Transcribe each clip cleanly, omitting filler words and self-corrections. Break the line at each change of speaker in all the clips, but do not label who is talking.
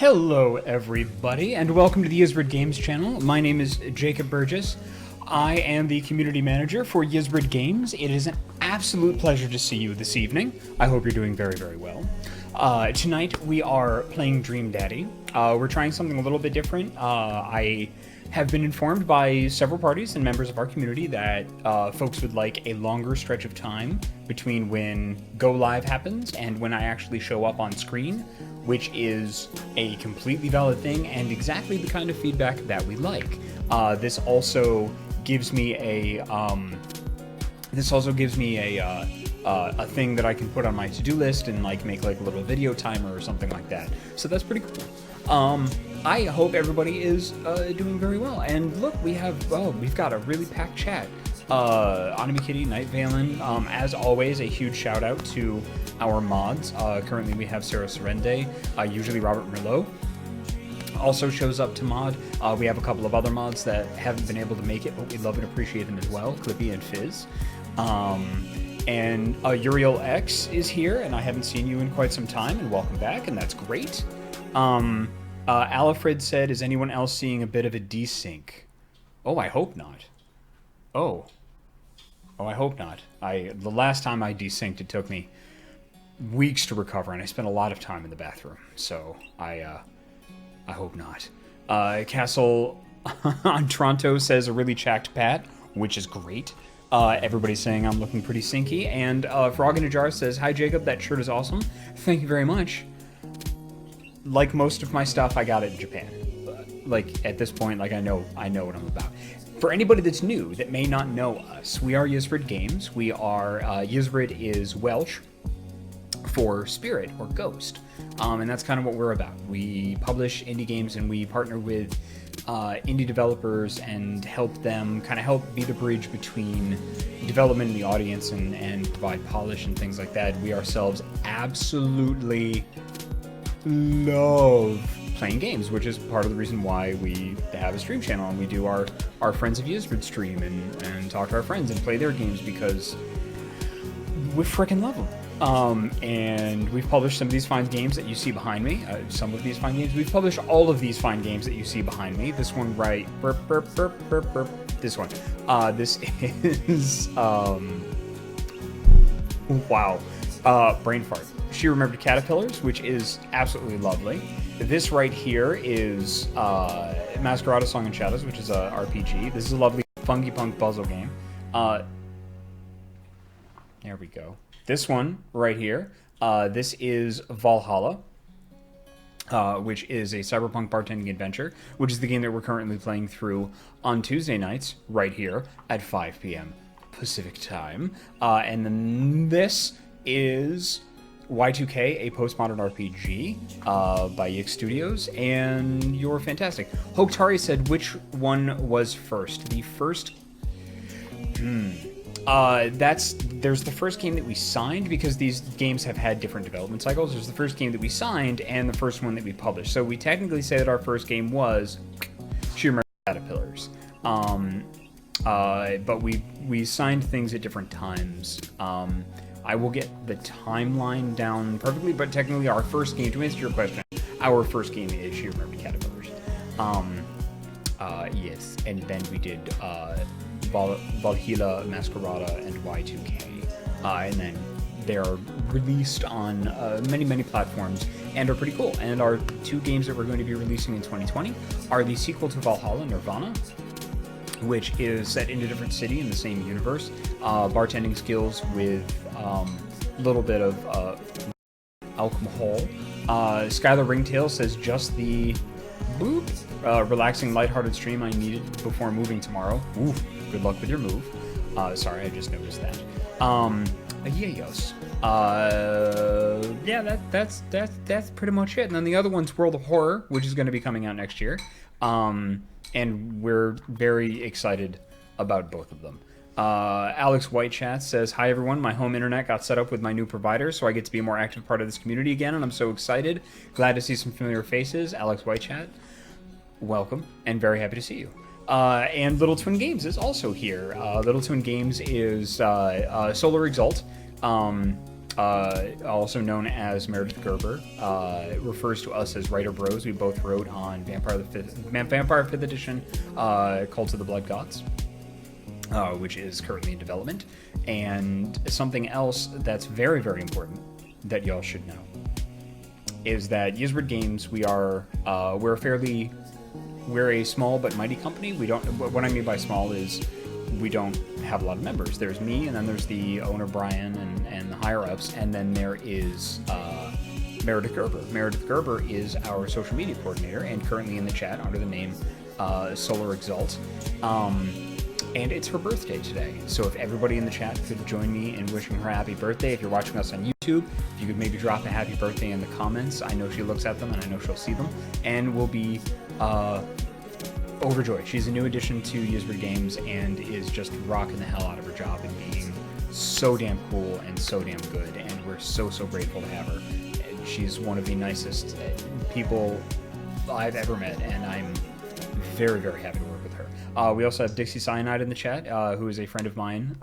Hello everybody, and welcome to the Ysbryd Games channel. My name is Jacob Burgess. I am the community manager for Ysbryd Games. It is an absolute pleasure to see you this evening. I hope you're doing very, very well. Tonight we are playing Dream Daddy. We're trying something a little bit different. I have been informed by several parties and members of our community that folks would like a longer stretch of time between when go live happens and when I actually show up on screen, which is a completely valid thing and exactly the kind of feedback that we like. This also gives me a a thing that I can put on my to-do list and like make like a little video timer or something like that. So that's pretty cool. I hope everybody is doing very well. And look, we've got a really packed chat. Anime Kitty, Night Valen, as always, a huge shout out to our mods. Currently we have Sarah Serende, usually Robert Merlot also shows up to mod. We have a couple of other mods that haven't been able to make it, but we love and appreciate them as well, Clippy and Fizz. And Uriel X is here, and I haven't seen you in quite some time, and welcome back, and that's great. Alfred said, is anyone else seeing a bit of a desync? Oh, I hope not. Oh, I hope not. The last time I desynced, it took me weeks to recover, and I spent a lot of time in the bathroom, so I hope not. Castle on Toronto says a really chacked Pat, which is great. Everybody's saying I'm looking pretty sinky, and Frog in a Jar says, hi Jacob, that shirt is awesome. Thank you very much. Like most of my stuff, I got it in Japan. Like, at this point, like, I know what I'm about. For anybody that's new, that may not know us, we are Ysbryd Games. We are, Ysbryd is Welsh for spirit or ghost. And that's kind of what we're about. We publish indie games and we partner with indie developers and help them kind of help be the bridge between development and the audience and provide polish and things like that. We ourselves absolutely love playing games, which is part of the reason why we have a stream channel and we do our Friends of Ysbryd stream and talk to our friends and play their games because we freaking love them. And we've published some of these fine games that you see behind me. Some of these fine games. We've published all of these fine games that you see behind me. This one right... Burp, burp, burp, burp, burp. This one. This is... wow. Brain fart. She Remembered Caterpillars, which is absolutely lovely. This right here is Masquerade Song and Shadows, which is a RPG. This is a lovely funky punk puzzle game. There we go. This one right here, this is Valhalla, which is a cyberpunk bartending adventure, which is the game that we're currently playing through on Tuesday nights, right here at 5 p.m. Pacific time. And then this is Y2K, a postmodern RPG by Yik Studios, and you're fantastic. Hoktari said, which one was first? The first... there's the first game that we signed, because these games have had different development cycles. There's the first game that we signed and the first one that we published. So we technically say that our first game was She Remembered Caterpillars. But we signed things at different times. I will get the timeline down perfectly, but technically our first game, to answer your question, our first game is She Remembered Caterpillars. Yes, and then we did Valhalla, Masquerada, and Y2K. And then they're released on many platforms and are pretty cool. And our two games that we're going to be releasing in 2020 are the sequel to Valhalla, Nirvana, which is set in a different city in the same universe. Bartending skills with a little bit of alcohol. Skylar Ringtail says, just the boop, relaxing, lighthearted stream I needed before moving tomorrow. Ooh, good luck with your move. Sorry, I just noticed that. Yes. Yeah, that's pretty much it. And then the other one's World of Horror, which is going to be coming out next year. And we're very excited about both of them. Alex Whitechat says, hi everyone, my home internet got set up with my new provider, so I get to be a more active part of this community again, and I'm so excited. Glad to see some familiar faces. Alex Whitechat, welcome, and very happy to see you. And Little Twin Games is also here. Little Twin Games is Solar Exalt. also known as Meredith Gerber, refers to us as writer bros. We both wrote on Vampire 5th Edition, Cult of the Blood Gods, which is currently in development. And something else that's very, very important that y'all should know is that Ysbryd Games, we're a small but mighty company. What I mean by small is we don't have a lot of members. There's me, and then there's the owner Brian and the higher ups, and then there is Meredith Gerber. Meredith Gerber is our social media coordinator and currently in the chat under the name Solar Exalt. And it's her birthday today. So if everybody in the chat could join me in wishing her a happy birthday. If you're watching us on YouTube, if you could maybe drop a happy birthday in the comments. I know she looks at them and I know she'll see them. And we'll be overjoyed. She's a new addition to Ysbryd Games and is just rocking the hell out of her job and being so damn cool and so damn good. And we're so, so grateful to have her. She's one of the nicest people I've ever met, and I'm very, very happy to work with her. We also have Dixie Cyanide in the chat, who is a friend of mine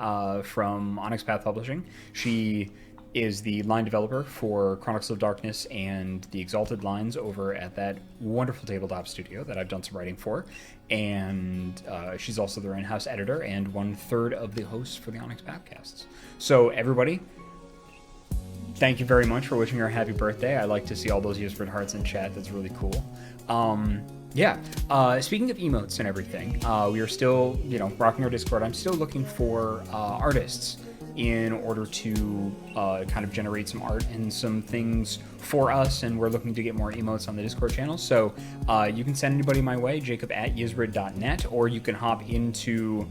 from Onyx Path Publishing. She is the line developer for Chronicles of Darkness and the Exalted lines over at that wonderful tabletop studio that I've done some writing for. And she's also their in-house editor and 1/3 of the hosts for the Onyx Pathcasts. So everybody, thank you very much for wishing her a happy birthday. I like to see all those Ysbryd hearts in chat. That's really cool. Speaking of emotes and everything, we are still, rocking our Discord. I'm still looking for artists in order to kind of generate some art and some things for us, and we're looking to get more emotes on the Discord channel. So you can send anybody my way, jacob@ysbryd.net, or you can hop into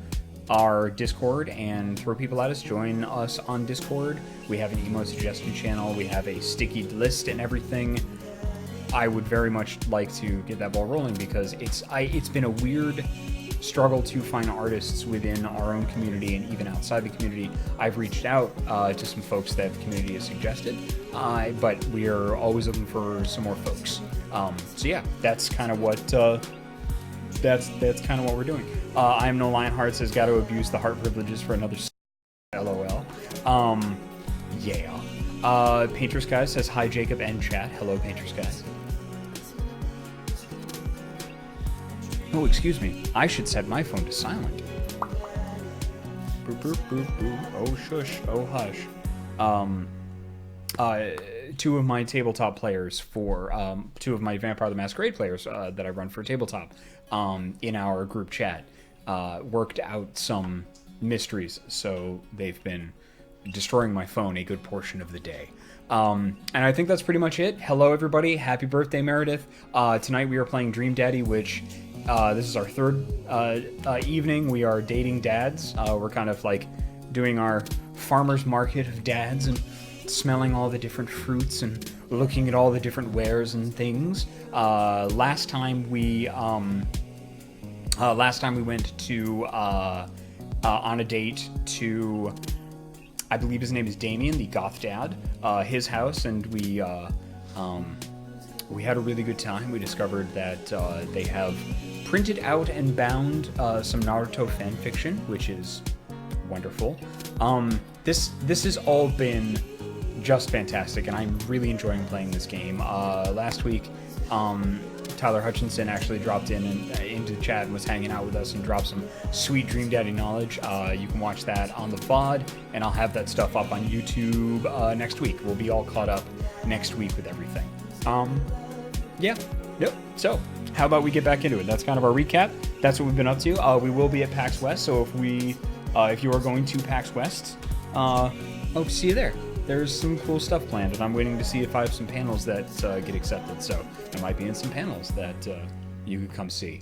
our Discord and throw people at us. Join us on Discord. We have an emote suggestion channel. We have a sticky list and everything. I would very much like to get that ball rolling because it's been a weird struggle to find artists within our own community and even outside the community. I've reached out to some folks that the community has suggested, but we are always looking for some more folks. That's kind of what we're doing. I am no Lionheart says got to abuse the heart privileges for another LOL. Painter's Guy says hi Jacob and chat. Hello Painter's Guy. Oh, excuse me. I should set my phone to silent. Boop, boop, boop, boop. Oh, shush. Oh, hush. Two of my tabletop players two of my Vampire the Masquerade players that I run for tabletop in our group chat worked out some mysteries, so they've been destroying my phone a good portion of the day. And I think that's pretty much it. Hello, everybody. Happy birthday, Meredith. Tonight we are playing Dream Daddy, which this is our third evening. We are dating dads. We're kind of like doing our farmer's market of dads and smelling all the different fruits and looking at all the different wares and things. Last time we went to on a date to, I believe his name is Damien, the goth dad, his house, and we had a really good time. We discovered that they have printed out and bound some Naruto fan fiction, which is wonderful. This has all been just fantastic, and I'm really enjoying playing this game. Last week, Tyler Hutchinson actually dropped in and into the chat and was hanging out with us and dropped some sweet Dream Daddy knowledge. You can watch that on the VOD, and I'll have that stuff up on YouTube next week. We'll be all caught up next week with everything. So how about we get back into it? That's kind of our recap. That's what we've been up to. We will be at PAX West, so if you are going to PAX West, hope to see you there. There's some cool stuff planned, and I'm waiting to see if I have some panels that get accepted. So I might be in some panels that you could come see,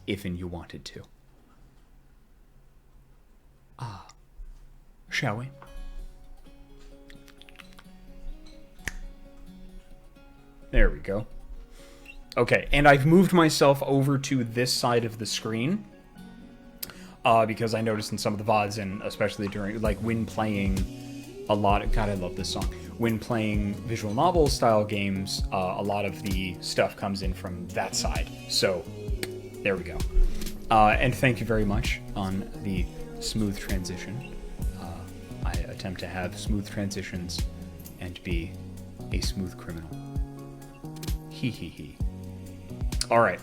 if and you wanted to. Shall we? There we go. Okay, and I've moved myself over to this side of the screen because I noticed in some of the VODs, and especially during, like, when playing a lot of, God, I love this song. When playing visual novel style games, a lot of the stuff comes in from that side. So, there we go. And thank you very much on the smooth transition. I attempt to have smooth transitions and be a smooth criminal. Hee hee hee. Alright.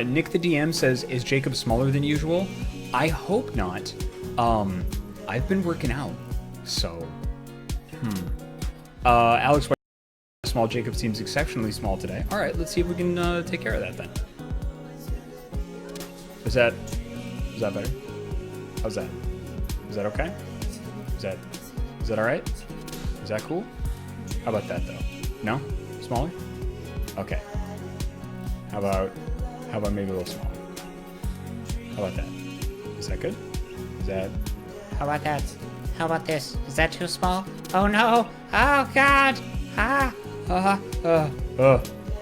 Nick the DM says, is Jacob smaller than usual? I hope not. I've been working out, so... Alex, small Jacob seems exceptionally small today. Alright, let's see if we can take care of that then. Is that better? How's that? Is that okay? Is that alright? Is that cool? How about that though? No? Smaller? Okay. How about maybe a little smaller? How about that? Is that good? Is that...
How about that? How about this? Is that too small? Oh no! Oh god!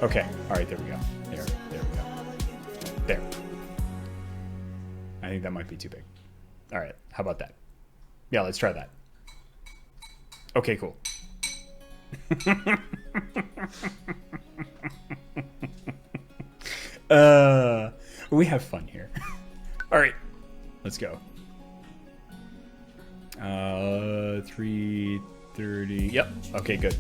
Okay. Alright, there we go. There we go. There. I think that might be too big. Alright, how about that? Yeah, let's try that. Okay, cool. We have fun here. Alright, let's go. 3:30. Yep. Okay, good.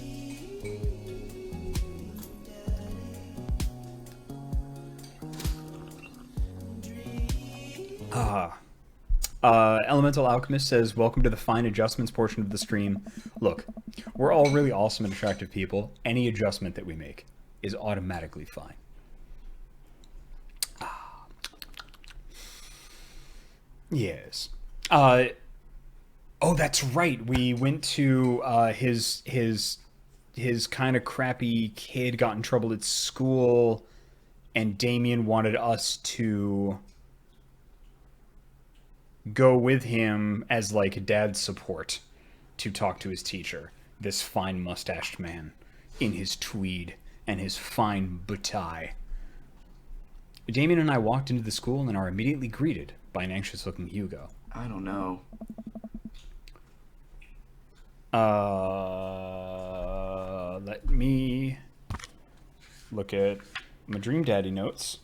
Elemental Alchemist says, welcome to the fine adjustments portion of the stream. Look, we're all really awesome and attractive people. Any adjustment that we make is automatically fine. Yes. Oh, that's right. We went to his kind of crappy kid got in trouble at school, and Damien wanted us to go with him as like dad support to talk to his teacher. This fine mustached man in his tweed and his fine bow-tie. Damien and I walked into the school and are immediately greeted by an anxious-looking Hugo.
I don't know.
Let me look at my Dream Daddy notes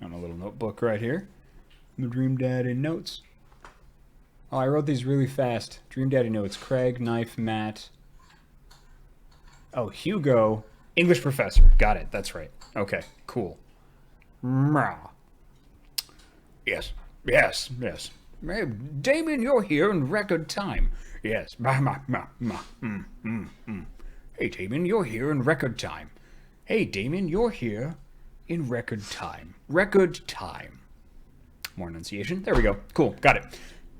on a little notebook right here. My Dream Daddy notes. Oh, I wrote these really fast. Dream Daddy notes. Craig, Knife, Matt. Oh, Hugo. English professor. Got it. That's right. Okay, cool. Yes. Hey, Damien, you're here in record time. Yes. Hey, Damien, you're here in record time. Hey, Damien, you're here in record time. Record time. More enunciation. There we go. Cool. Got it.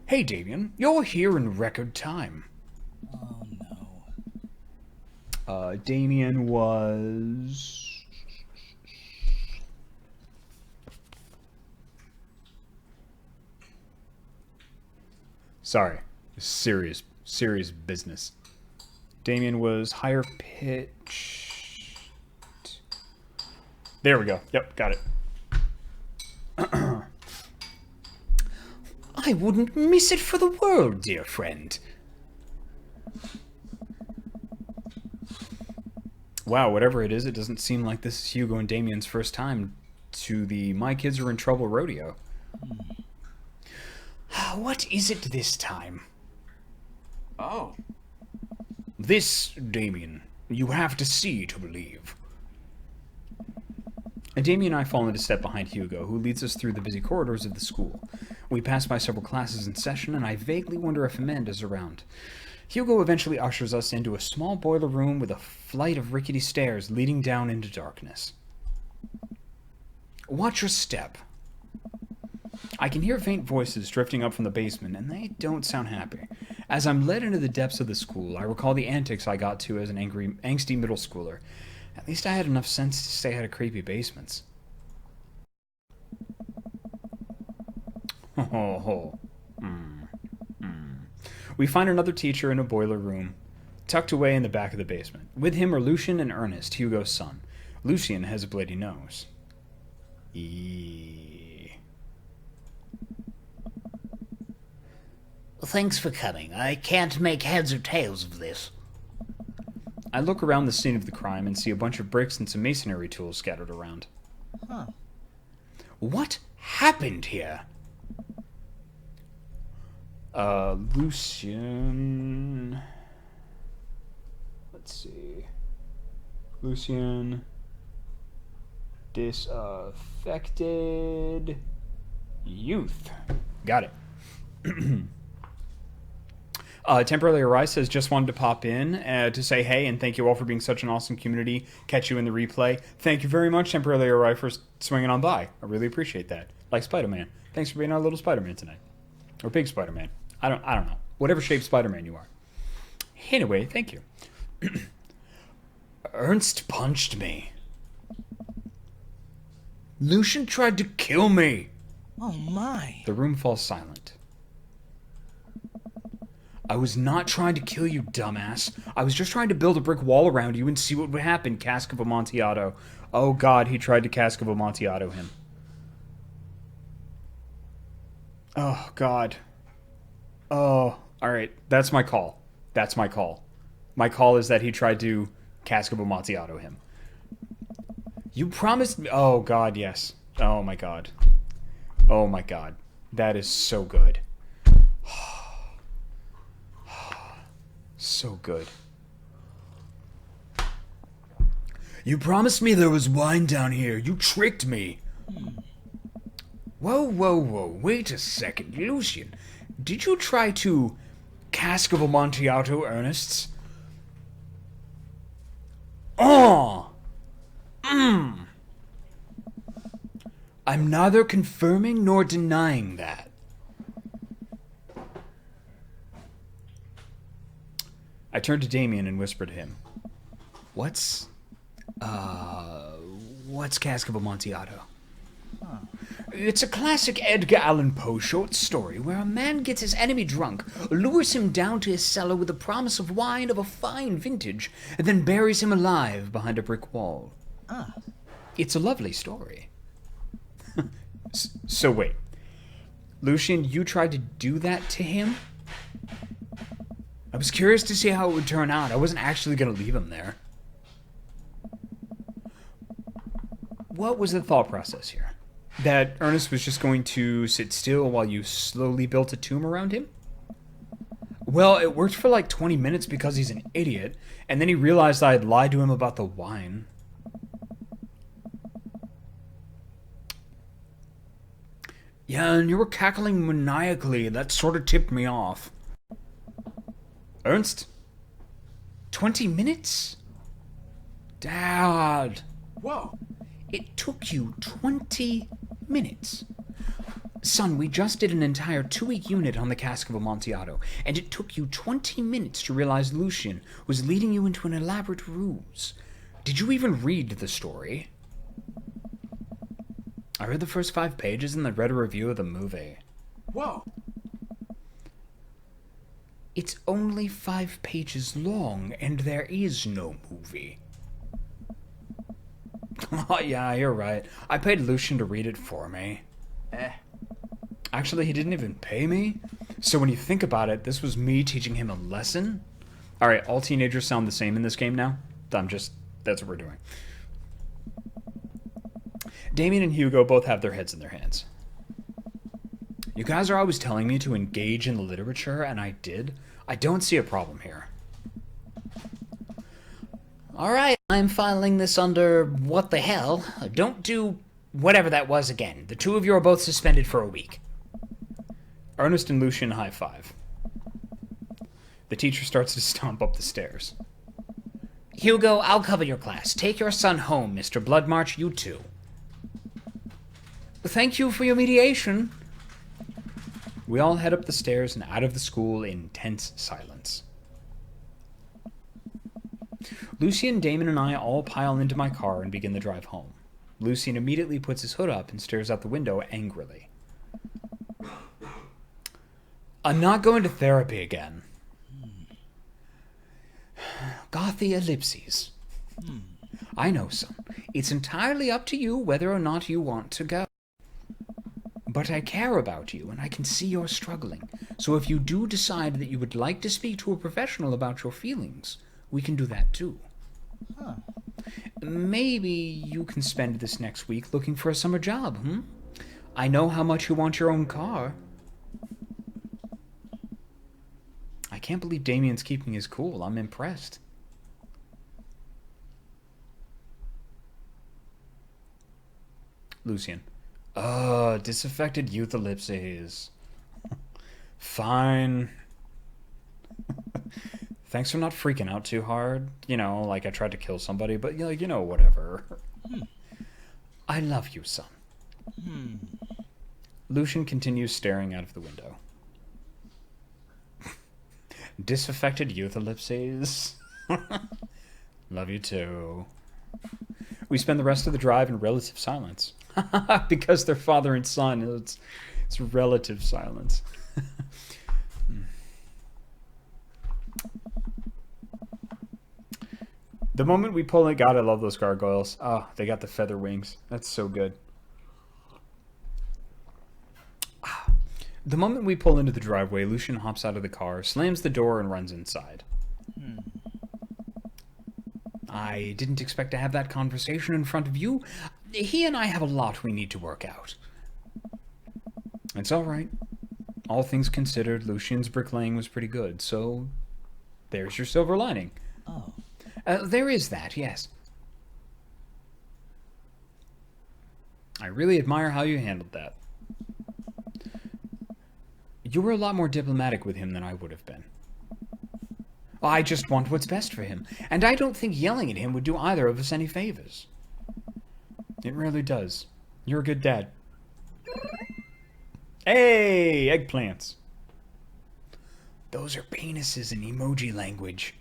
Hey, Damien, you're here in record time.
Oh no.
Damien was... Sorry. Serious business. Damien was higher pitched. There we go. Yep, got it. I wouldn't miss it for the world, dear friend. Wow, whatever it is, it doesn't seem like this is Hugo and Damien's first time to the My Kids Are in Trouble rodeo. What is it this time?
Oh.
This, Damien, you have to see to believe. Damien and I fall into step behind Hugo, who leads us through the busy corridors of the school. We pass by several classes in session, and I vaguely wonder if Amanda's around. Hugo eventually ushers us into a small boiler room with a flight of rickety stairs leading down into darkness. Watch your step. I can hear faint voices drifting up from the basement, and they don't sound happy. As I'm led into the depths of the school, I recall the antics I got to as an angsty middle schooler. At least I had enough sense to stay out of creepy basements. We find another teacher in a boiler room, tucked away in the back of the basement. With him are Lucian and Ernest, Hugo's son. Lucian has a bloody nose.
Thanks for coming. I can't make heads or tails of this.
I look around the scene of the crime and see a bunch of bricks and some masonry tools scattered around.
Huh.
What happened here? Lucian. Let's see. Lucian. Disaffected youth. Got it. Temporarily Arise says, just wanted to pop in to say hey and thank you all for being such an awesome community. Catch you in the replay. Thank you very much, Temporarily Arise, for swinging on by. I really appreciate that. Like Spider-Man. Thanks for being our little Spider-Man tonight. Or big Spider-Man. I don't know. Whatever shape Spider-Man you are. Anyway, thank you. Ernst punched me. Lucian tried to kill me.
Oh my.
The room falls silent. I was not trying to kill you, dumbass. I was just trying to build a brick wall around you and see what would happen, Cask of Amontillado. Oh god, he tried to Cask of Amontillado him. Oh god. Oh, alright. That's my call. That's my call. My call is that he tried to Cask of Amontillado him. You promised me... Oh god, yes. Oh my god. Oh my god. That is so good. So good. You promised me there was wine down here. You tricked me. Whoa, whoa, whoa. Wait a second. Lucian, did you try to Cask of Amontillado Earnests? Oh! I'm neither confirming nor denying that. I turned to Damien and whispered to him, What's Cask of Amontillado? Huh. It's a classic Edgar Allan Poe short story where a man gets his enemy drunk, lures him down to his cellar with the promise of wine of a fine vintage, and then buries him alive behind a brick wall. Ah. It's a lovely story. So wait. Lucian, you tried to do that to him? I was curious to see how it would turn out. I wasn't actually going to leave him there. What was the thought process here? That Ernest was just going to sit still while you slowly built a tomb around him? Well, it worked for like 20 minutes because he's an idiot, and then he realized I had lied to him about the wine. Yeah, and you were cackling maniacally. That sort of tipped me off. Ernst? 20 minutes? Dad.
Whoa.
It took you 20 minutes. Son, we just did an entire 2-week unit on the Cask of Amontillado, and it took you 20 minutes to realize Lucian was leading you into an elaborate ruse. Did you even read the story? I read the first 5 pages and then read a review of the movie.
Whoa.
It's only 5 pages long, and there is no movie. Oh, yeah, you're right. I paid Lucian to read it for me. Actually, he didn't even pay me. So when you think about it, this was me teaching him a lesson. Alright, all teenagers sound the same in this game now. That's what we're doing. Damien and Hugo both have their heads in their hands. You guys are always telling me to engage in the literature, and I did. I don't see a problem here.
Alright, I'm filing this under what the hell. Don't do whatever that was again.
The 2 of you are both suspended for a week. Ernest and Lucian high five. The teacher starts to stomp up the stairs.
Hugo, I'll cover your class. Take your son home, Mr. Bloodmarch, you too.
Thank you for your mediation. We all head up the stairs and out of the school in tense silence. Lucian, Damon, and I all pile into my car and begin the drive home. Lucian immediately puts his hood up and stares out the window angrily. I'm not going to therapy again. Gothy ellipses. I know, son. It's entirely up to you whether or not you want to go. But I care about you, and I can see you're struggling. So if you do decide that you would like to speak to a professional about your feelings, we can do that too. Huh. Maybe you can spend this next week looking for a summer job, I know how much you want your own car. can't believe Damien's keeping his cool. I'm impressed. Lucian. Disaffected youth ellipses. Fine. Thanks for not freaking out too hard. You know, like I tried to kill somebody, but whatever. I love you, son. Lucian continues staring out of the window. Disaffected youth ellipses. Love you too. We spend the rest of the drive in relative silence. Because they're father and son, it's relative silence. The moment we pull in, God, I love those gargoyles. Oh, they got the feather wings. That's so good. The moment we pull into the driveway, Lucian hops out of the car, slams the door, and runs inside. I didn't expect to have that conversation in front of you. He and I have a lot we need to work out. It's all right. All things considered, Lucian's bricklaying was pretty good, so there's your silver lining.
Oh.
There is that, yes. I really admire how you handled that. You were a lot more diplomatic with him than I would have been. I just want what's best for him, and I don't think yelling at him would do either of us any favors. It really does. You're a good dad. Hey, eggplants. Those are penises in emoji language.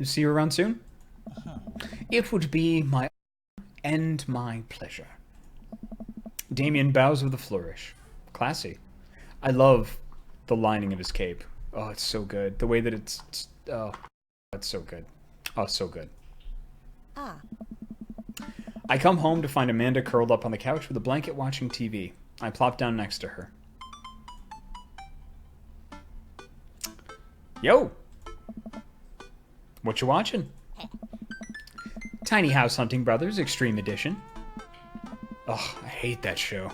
See you around soon? It would be my and my pleasure. Damien bows with a flourish. Classy. I love the lining of his cape. Oh, it's so good. The way that it's so good. Oh, so good. I come home to find Amanda curled up on the couch with a blanket watching TV. I plop down next to her. Yo! What you watching? Tiny House Hunting Brothers Extreme Edition. Ugh, I hate that show.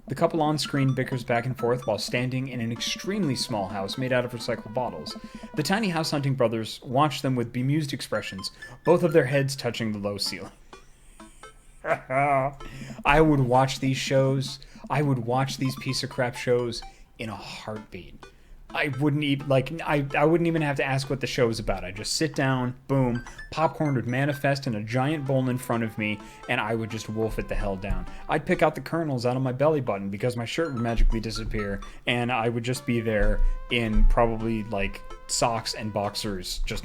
The couple on screen bickers back and forth while standing in an extremely small house made out of recycled bottles. The Tiny House Hunting Brothers watch them with bemused expressions, both of their heads touching the low ceiling. I would watch these shows. I would watch these piece of crap shows in a heartbeat. I wouldn't even I wouldn't even have to ask what the show is about. I'd just sit down, boom, popcorn would manifest in a giant bowl in front of me, and I would just wolf it the hell down. I'd pick out the kernels out of my belly button because my shirt would magically disappear, and I would just be there in probably like socks and boxers, just.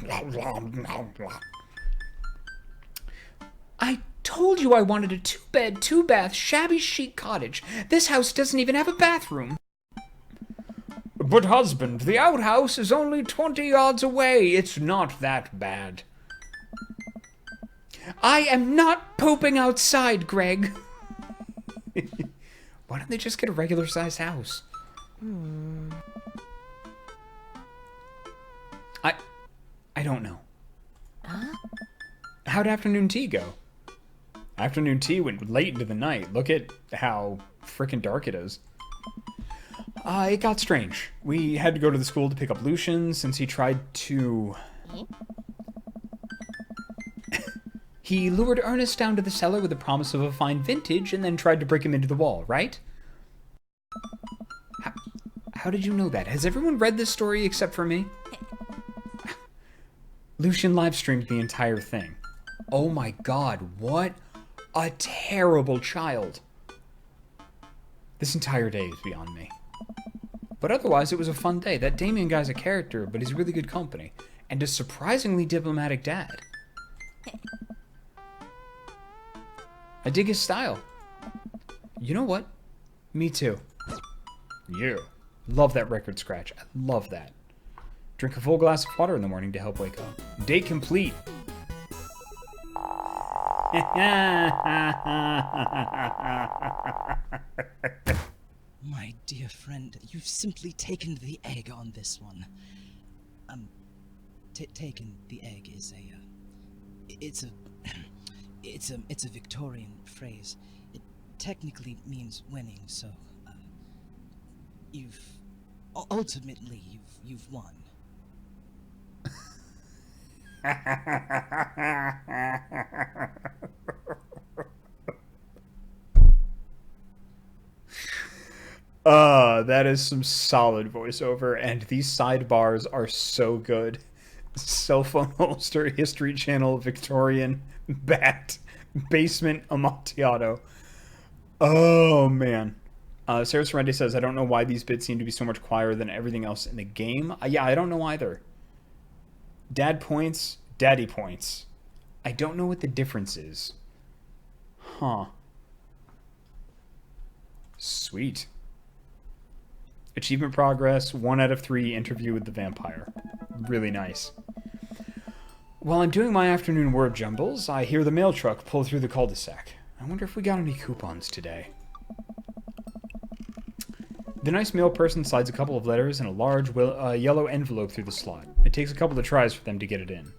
I told you I wanted a 2-bed, 2-bath, shabby chic cottage. This house doesn't even have a bathroom. But husband, the outhouse is only 20 yards away. It's not that bad. I am not pooping outside, Greg. Why don't they just get a regular-sized house? I don't know. How'd afternoon tea go? Afternoon tea went late into the night. Look at how frickin' dark it is. It got strange. We had to go to the school to pick up Lucian since he tried to... He lured Ernest down to the cellar with the promise of a fine vintage and then tried to break him into the wall, right? How did you know that? Has everyone read this story except for me? Lucian live-streamed the entire thing. Oh my god, what a terrible child. This entire day is beyond me. But otherwise, it was a fun day. That Damien guy's a character, but he's really good company. And a surprisingly diplomatic dad. I dig his style. You know what? Me too. Yeah. Love that record scratch. I love that. Drink a full glass of water in the morning to help wake up. Date complete.
My dear friend, you've simply taken the egg on this one. Taken the egg is it's a Victorian phrase. It technically means winning, so, you've Ultimately, you've won.
That is some solid voiceover, and these sidebars are so good. Cell phone holster, History Channel, Victorian, Bat, Basement, Amontillado. Oh, man. Sarah Sorrenti says, I don't know why these bits seem to be so much quieter than everything else in the game. Yeah, I don't know either. Dad points, daddy points. I don't know what the difference is. Huh. Sweet. Achievement progress, 1 out of 3, interview with the vampire. Really nice. While I'm doing my afternoon word jumbles, I hear the mail truck pull through the cul-de-sac. I wonder if we got any coupons today. The nice mail person slides a couple of letters and a large yellow envelope through the slot. It takes a couple of tries for them to get it in.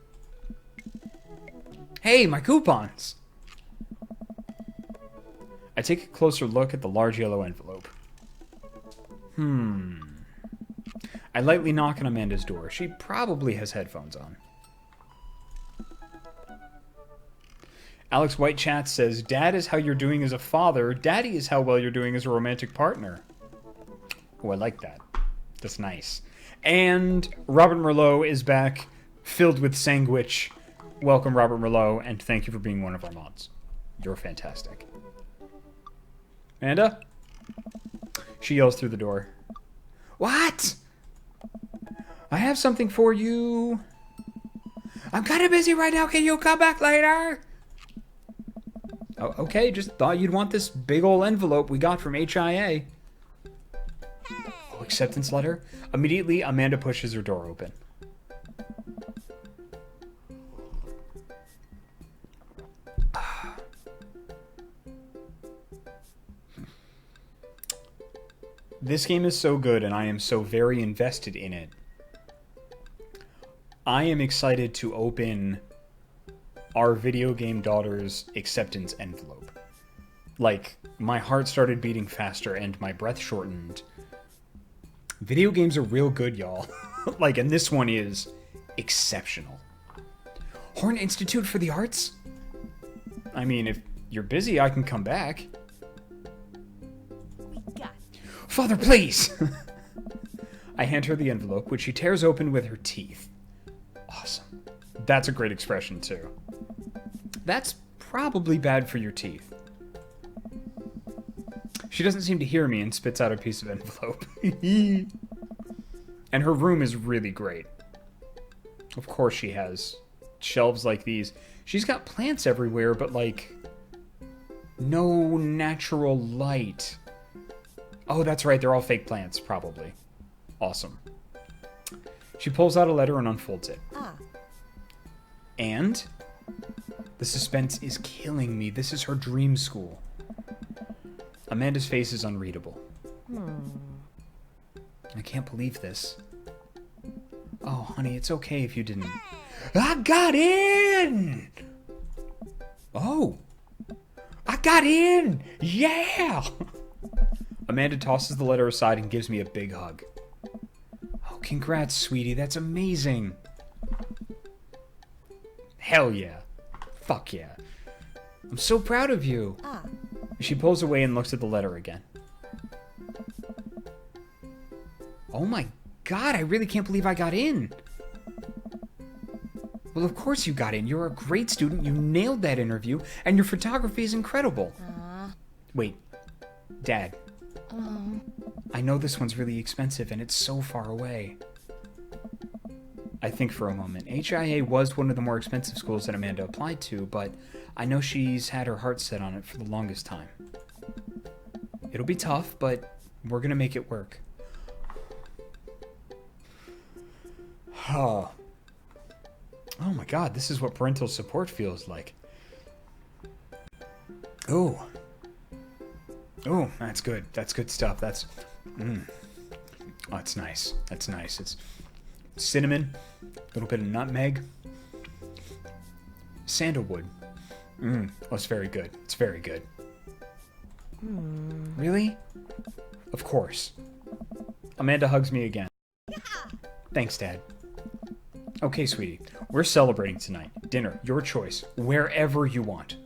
Hey, my coupons! I take a closer look at the large yellow envelope. I lightly knock on Amanda's door. She probably has headphones on. Alex Whitechat says, Dad is how you're doing as a father. Daddy is how well you're doing as a romantic partner. Oh, I like that. That's nice. And Robert Merlot is back, filled with sandwich. Welcome, Robert Merlot, and thank you for being one of our mods. You're fantastic. Amanda? She yells through the door. What? I have something for you. I'm kind of busy right now. Can you come back later? Oh, okay, just thought you'd want this big old envelope we got from HIA. Oh, acceptance letter? Immediately, Amanda pushes her door open. This game is so good, and I am so very invested in it. I am excited to open our video game daughter's acceptance envelope. Like, my heart started beating faster and my breath shortened. Video games are real good, y'all. Like, and this one is exceptional. Horn Institute for the Arts? I mean, if you're busy, I can come back. Father, please! I hand her the envelope, which she tears open with her teeth. Awesome. That's a great expression, too. That's probably bad for your teeth. She doesn't seem to hear me and spits out a piece of envelope. And her room is really great. Of course she has shelves like these. She's got plants everywhere, but, like, no natural light. Oh, that's right. They're all fake plants, probably. Awesome. She pulls out a letter and unfolds it. And the suspense is killing me. This is her dream school. Amanda's face is unreadable. I can't believe this. Oh, honey, it's okay if you didn't. I got in! Oh! I got in! Yeah! Amanda tosses the letter aside and gives me a big hug. Oh, congrats, sweetie. That's amazing. Hell yeah. Fuck yeah. I'm so proud of you. She pulls away and looks at the letter again. Oh my god, I really can't believe I got in. Well, of course you got in. You're a great student. You nailed that interview, and your photography is incredible. Wait. Dad. I know this one's really expensive, and it's so far away. I think for a moment. HIA was one of the more expensive schools that Amanda applied to, but I know she's had her heart set on it for the longest time. It'll be tough, but we're gonna make it work. Oh my god, this is what parental support feels like. Oh, that's good. That's good stuff. That's... Oh, it's nice. That's nice. It's cinnamon, a little bit of nutmeg, sandalwood. Oh, it's very good. It's very good. Really? Of course. Amanda hugs me again. Thanks, Dad. Okay, sweetie. We're celebrating tonight. Dinner, your choice. Wherever you want.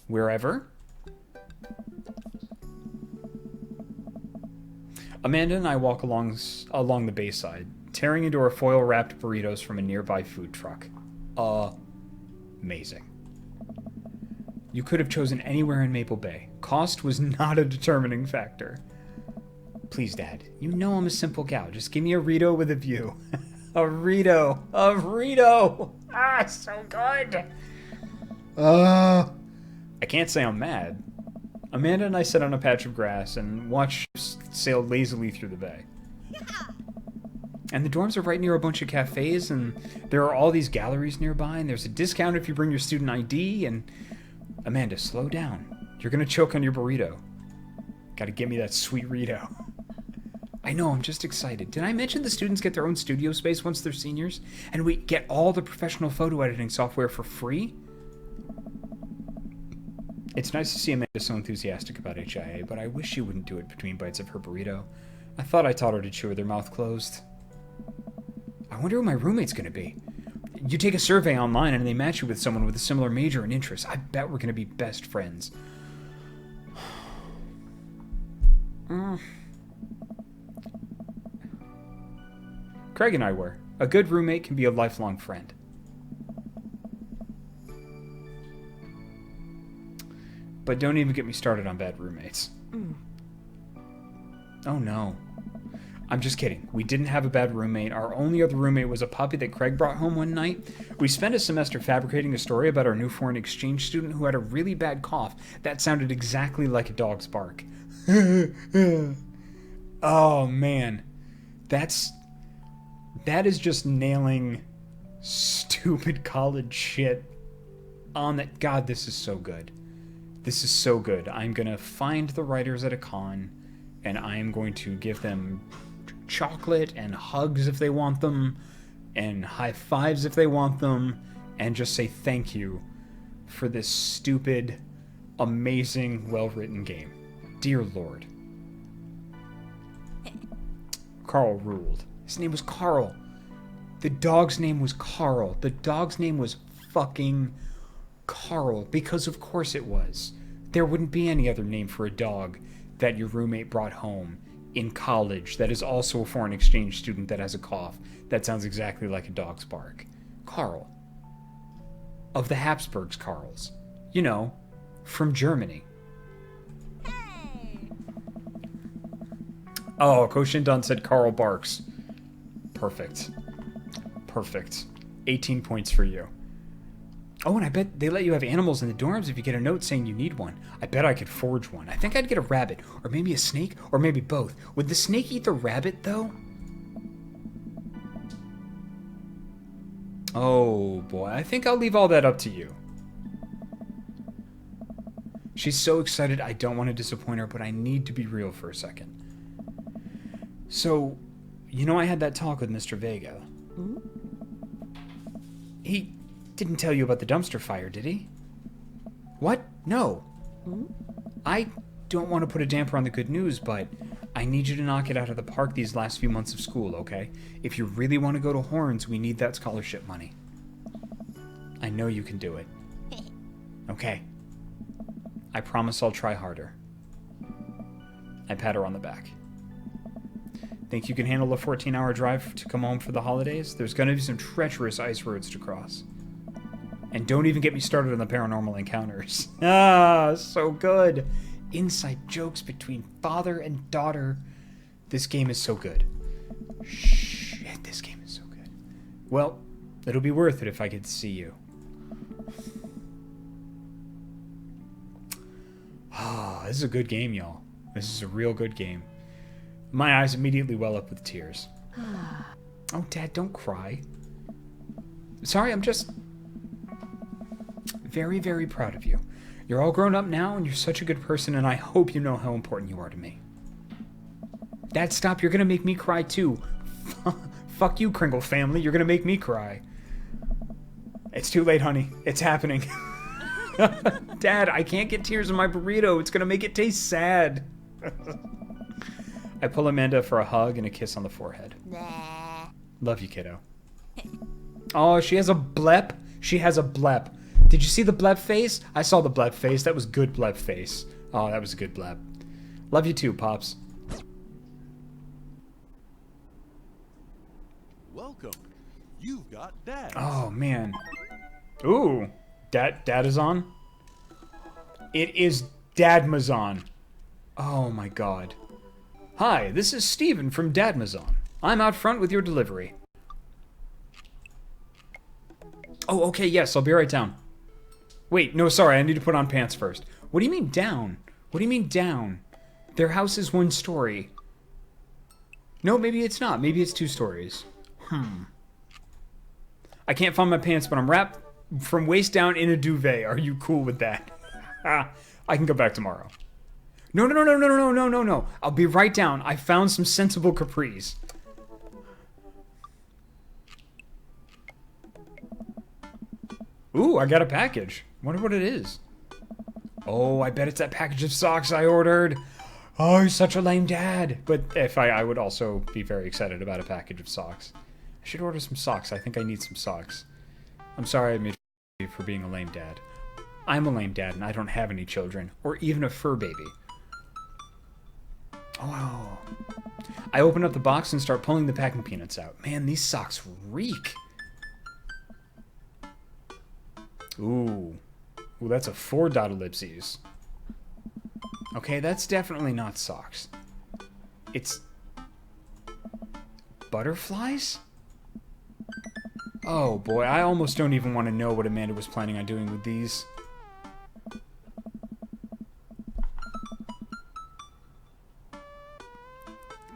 Wherever? Amanda and I walk along the bayside, tearing into our foil-wrapped burritos from a nearby food truck. Amazing. You could have chosen anywhere in Maple Bay. Cost was not a determining factor. Please, Dad. You know I'm a simple gal. Just give me a Rito with a view. A Rito. A Rito. Ah, so good. I can't say I'm mad. Amanda and I sit on a patch of grass and watch ships sail lazily through the bay. And the dorms are right near a bunch of cafes, and there are all these galleries nearby, and there's a discount if you bring your student ID, and... Amanda, slow down. You're gonna choke on your burrito. Gotta get me that sweet Rito. I know, I'm just excited. Did I mention the students get their own studio space once they're seniors? And we get all the professional photo editing software for free? It's nice to see Amanda so enthusiastic about HIA, but I wish she wouldn't do it between bites of her burrito. I thought I taught her to chew with her mouth closed. I wonder who my roommate's gonna be. You take a survey online and they match you with someone with a similar major and interest. I bet we're gonna be best friends. Craig and I were. A good roommate can be a lifelong friend. But don't even get me started on bad roommates. Oh no. I'm just kidding. We didn't have a bad roommate. Our only other roommate was a puppy that Craig brought home one night. We spent a semester fabricating a story about our new foreign exchange student who had a really bad cough that sounded exactly like a dog's bark. Oh man. That is just nailing stupid college shit on that. God, this is so good. This is so good. I'm going to find the writers at a con, and I am going to give them chocolate and hugs if they want them, and high fives if they want them, and just say thank you for this stupid, amazing, well-written game. Dear Lord. Carl ruled. His name was Carl. The dog's name was Carl. The dog's name was fucking Carl, because of course it was. There wouldn't be any other name for a dog that your roommate brought home in college that is also a foreign exchange student that has a cough that sounds exactly like a dog's bark. Carl. Of the Habsburgs Carls. You know, from Germany. Oh, Koshindon said Carl barks. Perfect. Perfect. 18 points for you. Oh, and I bet they let you have animals in the dorms if you get a note saying you need one. I bet I could forge one. I think I'd get a rabbit, or maybe a snake, or maybe both. Would the snake eat the rabbit, though? Oh, boy. I think I'll leave all that up to you. She's so excited, I don't want to disappoint her, but I need to be real for a second. So, you know I had that talk with Mr. Vega. He didn't tell you about the dumpster fire, did he? What? No. I don't want to put a damper on the good news, but I need you to knock it out of the park these last few months of school, okay? If you really want to go to Horns, we need that scholarship money. I know you can do it. Okay. I promise I'll try harder. I pat her on the back. Think you can handle a 14-hour drive to come home for the holidays? There's going to be some treacherous ice roads to cross. And don't even get me started on the paranormal encounters. Ah, so good. Inside jokes between father and daughter. This game is so good. Shit, this game is so good. Well, it'll be worth it if I get to see you. Ah, this is a good game, y'all. This is a real good game. My eyes immediately well up with tears. Oh, Dad, don't cry. Sorry, I'm just very, very proud of you. You're all grown up now, and you're such a good person, and I hope you know how important you are to me. Dad, stop. You're going to make me cry, too. Fuck you, Kringle family. You're going to make me cry. It's too late, honey. It's happening. Dad, I can't get tears in my burrito. It's going to make it taste sad. I pull Amanda for a hug and a kiss on the forehead.
Nah.
Love you, kiddo. Oh, she has a blep. She has a blep. Did you see the blep face? I saw the blep face. That was good blep face. Oh, that was a good blep. Love you too, Pops.
Welcome. You've got Dad.
Oh, man. Ooh. Dad is on? It is Dadmazon. Oh, my God. Hi, this is Steven from Dadmazon. I'm out front with your delivery. Oh, okay, yes, I'll be right down. Wait, no, sorry, I need to put on pants first. What do you mean down? What do you mean down? Their house is 1 story. No, maybe it's not. Maybe it's 2 stories. I can't find my pants, but I'm wrapped from waist down in a duvet. Are you cool with that? I can go back tomorrow. No. I'll be right down. I found some sensible capris. Ooh, I got a package. Wonder what it is. Oh, I bet it's that package of socks I ordered. Oh, you're such a lame dad. But if I would also be very excited about a package of socks. I should order some socks. I think I need some socks. I'm sorry I made you for being a lame dad. I'm a lame dad and I don't have any children. Or even a fur baby. Oh. I open up the box and start pulling the packing peanuts out. Man, these socks reek. Ooh, that's a 4 dot ellipses. Okay, that's definitely not socks. It's butterflies? Oh boy, I almost don't even want to know what Amanda was planning on doing with these.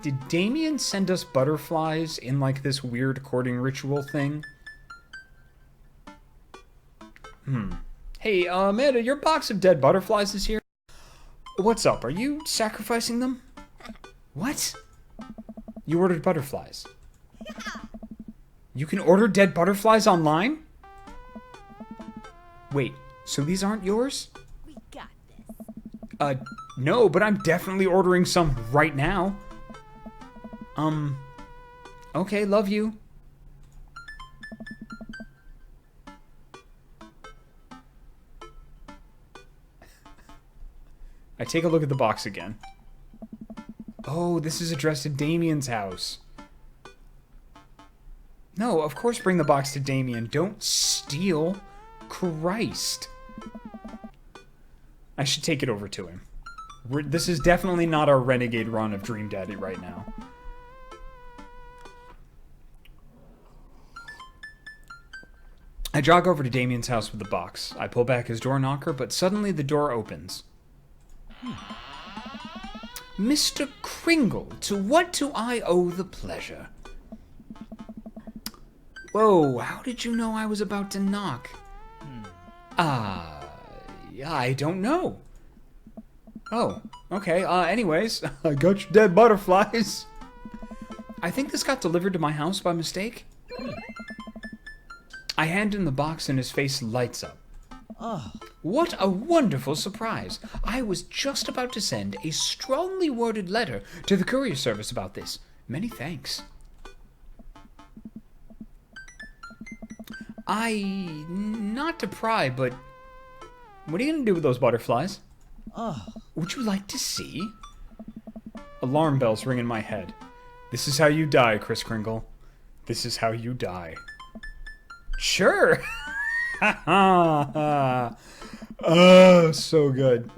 Did Damien send us butterflies in like this weird courting ritual thing? Hey, Amanda, your box of dead butterflies is here. What's up? Are you sacrificing them? What? You ordered butterflies. You can order dead butterflies online? Wait, so these aren't yours?
We got this.
No, but I'm definitely ordering some right now. Okay, love you. I take a look at the box again. Oh, this is addressed to Damien's house. No, of course bring the box to Damien. Don't steal. Christ. I should take it over to him. This is definitely not our renegade run of Dream Daddy right now. I jog over to Damien's house with the box. I pull back his door knocker, but suddenly the door opens. Mr. Kringle, to what do I owe the pleasure? Whoa, how did you know I was about to knock? I don't know. Oh, okay, anyways, I got your dead butterflies. I think this got delivered to my house by mistake. I hand him the box and his face lights up.
Oh,
What a wonderful surprise. I was just about to send a strongly worded letter to the courier service about this. Many thanks. Not to pry, but what are you going to do with those butterflies?
oh,
Would you like to see? Alarm bells ring in my head. This is how you die, Kris Kringle. This is how you die. Sure. Oh, so good.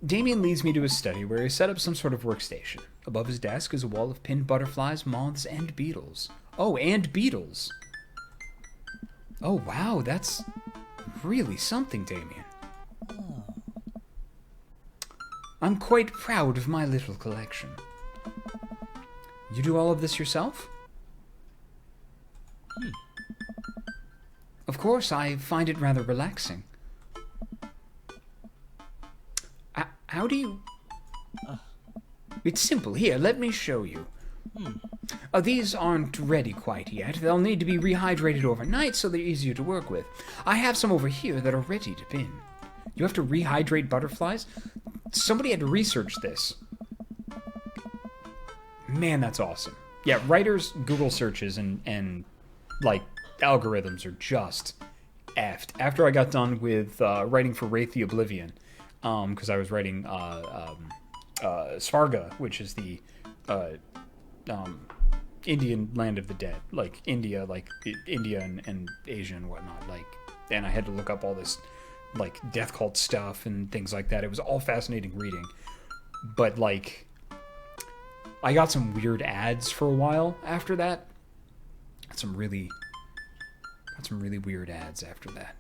Damien leads me to his study where he set up some sort of workstation. Above his desk is a wall of pinned butterflies, moths, and beetles. Oh, and beetles. Oh, wow, that's really something, Damien. I'm quite proud of my little collection. You do all of this yourself? Of course, I find it rather relaxing. How do you... It's simple. Here, let me show you. These aren't ready quite yet. They'll need to be rehydrated overnight so they're easier to work with. I have some over here that are ready to bin. You have to rehydrate butterflies? Somebody had to research this. Man, that's awesome. Yeah, writers' Google searches and like, algorithms are just effed. After I got done with writing for Wraith the Oblivion, because I was writing Svarga, which is the Indian land of the dead, like India and Asia and whatnot. Like, and I had to look up all this like death cult stuff and things like that. It was all fascinating reading, but like, I got some weird ads for a while after that. Got some really weird ads after that.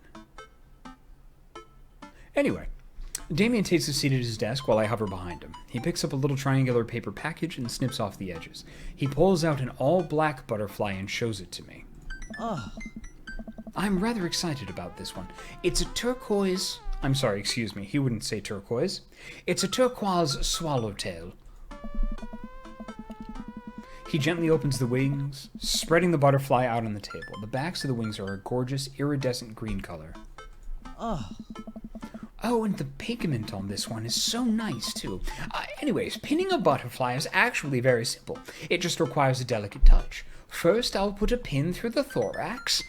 Anyway, Damien takes a seat at his desk while I hover behind him. He picks up a little triangular paper package and snips off the edges. He pulls out an all-black butterfly and shows it to me.
Oh,
I'm rather excited about this one. It's a turquoise... I'm sorry, excuse me, he wouldn't say turquoise. It's a turquoise swallowtail. He gently opens the wings, spreading the butterfly out on the table. The backs of the wings are a gorgeous, iridescent green color.
oh.
Oh, and the pigment on this one is so nice, too. Anyways, pinning a butterfly is actually very simple. It just requires a delicate touch. First, I'll put a pin through the thorax.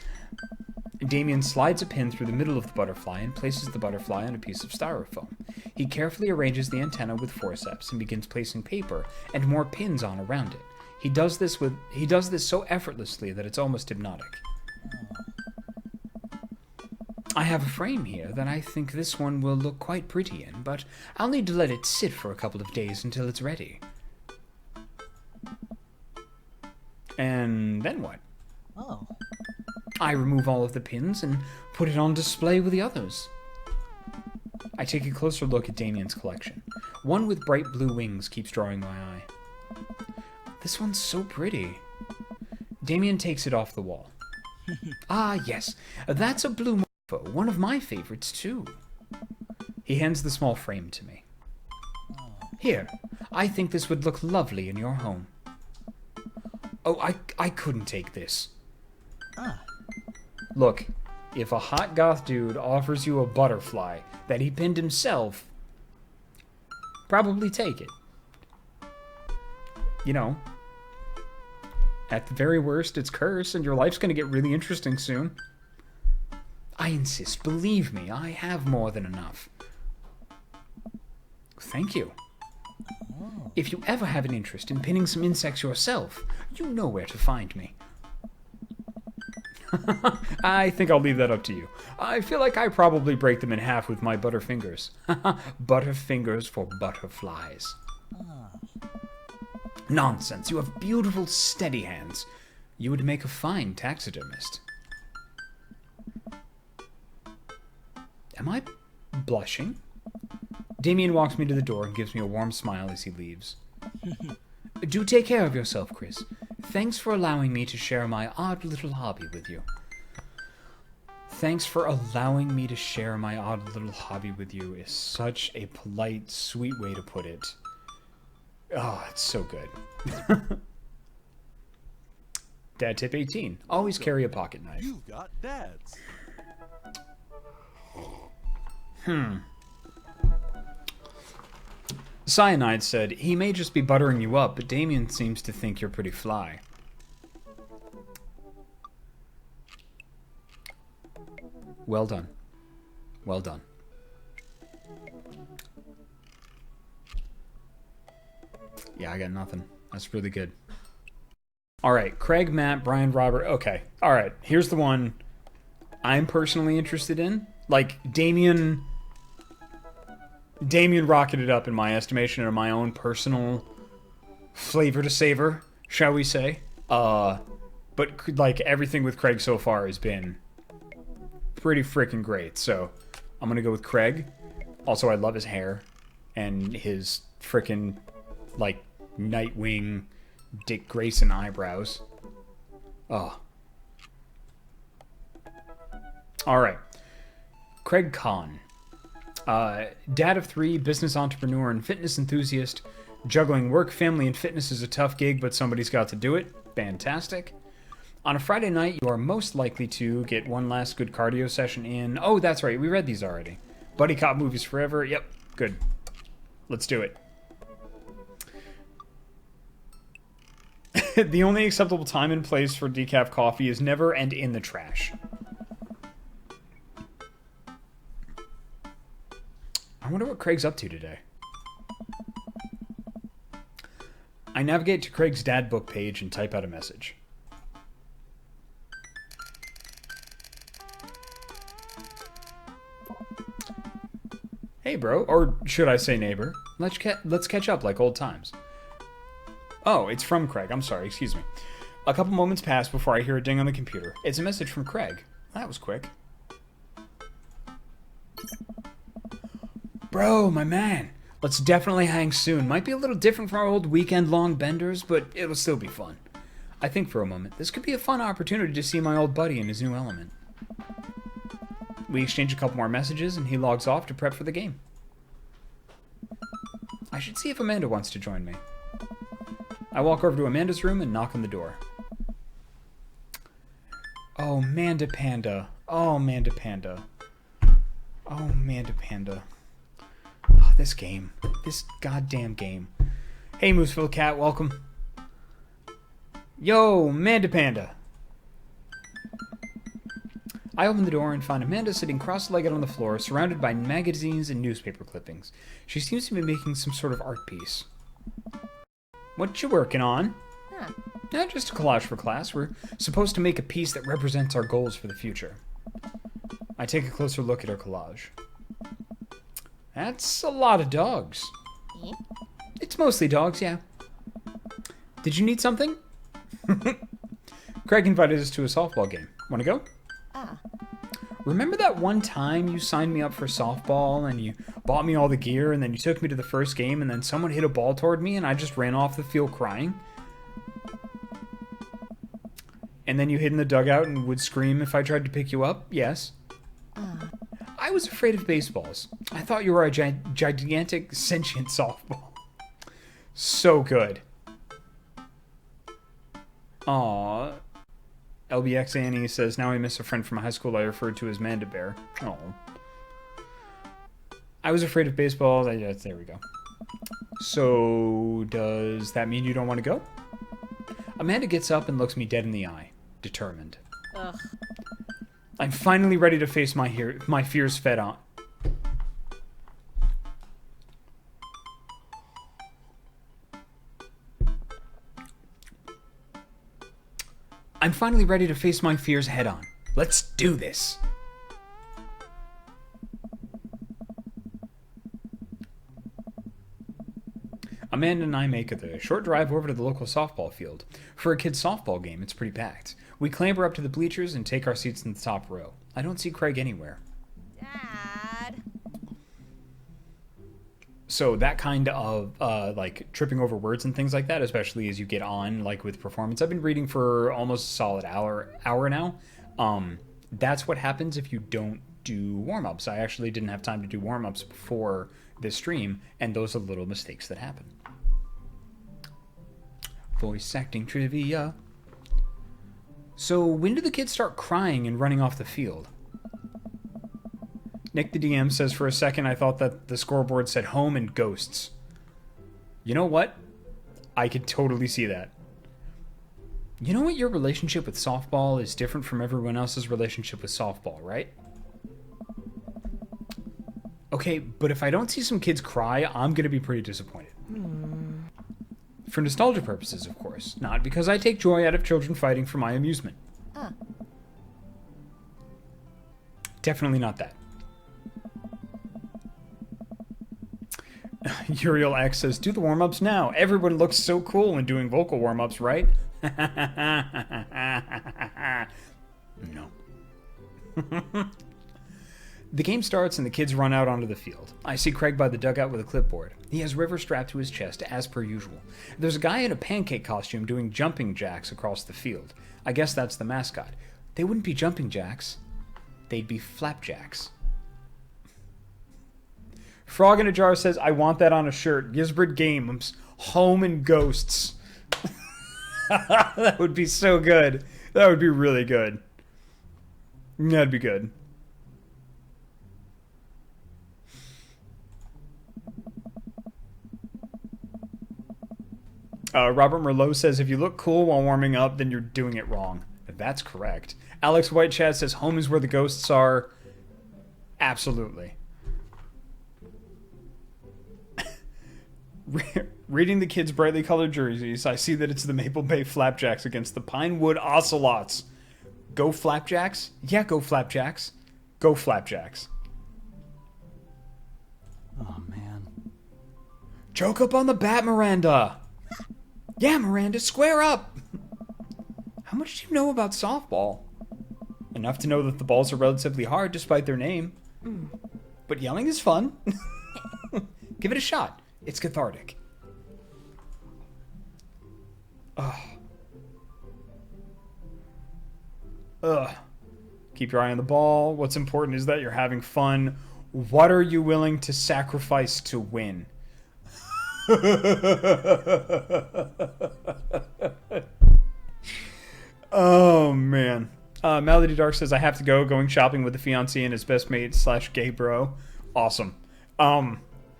Damien slides a pin through the middle of the butterfly and places the butterfly on a piece of styrofoam. He carefully arranges the antenna with forceps and begins placing paper and more pins on around it. He does this so effortlessly that it's almost hypnotic. I have a frame here that I think this one will look quite pretty in, but I'll need to let it sit for a couple of days until it's ready. And then what?
Oh.
I remove all of the pins and put it on display with the others. I take a closer look at Damien's collection. One with bright blue wings keeps drawing my eye. This one's so pretty. Damien takes it off the wall. Ah, yes, that's a blue morpho, one of my favorites too. He hands the small frame to me. Here, I think this would look lovely in your home. Oh, I couldn't take this.
Ah.
Look, if a hot goth dude offers you a butterfly that he pinned himself, probably take it. You know, at the very worst, it's cursed, and your life's gonna get really interesting soon. I insist, believe me, I have more than enough. Thank you.
Oh.
If you ever have an interest in pinning some insects yourself, you know where to find me. I think I'll leave that up to you. I feel like I probably break them in half with my butterfingers. Butterfingers for butterflies. Nonsense, you have beautiful, steady hands. You would make a fine taxidermist. Am I blushing? Damien walks me to the door and gives me a warm smile as he leaves. Do take care of yourself, Chris. Thanks for allowing me to share my odd little hobby with you. Thanks for allowing me to share my odd little hobby with you is such a polite, sweet way to put it. Oh, it's so good. Dad tip 18. Always carry a pocket knife.
You've got dads.
Cyanide said, he may just be buttering you up, but Damien seems to think you're pretty fly. Well done. Well done. Yeah, I got nothing. That's really good. Alright, Craig, Matt, Brian, Robert. Okay. Alright, here's the one I'm personally interested in. Like, Damien rocketed up in my estimation, or my own personal flavor to savor, shall we say. But, like, everything with Craig so far has been pretty freaking great. So, I'm gonna go with Craig. Also, I love his hair and his freaking, like, Nightwing Dick Grayson eyebrows. Oh. Alright. Craig Kahn. Dad of 3, business entrepreneur and fitness enthusiast. Juggling work, family, and fitness is a tough gig, but somebody's got to do it. Fantastic. On a Friday night, you are most likely to get one last good cardio session in. Oh, that's right. We read these already. Buddy Cop movies forever. Yep. Good. Let's do it. The only acceptable time and place for decaf coffee is never and in the trash. I wonder what Craig's up to today. I navigate to Craig's dad book page and type out a message. Hey, bro. Or should I say neighbor? Let's catch up like old times. Oh, it's from Craig. I'm sorry. Excuse me. A couple moments pass before I hear a ding on the computer. It's a message from Craig. That was quick. Bro, my man. Let's definitely hang soon. Might be a little different from our old weekend-long benders, but it'll still be fun. I think for a moment, this could be a fun opportunity to see my old buddy in his new element. We exchange a couple more messages, and he logs off to prep for the game. I should see if Amanda wants to join me. I walk over to Amanda's room and knock on the door. Oh, Manda Panda. Oh, Manda Panda. Oh, Manda Panda. Oh, this game. This goddamn game. Hey, Mooseville Cat, welcome. Yo, Manda Panda. I open the door and find Amanda sitting cross-legged on the floor, surrounded by magazines and newspaper clippings. She seems to be making some sort of art piece. What you working on?
Huh.
Just a collage for class. We're supposed to make a piece that represents our goals for the future. I take a closer look at her collage. That's a lot of dogs.
Eh?
It's mostly dogs, yeah. Did you need something? Craig invited us to a softball game. Want to go?
Ah.
Remember that one time you signed me up for softball and you bought me all the gear and then you took me to the first game and then someone hit a ball toward me and I just ran off the field crying? And then you hid in the dugout and would scream if I tried to pick you up? Yes. I was afraid of baseballs. I thought you were a gigantic sentient softball. So good. Aww. LBX Annie says, now I miss a friend from high school I referred to as Manda Bear. Oh. I was afraid of baseball. There we go. So, does that mean you don't want to go? Amanda gets up and looks me dead in the eye. Determined.
Ugh.
I'm finally ready to face my fears head on. I'm finally ready to face my fears head on. Let's do this. Amanda and I make a short drive over to the local softball field. For a kid's softball game, it's pretty packed. We clamber up to the bleachers and take our seats in the top row. I don't see Craig anywhere.
Dad.
So that kind of like tripping over words and things like that, especially as you get on like with performance. I've been reading for almost a solid hour now. That's what happens if you don't do warm-ups. I actually didn't have time to do warm-ups before this stream, and those are little mistakes that happen. Voice acting trivia. So when do the kids start crying and running off the field? Nick the DM says, for a second I thought that the scoreboard said home and ghosts. You know what? I could totally see that. You know what? Your relationship with softball is different from everyone else's relationship with softball, right? Okay, but if I don't see some kids cry, I'm going to be pretty disappointed. For nostalgia purposes, of course. Not because I take joy out of children fighting for my amusement. Definitely not that. Uriel X says, do the warm-ups now. Everyone looks so cool when doing vocal warm-ups, right? No. The game starts and the kids run out onto the field. I see Craig by the dugout with a clipboard. He has River strapped to his chest, as per usual. There's a guy in a pancake costume doing jumping jacks across the field. I guess that's the mascot. They wouldn't be jumping jacks. They'd be flapjacks. Frog in a Jar says, I want that on a shirt. Ysbryd Games, Home and Ghosts. That would be so good. That would be really good. That'd be good. Robert Merlot says, if you look cool while warming up, then you're doing it wrong. That's correct. Alex White Chat says, home is where the ghosts are. Absolutely. Reading the kids' brightly colored jerseys, I see that it's the Maple Bay Flapjacks against the Pinewood Ocelots. Go Flapjacks? Yeah, go Flapjacks. Go Flapjacks.
Oh, man.
Choke up on the bat, Miranda. Yeah, Miranda, square up. How much do you know about softball? Enough to know that the balls are relatively hard despite their name. But yelling is fun. Give it a shot. It's cathartic. Ugh. Ugh. Keep your eye on the ball. What's important is that you're having fun. What are you willing to sacrifice to win? Oh, man. Melody Dark says, I have to go. Going shopping with the fiancé and his best mate / gay bro. Awesome.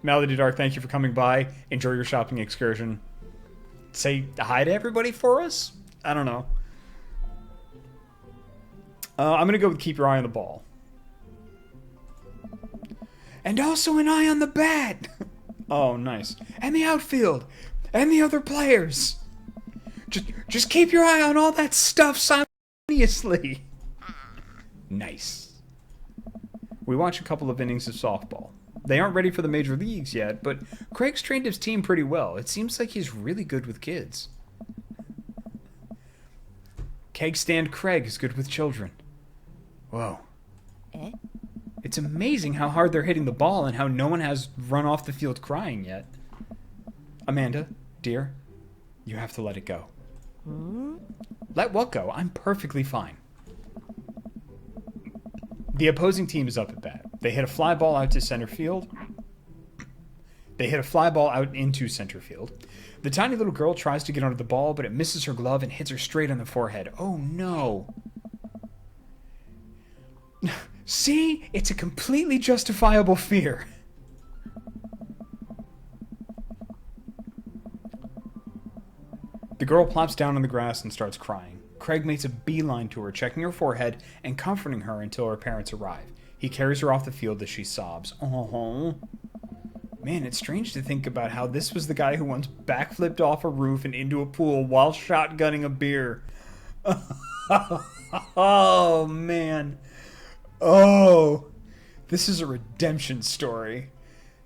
Melody Dark, thank you for coming by. Enjoy your shopping excursion. Say hi to everybody for us? I don't know. I'm going to go with keep your eye on the ball. And also an eye on the bat. Oh, nice. And the outfield. And the other players. Just keep your eye on all that stuff simultaneously. Nice. We watch a couple of innings of softball. They aren't ready for the major leagues yet, but Craig's trained his team pretty well. It seems like he's really good with kids. Keg stand Craig is good with children. Whoa.
Eh?
It's amazing how hard they're hitting the ball and how no one has run off the field crying yet. Amanda, dear, you have to let it go. Let what go? I'm perfectly fine. The opposing team is up at bat. They hit a fly ball out to center field. They hit a fly ball out into center field. The tiny little girl tries to get under the ball, but it misses her glove and hits her straight on the forehead. Oh, no. See? It's a completely justifiable fear. The girl plops down on the grass and starts crying. Craig makes a beeline to her, checking her forehead and comforting her until her parents arrive. He carries her off the field as she sobs. Oh, man, it's strange to think about how this was the guy who once backflipped off a roof and into a pool while shotgunning a beer. Oh, man. Oh, this is a redemption story.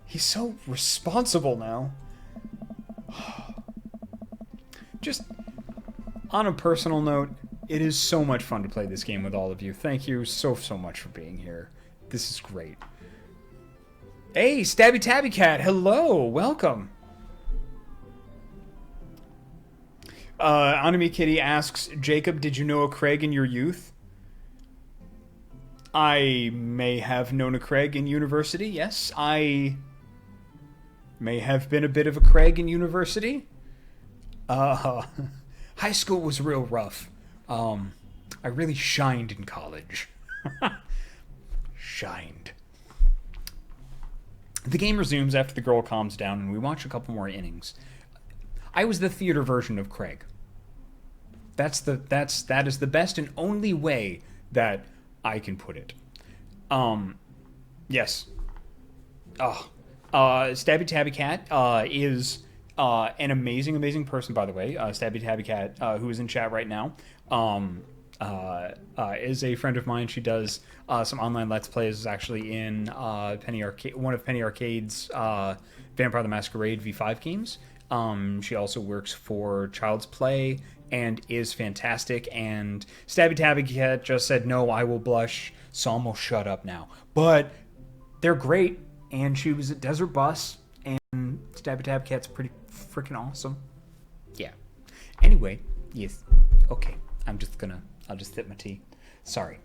He's so responsible now. Just on a personal note, it is so much fun to play this game with all of you. Thank you so much for being here. This is great. Hey, Stabby Tabby Cat, hello, welcome. Anime Kitty asks, Jacob, did you know a Craig in your youth? I may have known a Craig in university, yes. I may have been a bit of a Craig in university. High school was real rough. I really shined in college. Shined. The game resumes after the girl calms down, and we watch a couple more innings. I was the theater version of Craig. That is the best and only way that I can put it. Yes. Stabby Tabby Cat is an amazing person, by the way. Stabby Tabby Cat, who is in chat right now, is a friend of mine. She does some online Let's Plays. Is actually in Penny Arcade, one of Penny Arcade's Vampire the Masquerade V5 games. She also works for Child's Play and is fantastic. And Stabby Tabby Cat just said, no, I will blush, so I'm gonna shut up now. But they're great, and she was at Desert Bus, and Stabby Tabby Cat's pretty freaking awesome. Yeah. Anyway, yes. Okay. I'll just sip my tea. Sorry.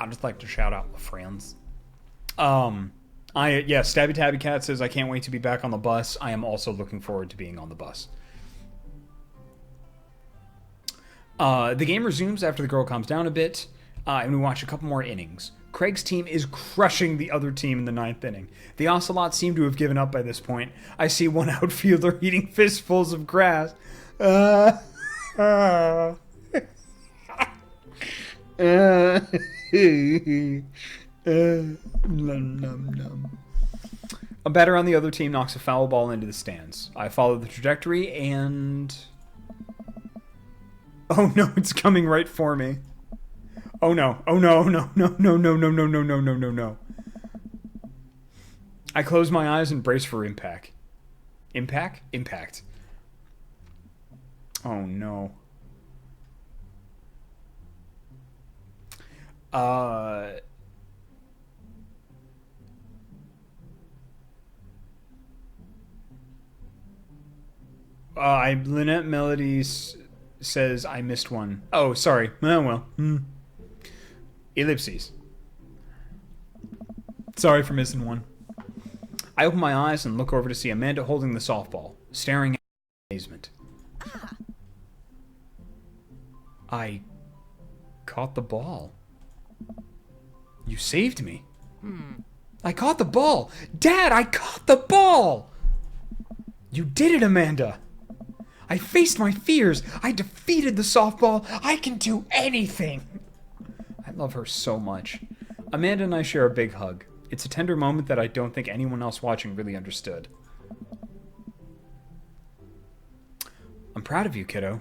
I'd just like to shout out my friends. Stabby Tabby Cat says, I can't wait to be back on the bus. I am also looking forward to being on the bus. The game resumes after the girl calms down a bit, and we watch a couple more innings. Craig's team is crushing the other team in the 9th inning. The Ocelots seem to have given up by this point. I see one outfielder eating fistfuls of grass. Num, num, num. A batter on the other team knocks a foul ball into the stands. I follow the trajectory and... Oh no, it's coming right for me. Oh no, oh no, no, no, no, no, no, no, no, no, no, no, no. I close my eyes and brace for impact. Impact? Impact. Oh no. Lynette Melodies says I missed one. Oh, sorry. Oh, well. Ellipses. Sorry for missing one. I open my eyes and look over to see Amanda holding the softball, staring at me in amazement. I caught the ball. You saved me. I caught the ball. Dad, I caught the ball. You did it, Amanda. I faced my fears. I defeated the softball. I can do anything. I love her so much. Amanda and I share a big hug. It's a tender moment that I don't think anyone else watching really understood. I'm proud of you, kiddo.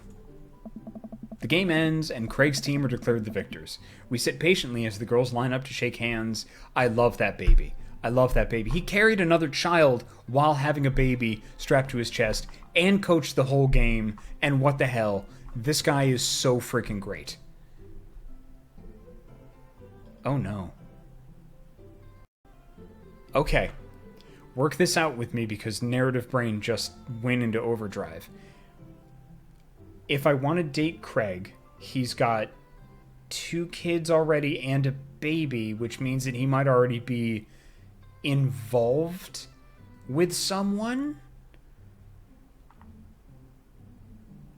The game ends, and Craig's team are declared the victors. We sit patiently as the girls line up to shake hands. I love that baby. I love that baby. He carried another child while having a baby strapped to his chest and coached the whole game. And what the hell? This guy is so freaking great. Oh no. Okay. Work this out with me because narrative brain just went into overdrive. If I want to date Craig, he's got 2 kids already and a baby, which means that he might already be involved with someone.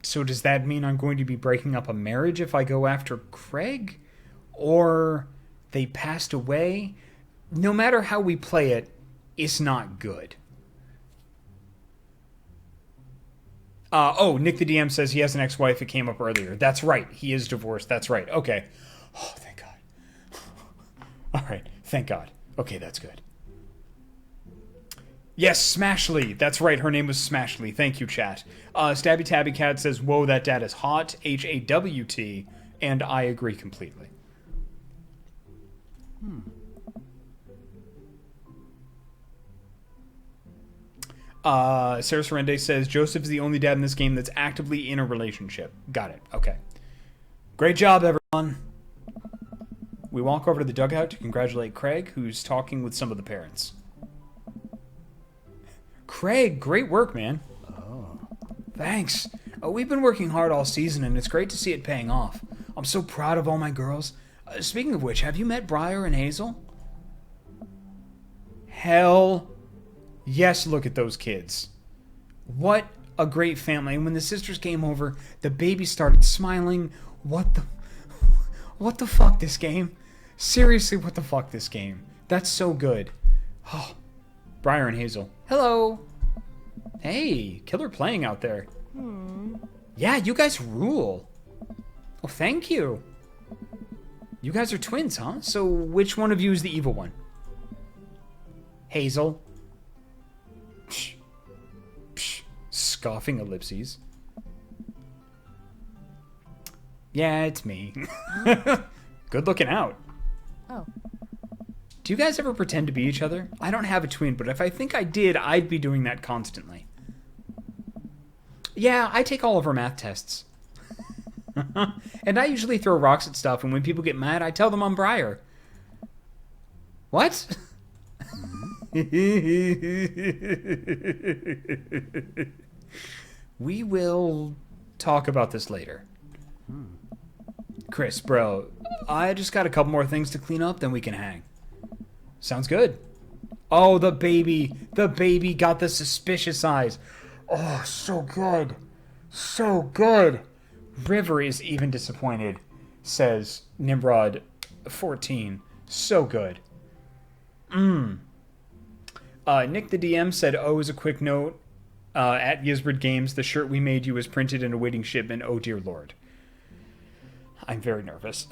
So does that mean I'm going to be breaking up a marriage if I go after Craig? Or they passed away? No matter how we play it, it's not good. Nick the DM says he has an ex-wife. It came up earlier. That's right. He is divorced. That's right. Okay. Oh, thank God. All right. Thank God. Okay, that's good. Yes, Smashly. That's right. Her name was Smashly. Thank you, chat. Stabby Tabby Cat says, whoa, that dad is hot. HAWT. And I agree completely. Sarah Sorende says, Joseph is the only dad in this game that's actively in a relationship. Got it. Okay. Great job, everyone. We walk over to the dugout to congratulate Craig, who's talking with some of the parents. Craig, great work, man. Oh. Thanks. We've been working hard all season, and it's great to see it paying off. I'm so proud of all my girls. Speaking of which, have you met Briar and Hazel? Hell yes, look at those kids. What a great family. And when the sisters came over, the baby started smiling. What the fuck, this game? Seriously, what the fuck, this game? That's so good. Oh, Briar and Hazel. Hello. Hey, killer playing out there. Yeah, you guys rule. Oh, thank you. You guys are twins, huh? So which one of you is the evil one? Hazel. Psh. Psh. Scoffing ellipses. Yeah, it's me. Good looking out.
Oh.
Do you guys ever pretend to be each other? I don't have a twin, but if I think I did, I'd be doing that constantly. Yeah, I take all of her math tests. And I usually throw rocks at stuff, and when people get mad, I tell them I'm Briar. What? We will talk about this later. Chris, bro, I just got a couple more things to clean up, then we can hang. Sounds good. Oh, the baby. The baby got the suspicious eyes. Oh, so good. So good. River is even disappointed, says Nimrod 14. So good. Nick the DM said, oh, as a quick note, at Ysbryd Games, the shirt we made you was printed and awaiting shipment. Oh, dear Lord. I'm very nervous.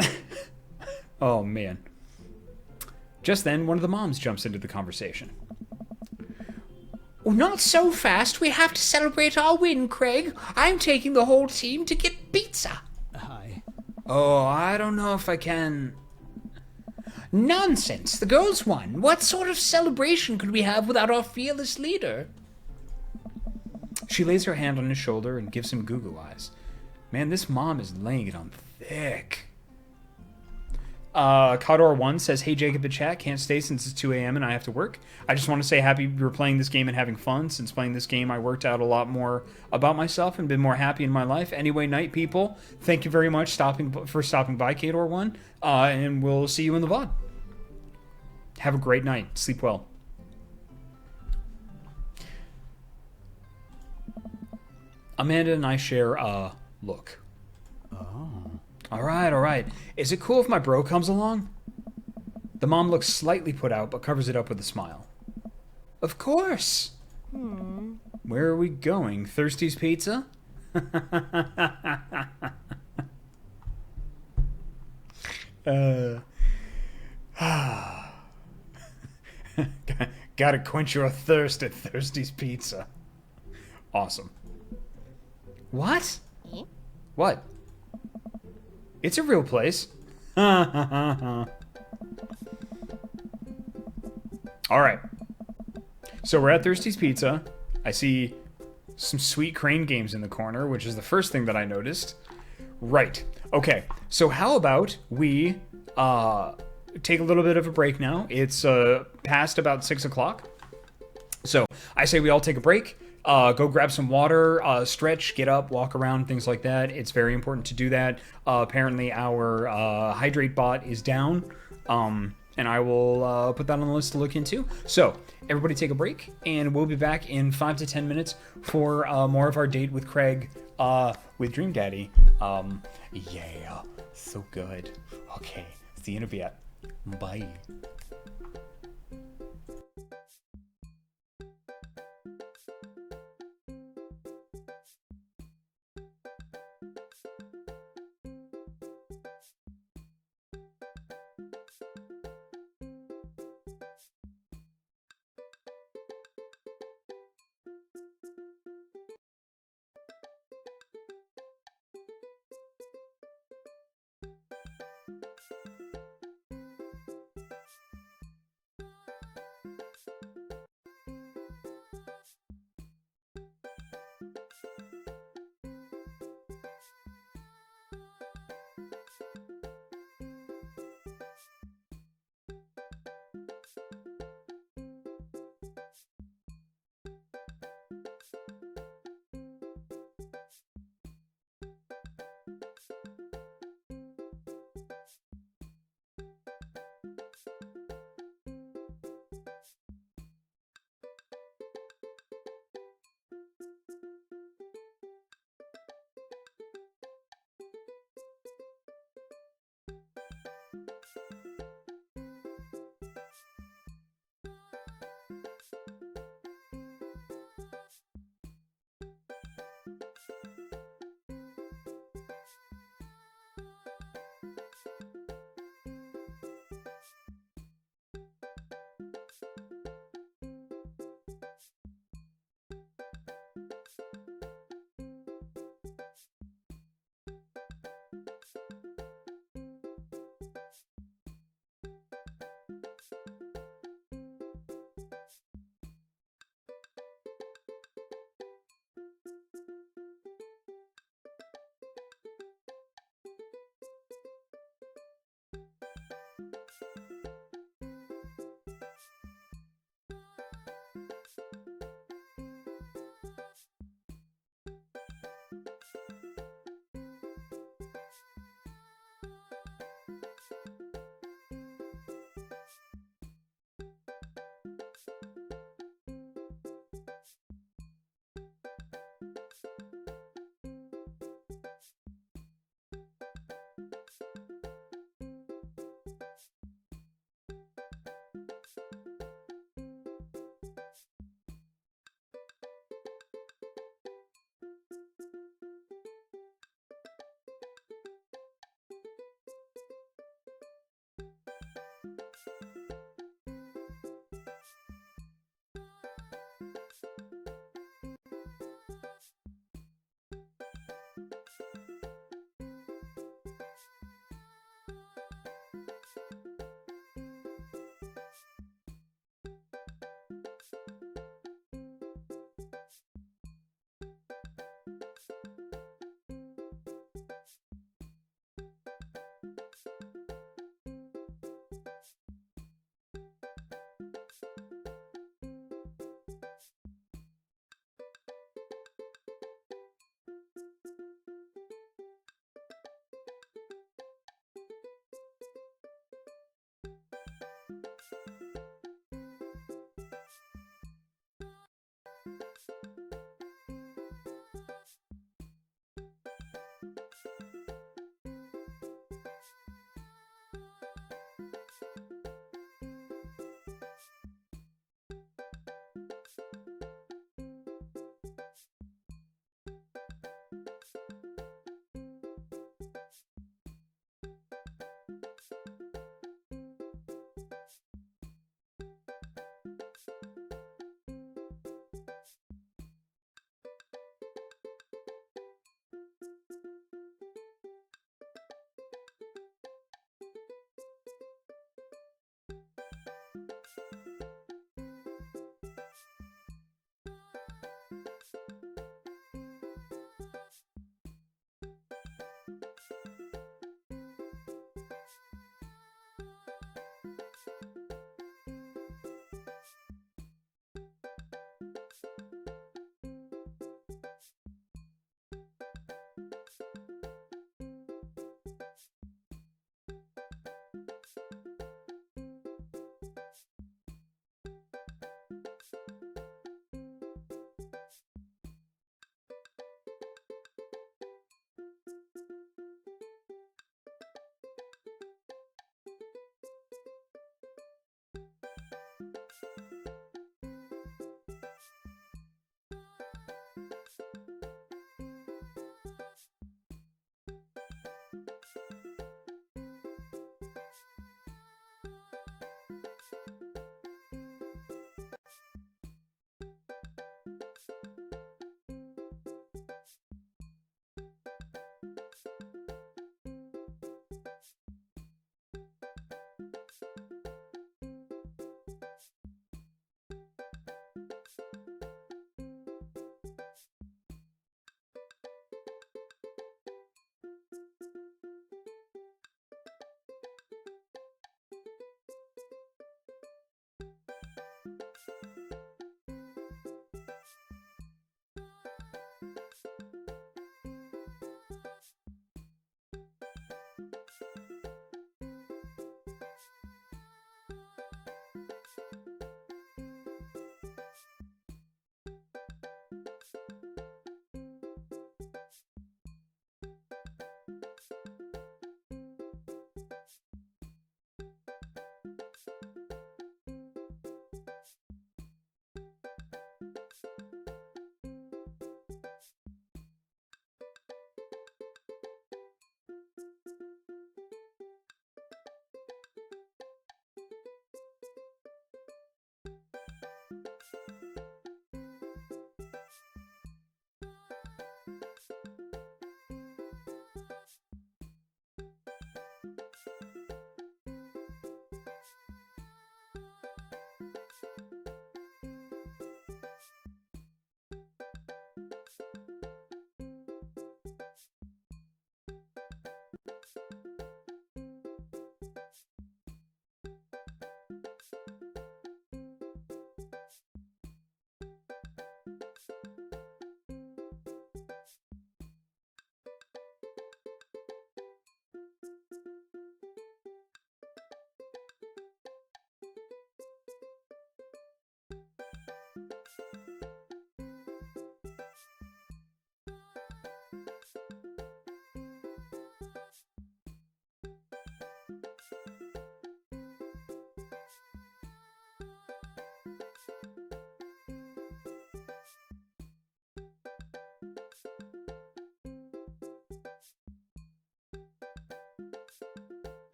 Oh, man. Just then, one of the moms jumps into the conversation.
Oh, not so fast. We have to celebrate our win, Craig. I'm taking the whole team to get pizza.
Hi.
Oh, I don't know if I can...
Nonsense. The girls won. What sort of celebration could we have without our fearless leader?
She lays her hand on his shoulder and gives him goo-goo eyes. Man, this mom is laying it on thick. Kador1 says, hey, Jacob the chat, can't stay since it's 2 a.m. and I have to work. I just want to say happy you're playing this game and having fun. Since playing this game, I worked out a lot more about myself and been more happy in my life. Anyway, night people, thank you very much for stopping by, Kador1, and we'll see you in the VOD. Have a great night. Sleep well. Amanda and I share a look. All right. Is it cool if my bro comes along? The mom looks slightly put out, but covers it up with a smile. Of course. Where are we going? Thirsty's Pizza? Gotta quench your thirst at Thirsty's Pizza. Awesome. What? What? It's a real place. All right. So we're at Thirsty's Pizza. I see some sweet crane games in the corner, which is the first thing that I noticed. Right. Okay. So how about we take a little bit of a break now? It's past about 6 o'clock. So I say we all take a break. Go grab some water, stretch, get up, walk around, things like that. It's very important to do that. Apparently our hydrate bot is down, and I will put that on the list to look into. So everybody take a break, and we'll be back in 5 to 10 minutes for more of our date with Craig with Dream Daddy. Yeah, so good. Okay, see you in a bit. Bye.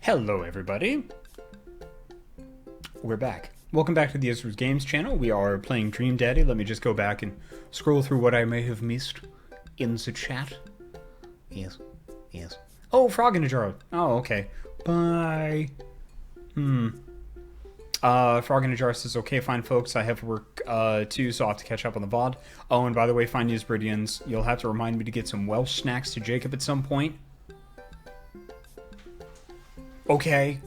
Hello, everybody. We're back. Welcome back to the Ysbryd Games channel. We are playing Dream Daddy. Let me just go back and scroll through what I may have missed in the chat. Yes. Yes. Oh, Frog in a Jar. Oh, okay. Bye. Frog in a Jar says, okay, fine, folks. I have work, too, so I'll have to catch up on the VOD. Oh, and by the way, fine Ysbrydians, you'll have to remind me to get some Welsh snacks to Jacob at some point. Okay.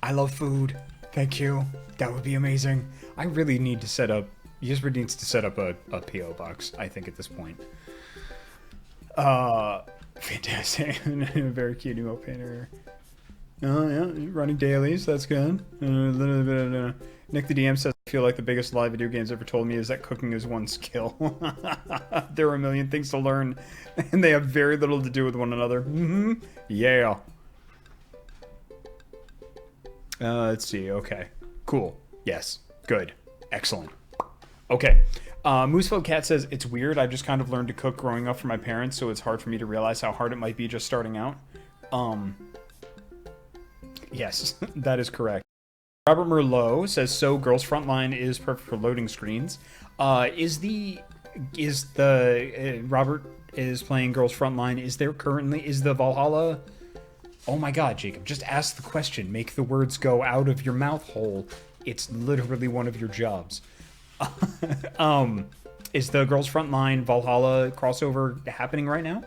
I love food. Thank you. That would be amazing. I really need to set up... Ysbryd needs to set up a P.O. box, I think, at this point. Fantastic. Very cute emo painter. Oh, yeah. Running dailies. That's good. A little bit of... Nick the DM says, I feel like the biggest lie video games ever told me is that cooking is one skill. There are a million things to learn, and they have very little to do with one another. Yeah. Let's see. Okay. Cool. Yes. Good. Excellent. Okay. Moosefeld Cat says, it's weird. I just kind of learned to cook growing up from my parents, so it's hard for me to realize how hard it might be just starting out. Yes, that is correct. Robert Merlot says, so Girls Frontline is perfect for loading screens. Robert is playing Girls Frontline. Is the Valhalla... Oh my god, Jacob, just ask the question. Make the words go out of your mouth hole. It's literally one of your jobs. Is the Girls Frontline Valhalla crossover happening right now?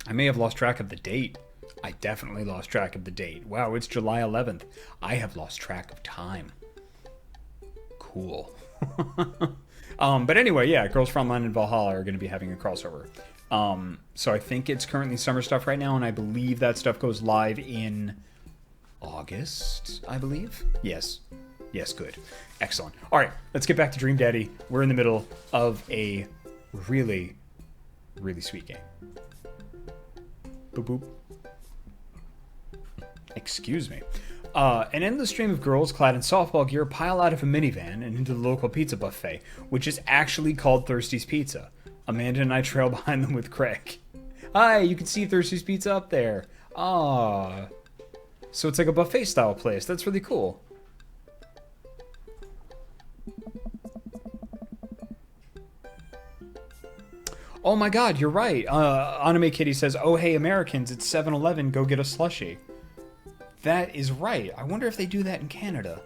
I may have lost track of the date. I definitely lost track of the date. Wow, it's July 11th. I have lost track of time. Cool. But anyway, yeah, Girls Frontline and Valhalla are going to be having a crossover. So I think it's currently summer stuff right now, and I believe that stuff goes live in August, I believe. Yes. Yes, good. Excellent. All right, let's get back to Dream Daddy. We're in the middle of a really, really sweet game. Boop, boop. Excuse me. An endless stream of girls clad in softball gear pile out of a minivan and into the local pizza buffet, which is actually called Thirsty's Pizza. Amanda and I trail behind them with Craig. Hi, you can see Thirsty's Pizza up there. Ah. So it's like a buffet-style place. That's really cool. Oh my god, you're right. Anime Kitty says, oh hey Americans, it's 7-Eleven, go get a slushie. That is right. I wonder if they do that in Canada.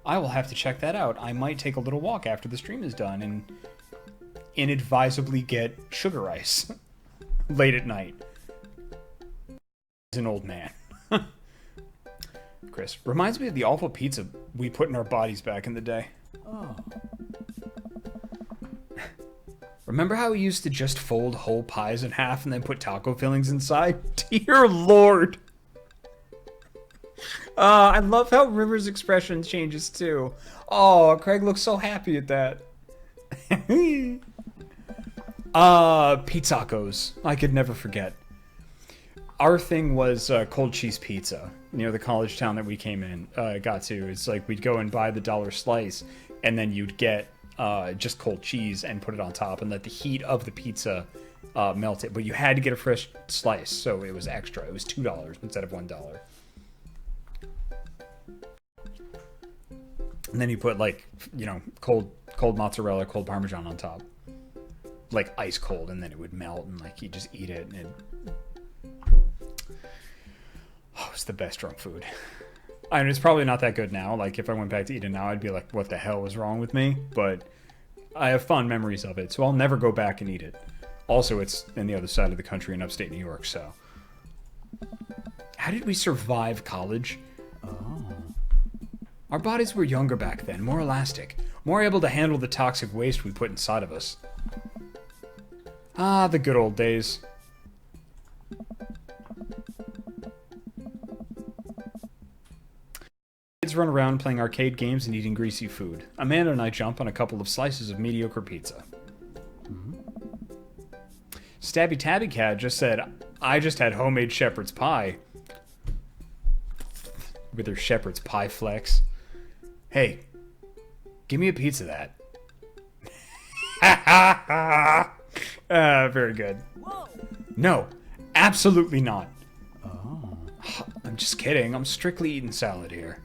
I will have to check that out. I might take a little walk after the stream is done and inadvisably get sugar ice late at night. As an old man. Chris, reminds me of the awful pizza we put in our bodies back in the day. Oh. Remember how we used to just fold whole pies in half and then put taco fillings inside? Dear Lord! I love how River's expression changes too. Oh, Craig looks so happy at that. Pizzacos. I could never forget. Our thing was cold cheese pizza near the college town that we got to. It's like we'd go and buy the $1 slice, and then you'd get just cold cheese and put it on top and let the heat of the pizza melt it. But you had to get a fresh slice, so it was extra. It was $2 instead of $1. And then you put, like, you know, cold mozzarella, cold Parmesan on top. Like, ice cold, and then it would melt, and, like, you just eat it, and oh, it's the best drunk food. I mean, it's probably not that good now. Like, if I went back to eat it now, I'd be like, what the hell was wrong with me? But I have fond memories of it, so I'll never go back and eat it. Also, it's in the other side of the country in upstate New York, so. How did we survive college? Oh. Our bodies were younger back then, more elastic, more able to handle the toxic waste we put inside of us. Ah, the good old days. Kids run around playing arcade games and eating greasy food. Amanda and I jump on a couple of slices of mediocre pizza. Stabby Tabby Cat just said, I just had homemade shepherd's pie. With her shepherd's pie flex. Hey, give me a piece of that. Very good. No, absolutely not. Oh. I'm just kidding. I'm strictly eating salad here.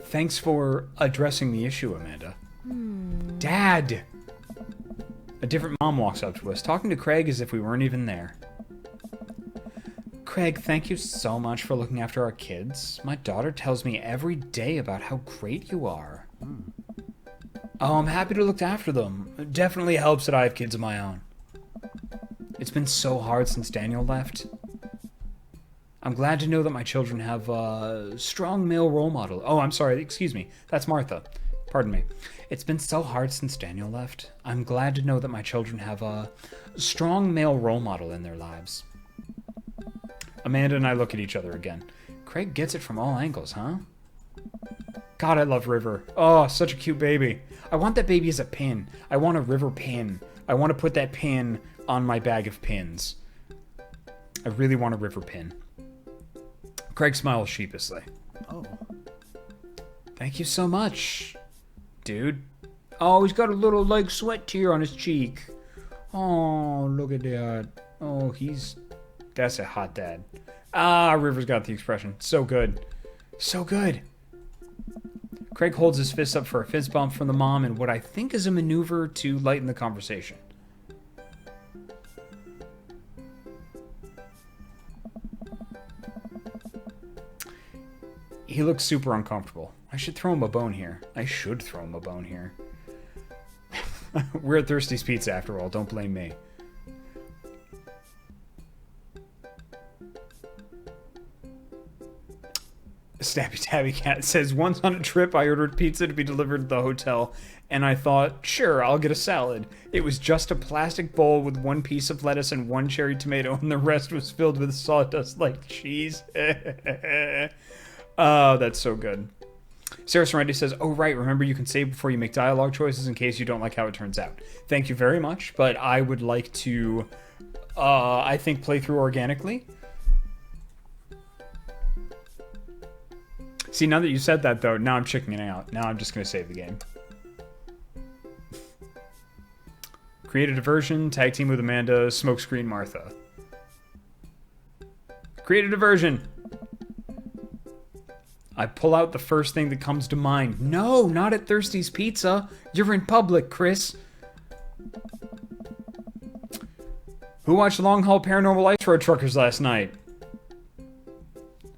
Thanks for addressing the issue, Amanda. Dad! A different mom walks up to us, talking to Craig as if we weren't even there. Craig, thank you so much for looking after our kids. My daughter tells me every day about how great you are. Oh, I'm happy to look after them. It definitely helps that I have kids of my own. It's been so hard since Daniel left. I'm glad to know that my children have a strong male role model. Oh, I'm sorry, excuse me. That's Martha. Pardon me. It's been so hard since Daniel left. I'm glad to know that my children have a strong male role model in their lives. Amanda and I look at each other again. Craig gets it from all angles, huh? God, I love River. Oh, such a cute baby. I want that baby as a pin. I want a River pin. I want to put that pin on my bag of pins. I really want a River pin. Craig smiles sheepishly. Oh. Thank you so much, dude. Oh, he's got a little, like, sweat tear on his cheek. Oh, look at that. Oh, that's a hot dad. Ah, River's got the expression. So good. So good. Craig holds his fist up for a fist bump from the mom in what I think is a maneuver to lighten the conversation. He looks super uncomfortable. I should throw him a bone here. We're at Thirsty's Pizza after all. Don't blame me. Stabby Tabby Cat says, once on a trip I ordered pizza to be delivered to the hotel, and I thought, sure, I'll get a salad. It was just a plastic bowl with one piece of lettuce and one cherry tomato, and the rest was filled with sawdust like cheese. Oh, that's so good. Sarah Serendi says, oh, right, remember you can save before you make dialogue choices in case you don't like how it turns out. Thank you very much, but I would like to, I think, play through organically. See, now that you said that, though, now I'm chickening out. Now I'm just going to save the game. Create a diversion, tag team with Amanda, smokescreen Martha. Create a diversion! I pull out the first thing that comes to mind. No, not at Thirsty's Pizza. You're in public, Chris. Who watched Long Haul Paranormal Ice Road Truckers last night?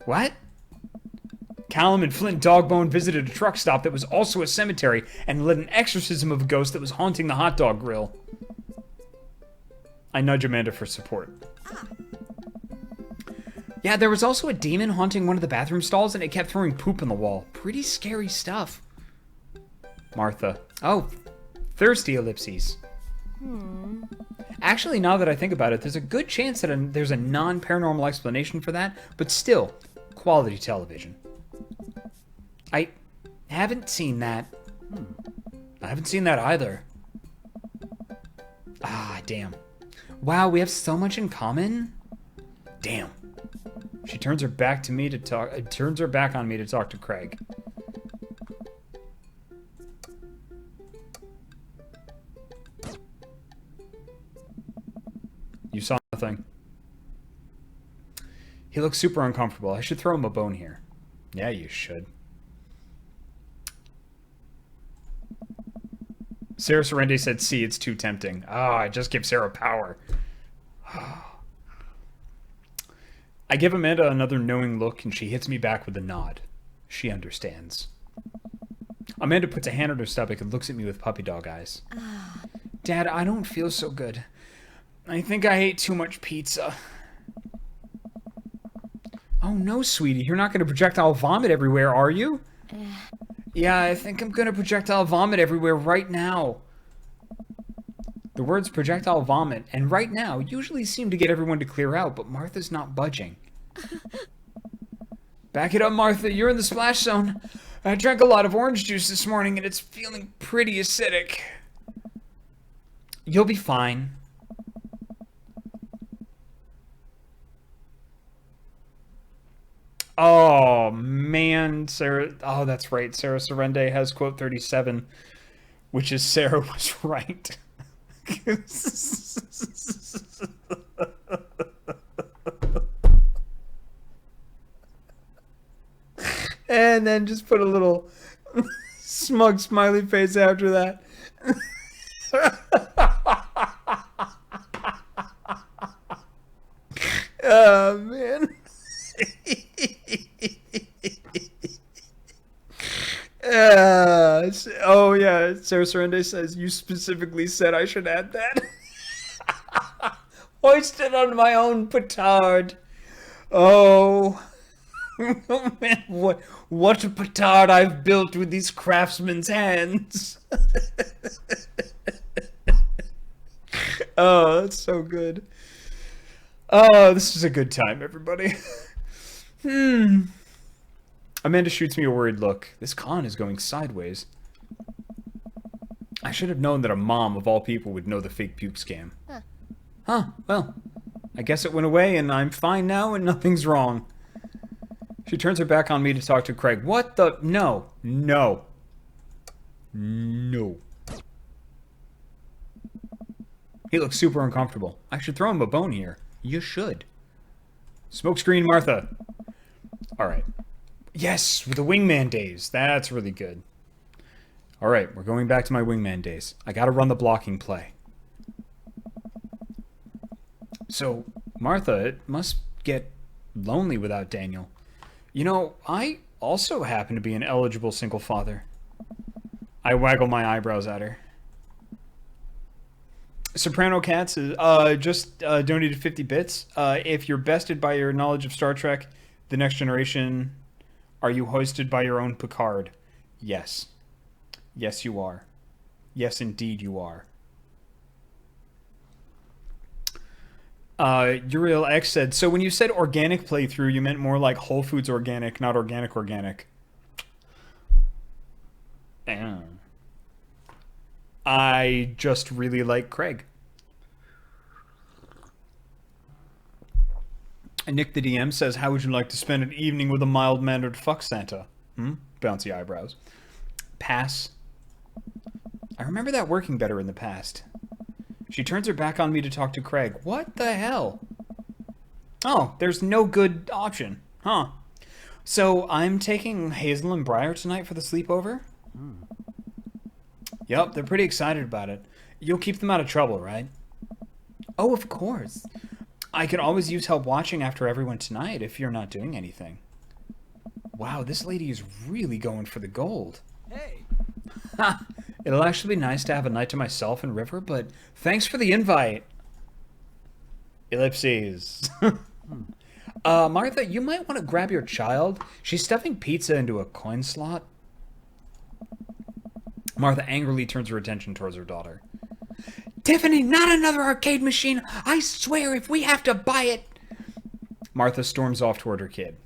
What? Callum and Flint Dogbone visited a truck stop that was also a cemetery and led an exorcism of a ghost that was haunting the hot dog grill. I nudge Amanda for support. Yeah, there was also a demon haunting one of the bathroom stalls and it kept throwing poop on the wall. Pretty scary stuff. Martha. Oh, thirsty ellipses. Actually, now that I think about it, there's a good chance that there's a non-paranormal explanation for that, but still, quality television. I haven't seen that. I haven't seen that either. Ah, damn. Wow, we have so much in common. Damn. She turns her back to me to talk. Turns her back on me to talk to Craig. You saw nothing. He looks super uncomfortable. I should throw him a bone here. Yeah, you should. Sarah Sorrente said, see, it's too tempting. I just give Sarah power. I give Amanda another knowing look, and she hits me back with a nod. She understands. Amanda puts a hand on her stomach and looks at me with puppy dog eyes. Dad, I don't feel so good. I think I ate too much pizza. Oh, no, sweetie. You're not going to projectile vomit everywhere, are you? Yeah, I think I'm going to projectile vomit everywhere right now. The words projectile vomit and right now usually seem to get everyone to clear out, but Martha's not budging. Back it up, Martha. You're in the splash zone. I drank a lot of orange juice this morning and it's feeling pretty acidic. You'll be fine. Oh, man, Sarah. Oh, that's right. Sarah Sorrente has quote 37. which is Sarah was right. And then just put a little smug smiley face after that. Oh, man. Oh, yeah. Sarah Sorende says, you specifically said I should add that. Hoisted on my own petard. Oh. Oh, man. What a petard I've built with these craftsmen's hands. Oh, that's so good. Oh, this is a good time, everybody. Amanda shoots me a worried look. This con is going sideways. I should have known that a mom, of all people, would know the fake puke scam. Huh, well, I guess it went away and I'm fine now and nothing's wrong. She turns her back on me to talk to Craig. What the? No. No. No. He looks super uncomfortable. I should throw him a bone here. You should. Smokescreen Martha. Alright. Yes, with the wingman days. That's really good. Alright, we're going back to my wingman days. I gotta run the blocking play. So, Martha, it must get lonely without Daniel. You know, I also happen to be an eligible single father. I waggle my eyebrows at her. Soprano Cats just donated 50 bits. If you're bested by your knowledge of Star Trek, The Next Generation, are you hoisted by your own Picard? Yes. Yes, you are. Yes, indeed you are. Uriel X said, so when you said organic playthrough, you meant more like Whole Foods organic, not organic. Damn. I just really like Craig. And Nick the DM says, how would you like to spend an evening with a mild-mannered fuck Santa? Bouncy eyebrows. Pass. I remember that working better in the past. She turns her back on me to talk to Craig. What the hell? Oh, there's no good option. Huh. So I'm taking Hazel and Briar tonight for the sleepover? Yup, they're pretty excited about it. You'll keep them out of trouble, right? Oh, of course. I could always use help watching after everyone tonight if you're not doing anything. Wow, this lady is really going for the gold.
Hey!
Ha! It'll actually be nice to have a night to myself and River, but thanks for the invite. Ellipses. Martha, you might want to grab your child. She's stuffing pizza into a coin slot. Martha angrily turns her attention towards her daughter.
Tiffany, not another arcade machine. I swear if we have to buy it.
Martha storms off toward her kid.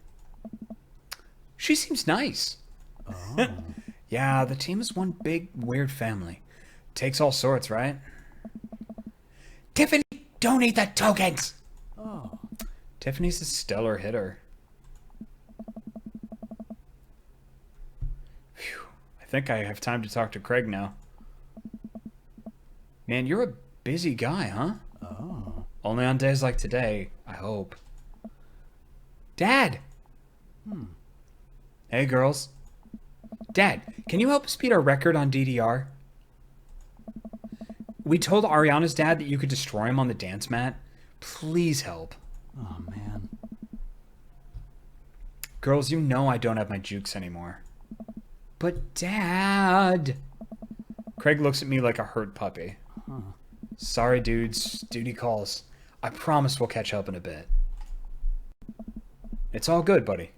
She seems nice. Oh. Yeah, the team is one big, weird family. Takes all sorts, right?
Tiffany, don't eat the tokens.
Oh. Tiffany's a stellar hitter. Phew. I think I have time to talk to Craig now. Man, you're a busy guy, huh? Oh. Only on days like today, I hope. Dad! Hey, girls. Dad, can you help us beat our record on DDR? We told Ariana's dad that you could destroy him on the dance mat. Please help.
Oh, man.
Girls, you know I don't have my jukes anymore. But Dad... Craig looks at me like a hurt puppy. Sorry, dudes. Duty calls. I promise we'll catch up in a bit. It's all good, buddy.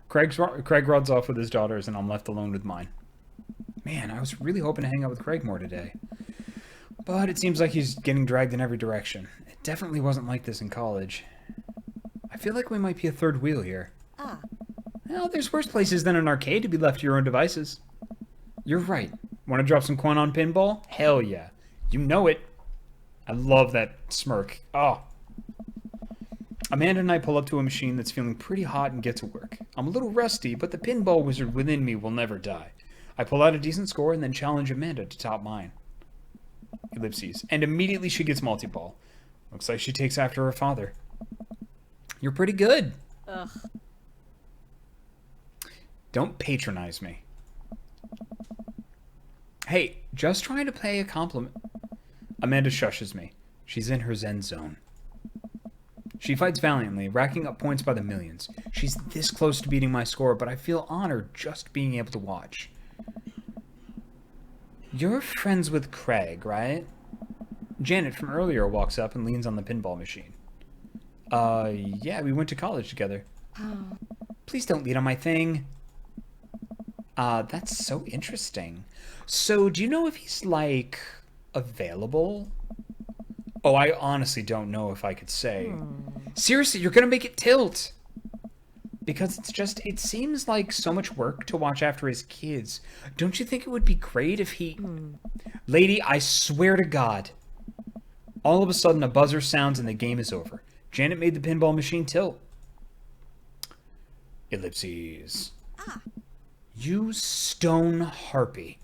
Craig runs off with his daughters, and I'm left alone with mine. Man, I was really hoping to hang out with Craig more today. But it seems like he's getting dragged in every direction. It definitely wasn't like this in college. I feel like we might be a third wheel here. Well, there's worse places than an arcade to be left to your own devices. You're right. Want to drop some coin on pinball? Hell yeah. You know it. I love that smirk. Oh. Amanda and I pull up to a machine that's feeling pretty hot and get to work. I'm a little rusty, but the pinball wizard within me will never die. I pull out a decent score and then challenge Amanda to top mine. Ellipses. And immediately she gets multi-ball. Looks like she takes after her father. You're pretty good.
Ugh.
Don't patronize me. Hey, just trying to pay a compliment. Amanda shushes me. She's in her zen zone. She fights valiantly, racking up points by the millions. She's this close to beating my score, but I feel honored just being able to watch. You're friends with Craig, right? Janet from earlier walks up and leans on the pinball machine. Yeah, we went to college together. Please don't lean on my thing. That's so interesting. So, do you know if he's, like, available? Oh, I honestly don't know if I could say. Seriously, you're gonna make it tilt. Because it seems like so much work to watch after his kids. Don't you think it would be great if he... Lady, I swear to God. All of a sudden, a buzzer sounds and the game is over. Janet made the pinball machine tilt. Ellipses. You stone harpy.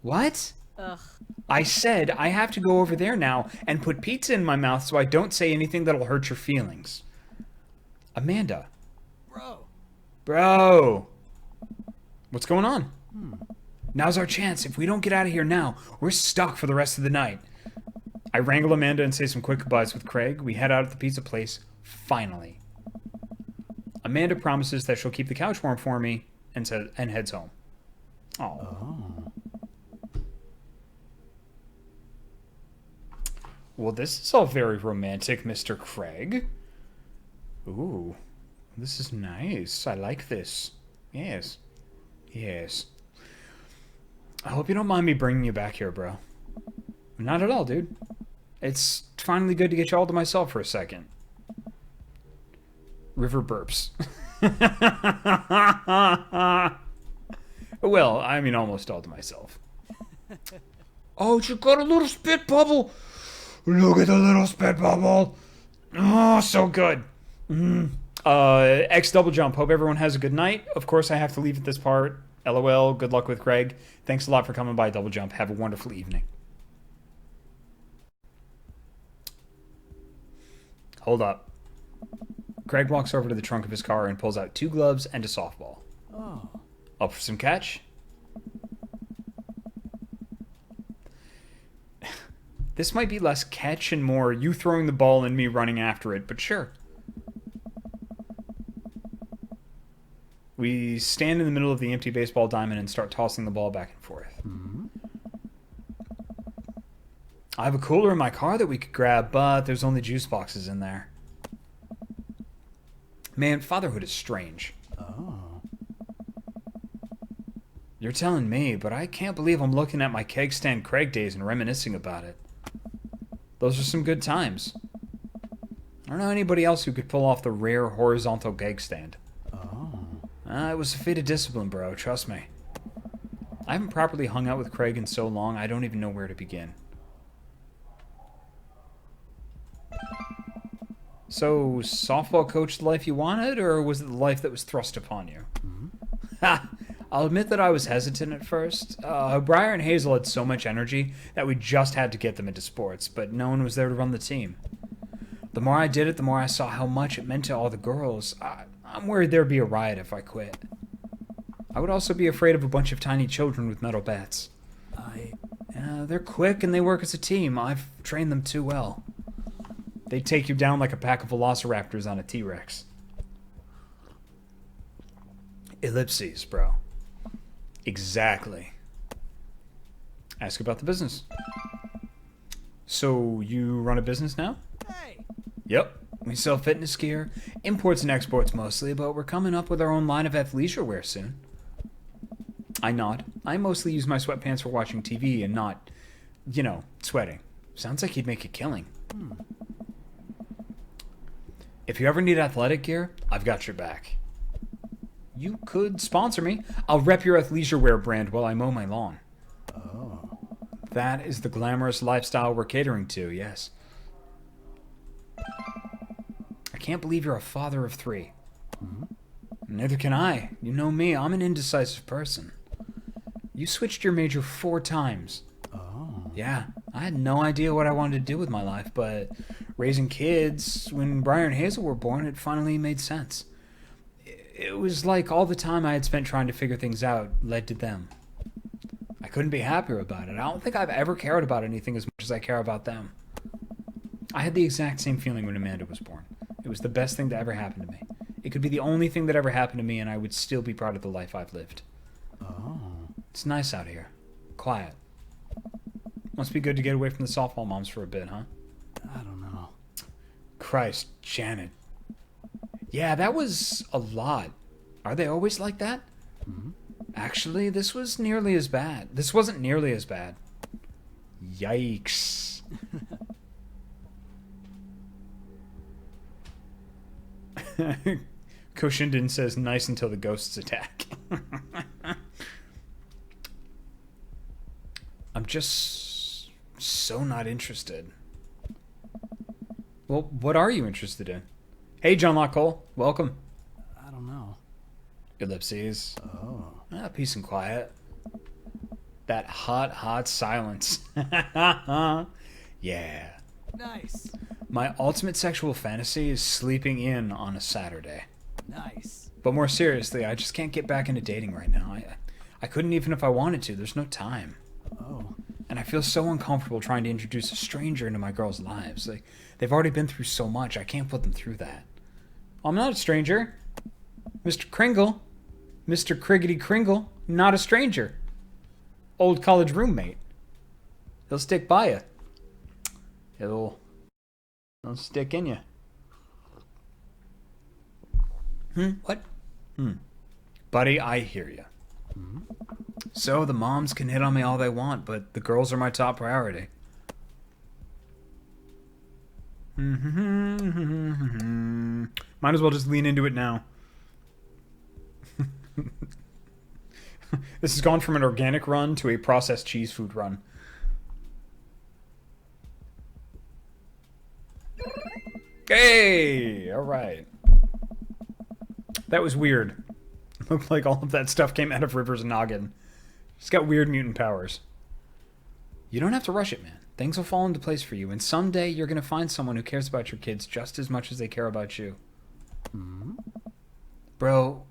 What?
Ugh.
I said I have to go over there now and put pizza in my mouth so I don't say anything that'll hurt your feelings. Amanda. Bro. What's going on? Now's our chance. If we don't get out of here now, we're stuck for the rest of the night. I wrangle Amanda and say some quick goodbyes with Craig. We head out at the pizza place. Finally. Amanda promises that she'll keep the couch warm for me and heads home. Oh. Well, this is all very romantic, Mr. Craig. Ooh. This is nice. I like this. Yes. Yes. I hope you don't mind me bringing you back here, bro. Not at all, dude. It's finally good to get you all to myself for a second. River burps. Well, I mean almost all to myself. Oh, you got a little spit bubble. Look at the little spit bubble. Oh, so good. X double jump. Hope everyone has a good night. Of course, I have to leave at this part. LOL. Good luck with Craig. Thanks a lot for coming by, double jump. Have a wonderful evening. Hold up. Craig walks over to the trunk of his car and pulls out 2 gloves and a softball. Oh. Up for some catch? This might be less catch and more you throwing the ball and me running after it, but sure. We stand in the middle of the empty baseball diamond and start tossing the ball back and forth. I have a cooler in my car that we could grab, but there's only juice boxes in there. Man, fatherhood is strange. Oh. You're telling me, but I can't believe I'm looking at my keg stand Craig days and reminiscing about it. Those are some good times. I don't know anybody else who could pull off the rare horizontal keg stand. Oh. It was a feat of discipline, bro. Trust me. I haven't properly hung out with Craig in so long, I don't even know where to begin. So, softball coach the life you wanted, or was it the life that was thrust upon you? Ha! I'll admit that I was hesitant at first. Briar and Hazel had so much energy that we just had to get them into sports, but no one was there to run the team. The more I did it, the more I saw how much it meant to all the girls. I'm worried there'd be a riot if I quit. I would also be afraid of a bunch of tiny children with metal bats. They're quick and they work as a team. I've trained them too well. They take you down like a pack of velociraptors on a T-Rex. Ellipses, bro. Exactly. Ask about the business. So, you run a business now?
Hey!
Yep. We sell fitness gear, imports and exports mostly, but we're coming up with our own line of athleisure wear soon. I nod. I mostly use my sweatpants for watching TV and not, sweating. Sounds like he'd make a killing. If you ever need athletic gear, I've got your back. You could sponsor me. I'll rep your athleisure wear brand while I mow my lawn. Oh. That is the glamorous lifestyle we're catering to, yes. I can't believe you're a father of 3. Neither can I. You know me, I'm an indecisive person. You switched your major 4 times.
Oh.
Yeah, I had no idea what I wanted to do with my life, but raising kids, when Briar and Hazel were born, it finally made sense. It was like all the time I had spent trying to figure things out led to them. I couldn't be happier about it. I don't think I've ever cared about anything as much as I care about them. I had the exact same feeling when Amanda was born. It was the best thing to ever happen to me. It could be the only thing that ever happened to me, and I would still be proud of the life I've lived.
Oh.
It's nice out here. Quiet. Must be good to get away from the softball moms for a bit, huh?
I don't know.
Christ, Janet. Yeah, that was a lot. Are they always like that? Actually, this wasn't nearly as bad. Yikes. Koshinden says nice until the ghosts attack. I'm just so not interested. Well, what are you interested in? Hey, John Locke Cole. Welcome.
I don't know.
Ellipses.
Oh.
Peace and quiet. That hot silence. Yeah.
Nice.
My ultimate sexual fantasy is sleeping in on a Saturday.
Nice.
But more seriously, I just can't get back into dating right now. I couldn't even if I wanted to. There's no time.
Oh.
And I feel so uncomfortable trying to introduce a stranger into my girls' lives. Like, they've already been through so much. I can't put them through that. I'm not a stranger. Mr. Kringle. Mr. Criggity Kringle. Not a stranger. Old college roommate. He'll stick by you. He'll stick in you. What? Buddy, I hear you. So the moms can hit on me all they want, but the girls are my top priority. Might as well just lean into it now. This has gone from an organic run to a processed cheese food run. Hey! Alright. That was weird. Looked like all of that stuff came out of River's noggin. She's got weird mutant powers. You don't have to rush it, man. Things will fall into place for you, and someday you're going to find someone who cares about your kids just as much as they care about you. Bro,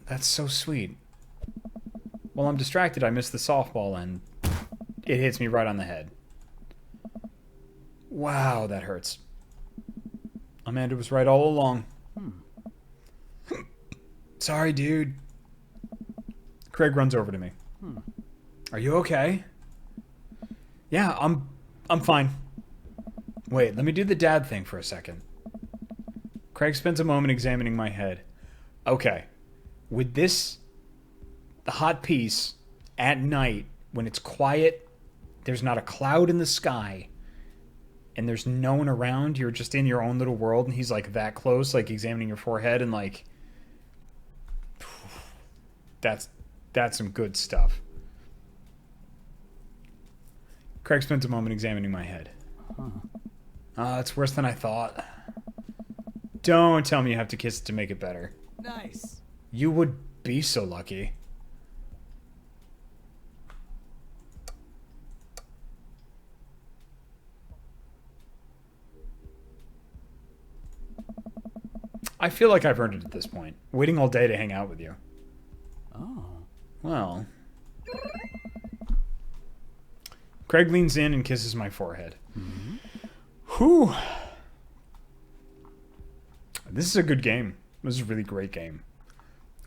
that's so sweet. While I'm distracted, I miss the softball, and it hits me right on the head. Wow, that hurts. Amanda was right all along. Sorry, dude. Craig runs over to me. Are you okay? Yeah, I'm fine. Wait, let me do the dad thing for a second. Craig spends a moment examining my head. Okay. With this, the hot piece, at night, when it's quiet, there's not a cloud in the sky, and there's no one around, you're just in your own little world, and he's like that close, like examining your forehead, and like, that's some good stuff. Craig spends a moment examining my head. It's worse than I thought. Don't tell me you have to kiss it to make it better.
Nice.
You would be so lucky. I feel like I've earned it at this point. Waiting all day to hang out with you.
Oh.
Well. Craig leans in and kisses my forehead. Whew. This is a good game. This is a really great game.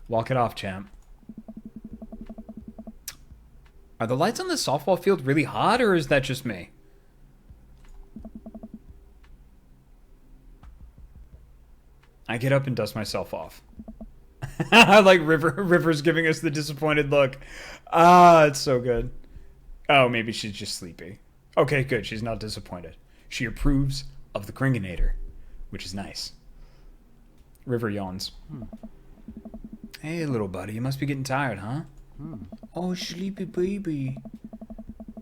Walk it off, champ. Are the lights on the softball field really hot, or is that just me? I get up and dust myself off. I like River's giving us the disappointed look. It's so good. Oh, maybe she's just sleepy. Okay, good. She's not disappointed. She approves of the Kringinator, which is nice. River yawns. Hey, little buddy, you must be getting tired, huh? Oh, sleepy baby.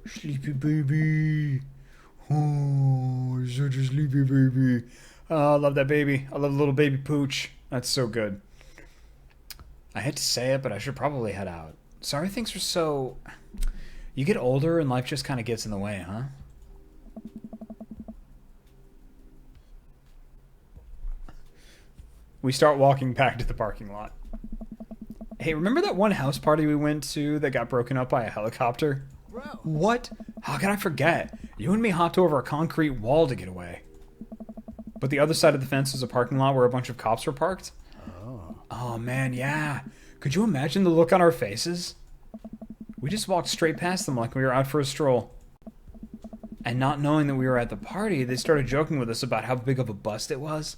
Sleepy baby. Oh, such a sleepy baby. Oh, I love that baby. I love the little baby pooch. That's so good. I hate to say it, but I should probably head out. Sorry things are so... You get older and life just kind of gets in the way, huh? We start walking back to the parking lot. Hey, remember that one house party we went to that got broken up by a helicopter?
Bro.
What? How could I forget? You and me hopped over a concrete wall to get away. But the other side of the fence was a parking lot where a bunch of cops were parked? Oh, man, yeah. Could you imagine the look on our faces? We just walked straight past them like we were out for a stroll. And not knowing that we were at the party, they started joking with us about how big of a bust it was.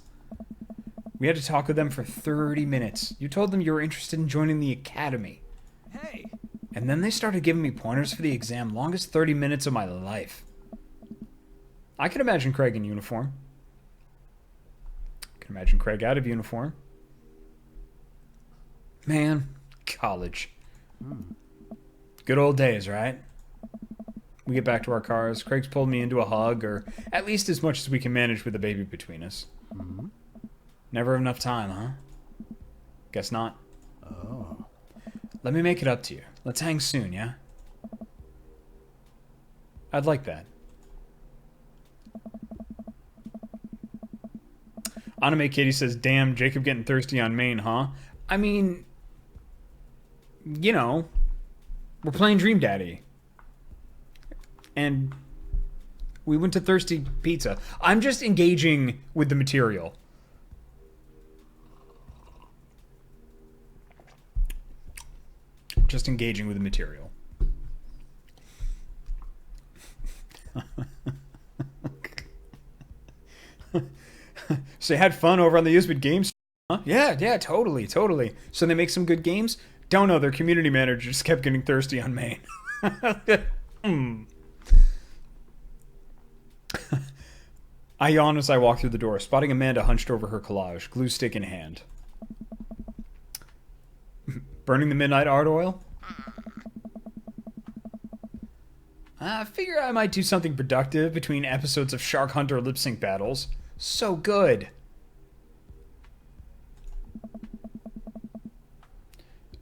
We had to talk with them for 30 minutes. You told them you were interested in joining the academy.
Hey.
And then they started giving me pointers for the exam. Longest 30 minutes of my life. I can imagine Craig in uniform. I can imagine Craig out of uniform. Man, college. Good old days, right? We get back to our cars. Craig's pulled me into a hug, or at least as much as we can manage with the baby between us. Never enough time, huh? Guess not.
Oh.
Let me make it up to you. Let's hang soon, yeah? I'd like that. Anime Katie says, damn, Jacob getting thirsty on Maine, huh? I mean, you know, we're playing Dream Daddy. And we went to Thirsty Pizza. I'm just engaging with the material. Just engaging with the material. So you had fun over on the Ysbryd games, huh? Yeah, totally. So they make some good games? Don't know, their community manager just kept getting thirsty on Maine. I yawn as I walk through the door, spotting Amanda hunched over her collage, glue stick in hand. Burning the midnight art oil? I figure I might do something productive between episodes of Shark Hunter lip sync battles. So good.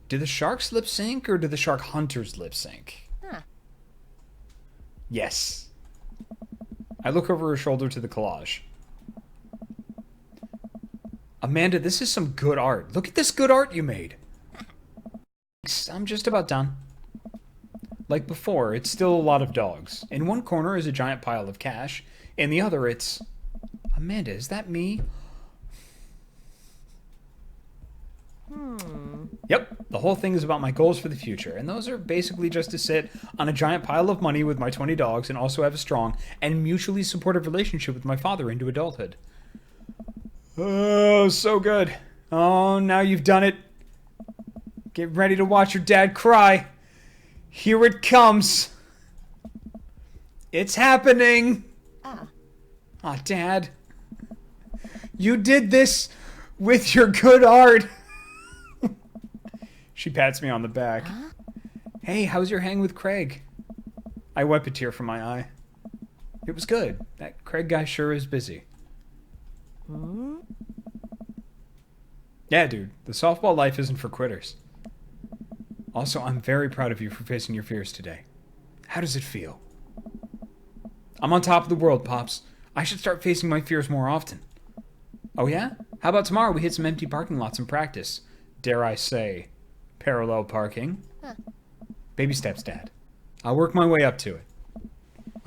Do the sharks lip sync or do the shark hunters lip sync?
Huh.
Yes. I look over her shoulder to the collage. Amanda, this is some good art. Look at this good art you made. I'm just about done. Like before, it's still a lot of dogs. In one corner is a giant pile of cash. In the other, it's... Amanda, is that me? Yep, the whole thing is about my goals for the future, and those are basically just to sit on a giant pile of money with my 20 dogs and also have a strong and mutually supportive relationship with my father into adulthood. Oh, so good. Oh, now you've done it. Get ready to watch your dad cry. Here it comes. It's happening. Ah, Dad. You did this with your good art. She pats me on the back. Hey, how's your hang with Craig? I wipe a tear from my eye. It was good. That Craig guy sure is busy. Yeah, dude. The softball life isn't for quitters. Also, I'm very proud of you for facing your fears today. How does it feel? I'm on top of the world, Pops. I should start facing my fears more often. Oh yeah? How about tomorrow we hit some empty parking lots and practice? Dare I say, parallel parking? Baby steps, Dad. I'll work my way up to it.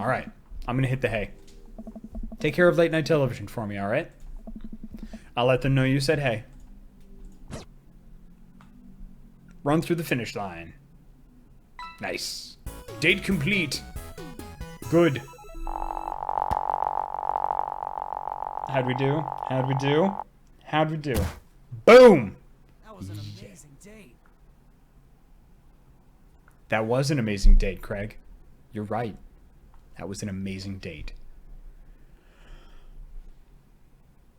Alright, I'm gonna hit the hay. Take care of late night television for me, alright? I'll let them know you said hey. Run through the finish line. Nice. Date complete. Good. How'd we do? How'd we do? How'd we do? Boom!
That was an amazing date.
That was an amazing date, Craig. You're right. That was an amazing date.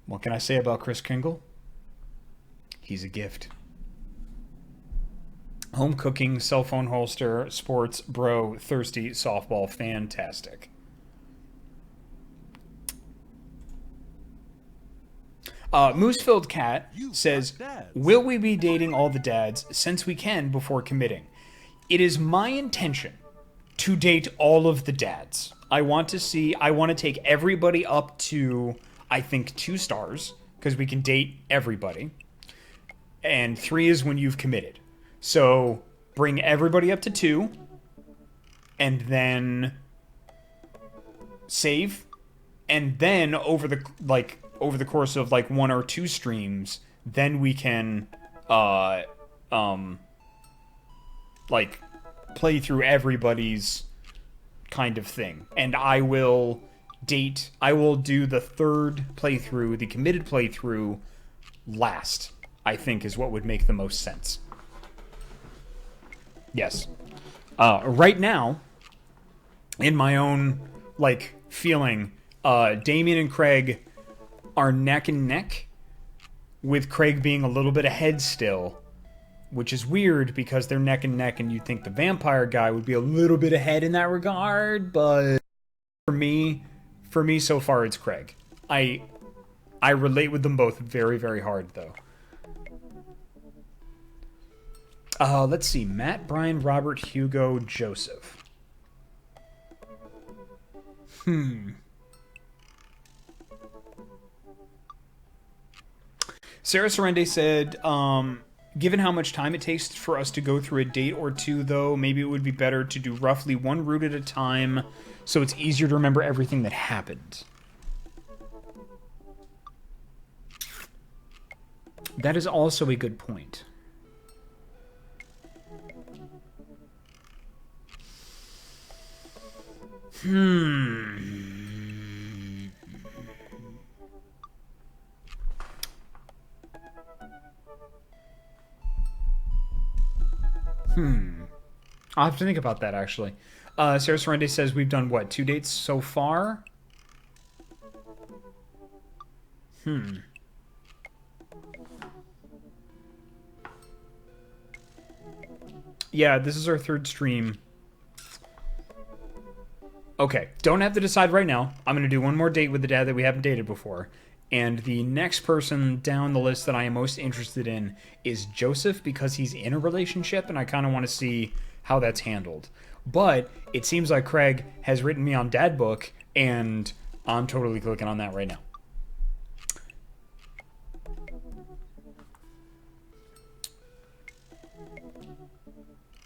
What can I say about Chris Kringle? He's a gift. Home cooking, cell phone holster, sports, bro, thirsty, softball, fantastic. Moosefilled Cat
You've
says,
got dads.
will we be dating all the dads since we can before committing? It is my intention to date all of the dads. I want to take everybody up to, I think, 2 stars, because we can date everybody. And 3 is when you've committed. So bring everybody up to 2, and then save, and then over the course of like 1 or 2 streams, then we can like play through everybody's kind of thing. And I will do the 3rd playthrough, the committed playthrough, last, I think, is what would make the most sense. Yes. Right now, in my own, like, feeling, Damien and Craig are neck and neck, with Craig being a little bit ahead still, which is weird because they're neck and neck and you'd think the vampire guy would be a little bit ahead in that regard, but for me so far it's Craig. I relate with them both very, very hard though. Let's see. Matt, Brian, Robert, Hugo, Joseph. Sarah Sorende said, given how much time it takes for us to go through a date or 2, though, maybe it would be better to do roughly 1 route at a time so it's easier to remember everything that happened. That is also a good point. I'll have to think about that, actually. Sarah Sorende says we've done, what, 2 dates so far? Yeah, this is our 3rd stream. Okay, don't have to decide right now. I'm going to do 1 more date with the dad that we haven't dated before. And the next person down the list that I am most interested in is Joseph, because he's in a relationship and I kind of want to see how that's handled. But it seems like Craig has written me on Dad Book, and I'm totally clicking on that right now.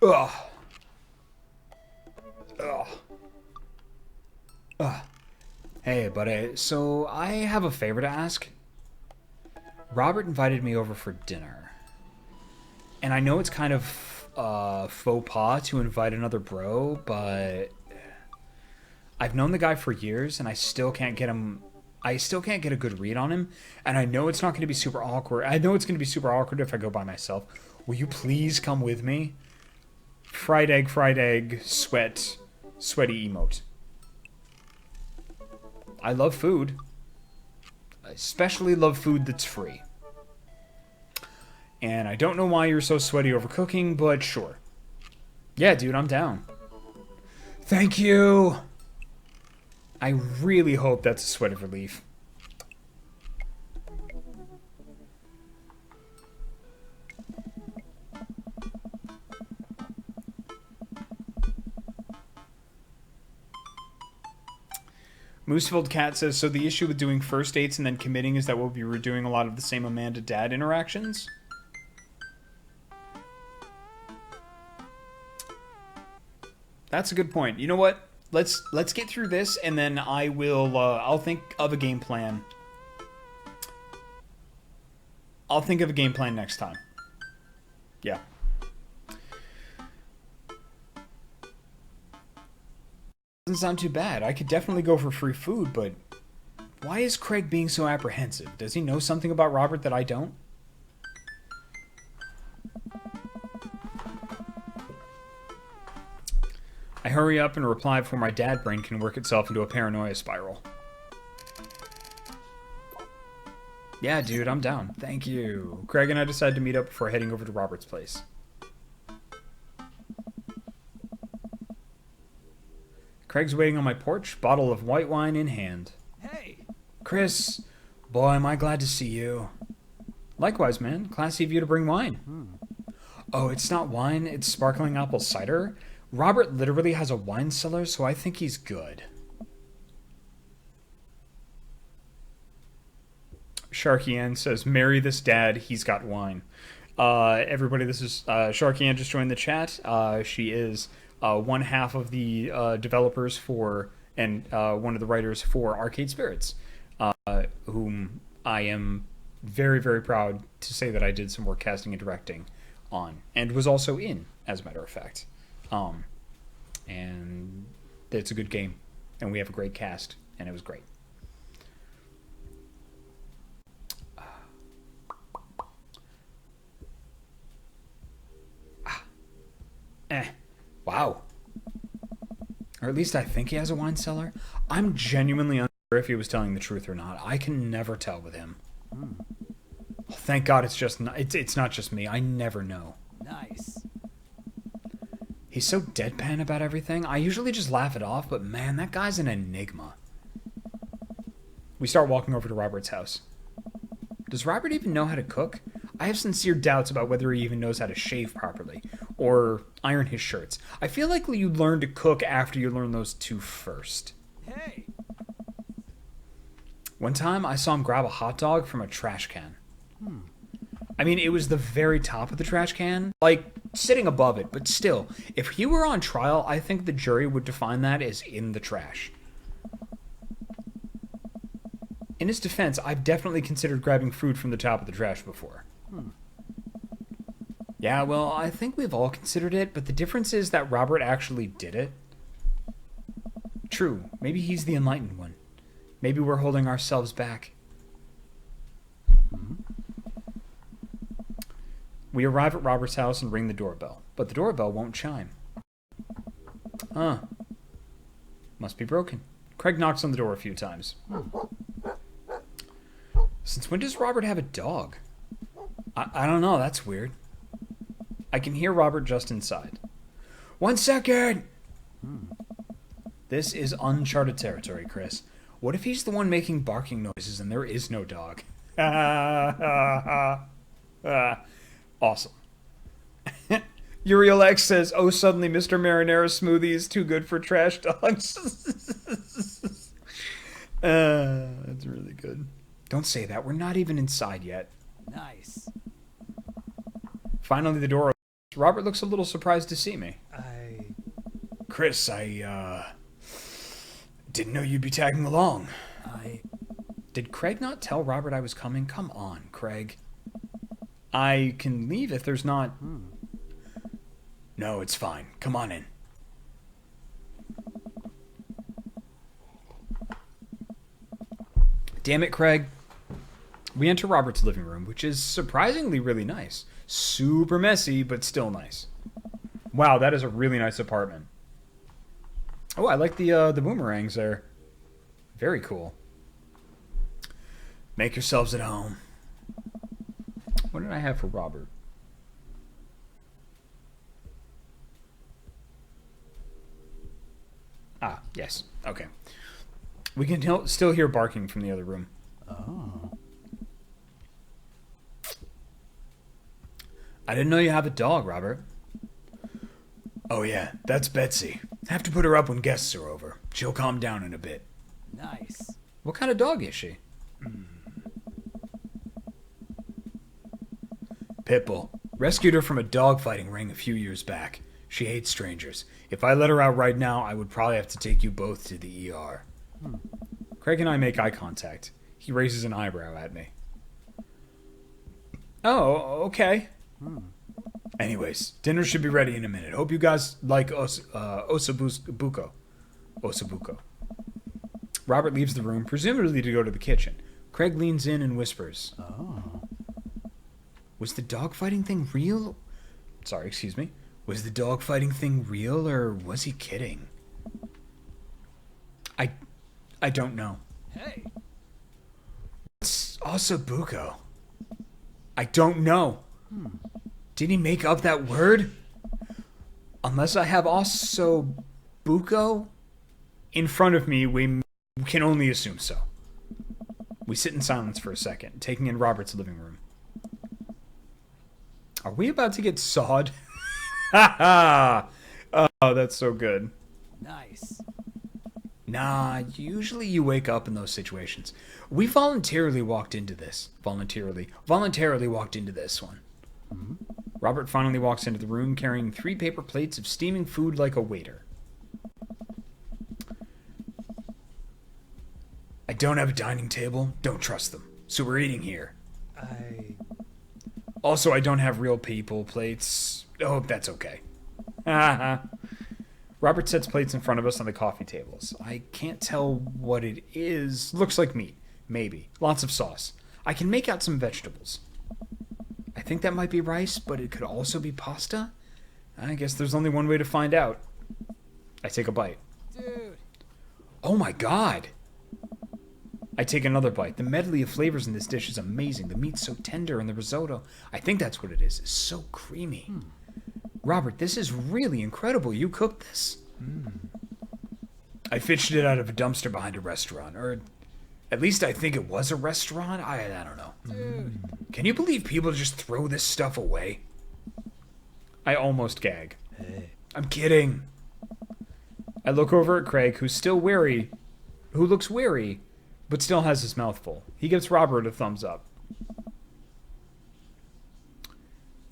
Ugh. Ugh. Ugh. Hey, buddy, so I have a favor to ask. Robert invited me over for dinner. And I know it's kind of faux pas to invite another bro, but I've known the guy for years and I still can't get a good read on him, and I know it's not going to be super awkward. I know it's going to be super awkward if I go by myself. Will you please come with me? Fried egg, sweaty emote. I love food. I especially love food that's free. And I don't know why you're so sweaty over cooking, but sure. Yeah, dude, I'm down. Thank you! I really hope that's a sweat of relief. Moosefilled Cat says, so the issue with doing first dates and then committing is that we'll be doing a lot of the same Amanda-Dad interactions? That's a good point. You know what? Let's get through this, and then I'll think of a game plan. I'll think of a game plan next time. Yeah. Doesn't sound too bad. I could definitely go for free food, but why is Craig being so apprehensive? Does he know something about Robert that I don't? I hurry up and reply before my dad brain can work itself into a paranoia spiral. Yeah, dude, I'm down. Thank you. Craig and I decided to meet up before heading over to Robert's place. Craig's waiting on my porch, bottle of white wine in hand.
Hey,
Chris, Boy, am I glad to see you. Likewise, man. Classy of you to bring wine. Oh, it's not wine, it's sparkling apple cider. Robert literally has a wine cellar, so I think he's good. Sharky Ann says, marry this dad, he's got wine. Everybody, this is Sharky Ann just joined the chat. She is one half of the developers for, and one of the writers for Arcade Spirits, whom I am very, very proud to say that I did some work casting and directing on, and was also in, as a matter of fact. And it's a good game, and we have a great cast, and it was great. Wow. Or at least I think he has a wine cellar. I'm genuinely unsure if he was telling the truth or not. I can never tell with him. Oh, thank God it's not just me. I never know.
Nice.
He's so deadpan about everything. I usually just laugh it off, but man, that guy's an enigma. We start walking over to Robert's house. Does Robert even know how to cook? I have sincere doubts about whether he even knows how to shave properly or iron his shirts. I feel like you learn to cook after you learn those two first.
Hey.
One time I saw him grab a hot dog from a trash can. I mean, it was the very top of the trash can, like sitting above it, but still, if he were on trial, I think the jury would define that as in the trash. In his defense, I've definitely considered grabbing food from the top of the trash before. Yeah, well, I think we've all considered it, but the difference is that Robert actually did it. True, maybe he's the enlightened one. Maybe we're holding ourselves back. We arrive at Robert's house and ring the doorbell, but the doorbell won't chime. Huh. Must be broken. Craig knocks on the door a few times. Since when does Robert have a dog? I don't know, that's weird. I can hear Robert just inside. 1 second! This is uncharted territory, Chris. What if he's the one making barking noises and there is no dog? Awesome. Uriel X says, oh, suddenly Mr. Marinara smoothie is too good for trash dogs. That's really good. Don't say that. We're not even inside yet.
Nice.
Finally, the door opens. Robert looks a little surprised to see me. Chris, I didn't know you'd be tagging along. Did Craig not tell Robert I was coming? Come on, Craig. I can leave if there's not... No, it's fine. Come on in. Damn it, Craig. We enter Robert's living room, which is surprisingly really nice. Super messy, but still nice. Wow, that is a really nice apartment. Oh, I like the boomerangs there. Very cool. Make yourselves at home. What did I have for Robert? Ah, yes. Okay. We can still hear barking from the other room.
Oh.
I didn't know you have a dog, Robert. Oh yeah, that's Betsy. Have to put her up when guests are over. She'll calm down in a bit.
Nice.
What kind of dog is she? Pitbull. Rescued her from a dogfighting ring a few years back. She hates strangers. If I let her out right now, I would probably have to take you both to the ER. Craig and I make eye contact. He raises an eyebrow at me. Oh, okay. Anyways, dinner should be ready in a minute. Hope you guys like osabuco. Robert leaves the room, presumably to go to the kitchen. Craig leans in and whispers.
Oh.
Was the dogfighting thing real? Sorry, excuse me. Was the dogfighting thing real, or was he kidding? I don't know.
Hey.
What's osabuco? I don't know. Did he make up that word? Unless I have osabuco in front of me, we can only assume so. We sit in silence for a second, taking in Robert's living room. Are we about to get sawed? Ha ha! Oh, that's so good.
Nice.
Nah, usually you wake up in those situations. We voluntarily walked into this. Voluntarily walked into this one. Robert finally walks into the room carrying 3 paper plates of steaming food like a waiter. I don't have a dining table. Don't trust them. So we're eating here. Also, I don't have real people plates. Oh, that's okay. Robert sets plates in front of us on the coffee tables. I can't tell what it is. Looks like meat. Maybe. Lots of sauce. I can make out some vegetables. I think that might be rice, but it could also be pasta. I guess there's only one way to find out. I take a bite.
Dude.
Oh my god! I take another bite. The medley of flavors in this dish is amazing. The meat's so tender and the risotto, I think that's what it is so creamy. Robert, this is really incredible. You cooked this? I fished it out of a dumpster behind a restaurant. Or at least I think it was a restaurant. I don't know.
Dude.
Can you believe people just throw this stuff away? I almost gag. I'm kidding. I look over at Craig, who looks wary, but still has his mouth full. He gives Robert a thumbs up.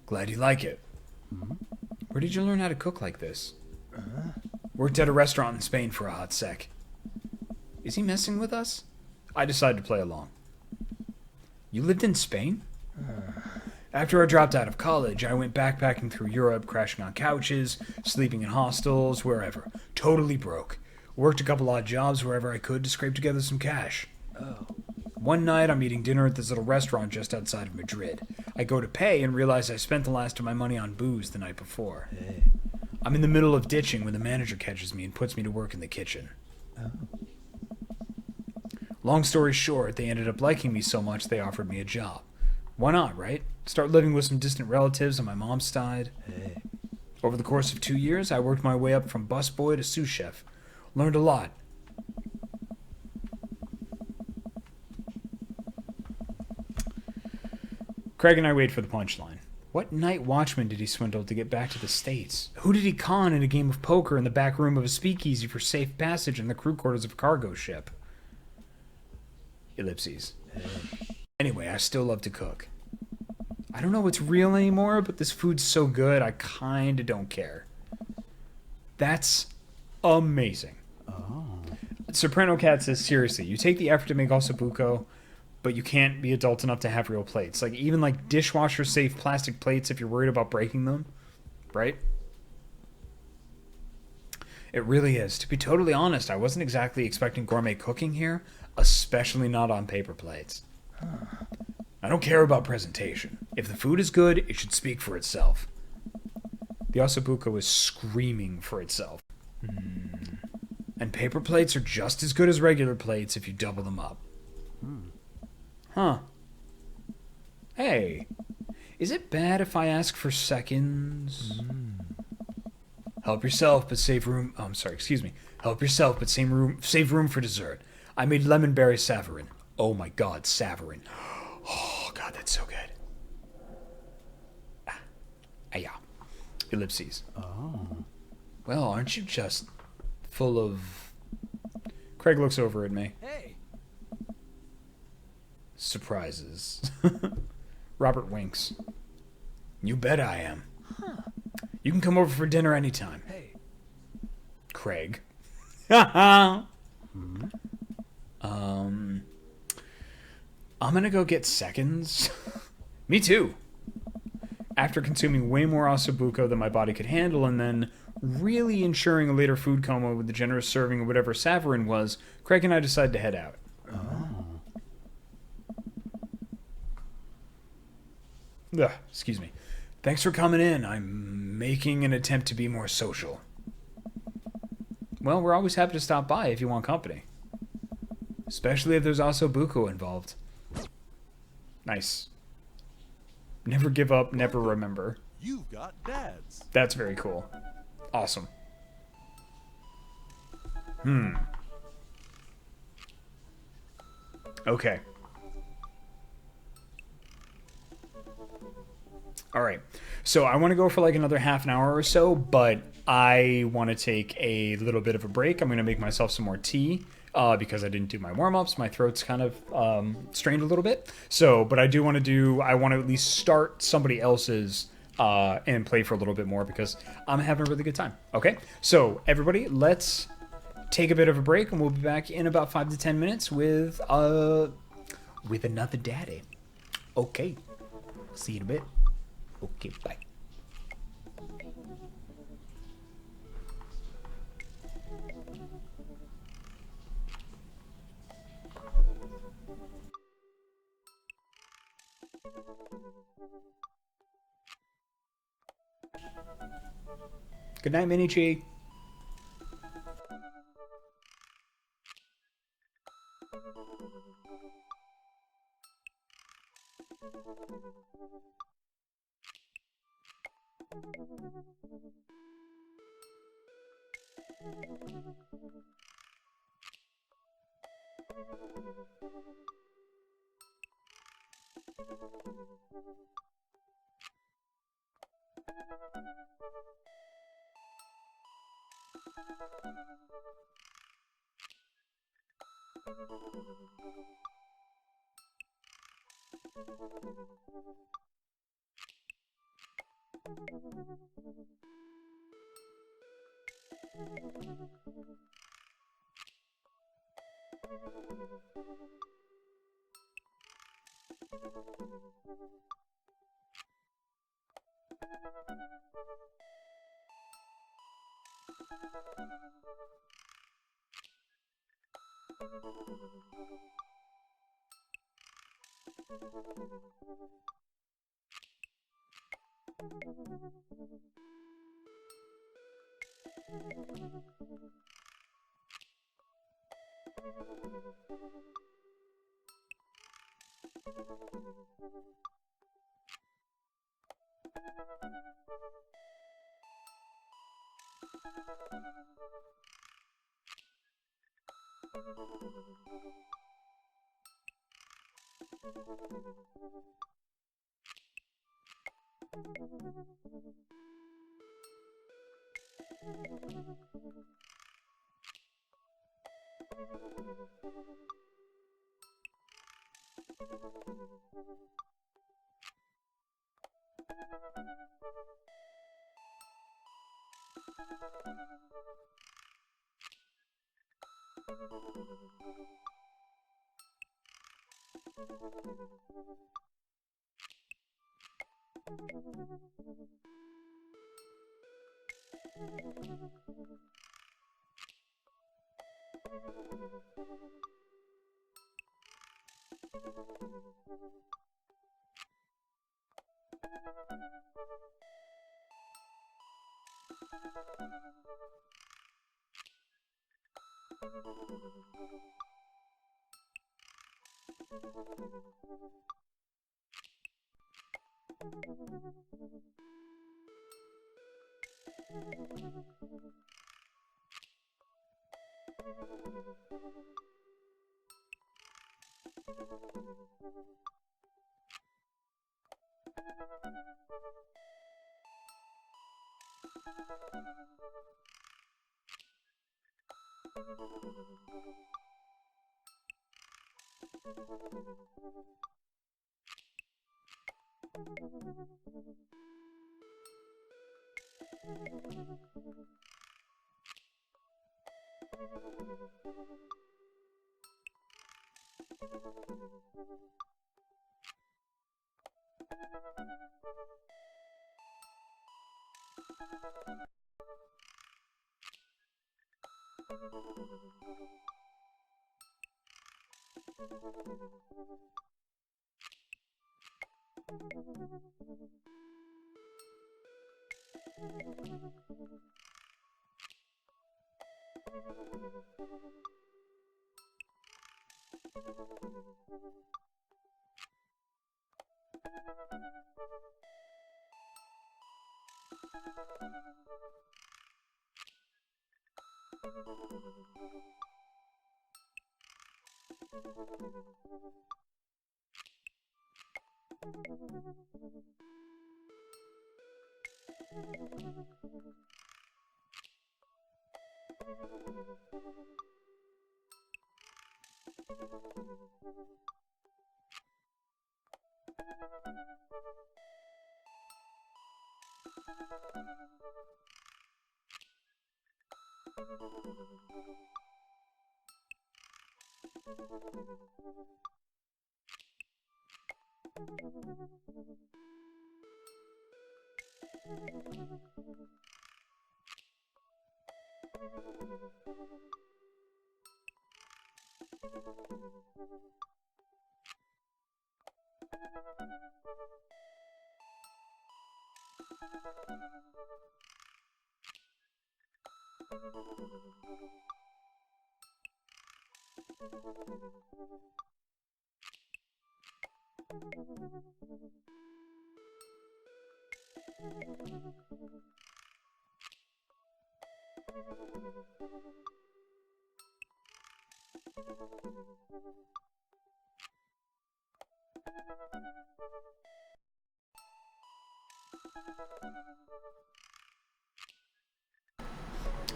Glad you like it. Where did you learn how to cook like this? Worked at a restaurant in Spain for a hot sec. Is he messing with us? I decide to play along. You lived in Spain? After I dropped out of college, I went backpacking through Europe, crashing on couches, sleeping in hostels, wherever. Totally broke. Worked a couple odd jobs wherever I could to scrape together some cash. One night, I'm eating dinner at this little restaurant just outside of Madrid. I go to pay and realize I spent the last of my money on booze the night before. I'm in the middle of ditching when the manager catches me and puts me to work in the kitchen. Long story short, they ended up liking me so much they offered me a job. Why not, right? Start living with some distant relatives on my mom's side. Over the course of 2 years, I worked my way up from busboy to sous chef. Learned a lot. Craig and I wait for the punchline. What night watchman did he swindle to get back to the States? Who did he con in a game of poker in the back room of a speakeasy for safe passage in the crew quarters of a cargo ship? Ellipses. Anyway, I still love to cook. I don't know what's real anymore, but this food's so good, I kinda don't care. That's amazing. Soprano Cat says, seriously, you take the effort to make ossobuco, but you can't be adult enough to have real plates. Like, even like dishwasher-safe plastic plates if you're worried about breaking them, right? It really is. To be totally honest, I wasn't exactly expecting gourmet cooking here, especially not on paper plates. I don't care about presentation. If the food is good, it should speak for itself. The ossobuco is screaming for itself. And paper plates are just as good as regular plates if you double them up. Huh. Hey, is it bad if I ask for seconds? Help yourself, but save room. Oh, I'm sorry, excuse me. Help yourself, but save room for dessert. I made lemonberry savarin. Oh my god, savarin. Oh god, that's so good. Yeah. Ellipses. Well, aren't you just full of... Craig looks over at me.
Hey.
Surprises. Robert winks. You bet I am. You can come over for dinner anytime.
Hey.
Craig. I'm gonna go get seconds. Me too. After consuming way more ossobuco than my body could handle and then really ensuring a later food coma with the generous serving of whatever savarin was, Craig and I decided to head out. Ugh, excuse me. Thanks for coming in. I'm making an attempt to be more social. Well, we're always happy to stop by if you want company. Especially if there's ossobuco involved. Nice. Never give up, never remember.
You've got dads.
That's very cool. Awesome. Okay. All right. So I want to go for like another half an hour or so, but I want to take a little bit of a break. I'm going to make myself some more tea because I didn't do my warm ups. My throat's kind of strained a little bit. So, but I do want to I want to at least start somebody else's and play for a little bit more because I'm having a really good time. Okay. So, everybody, let's take a bit of a break and we'll be back in about 5 to 10 minutes with another daddy. Okay. See you in a bit. Okay, bye. Good night, Minichi.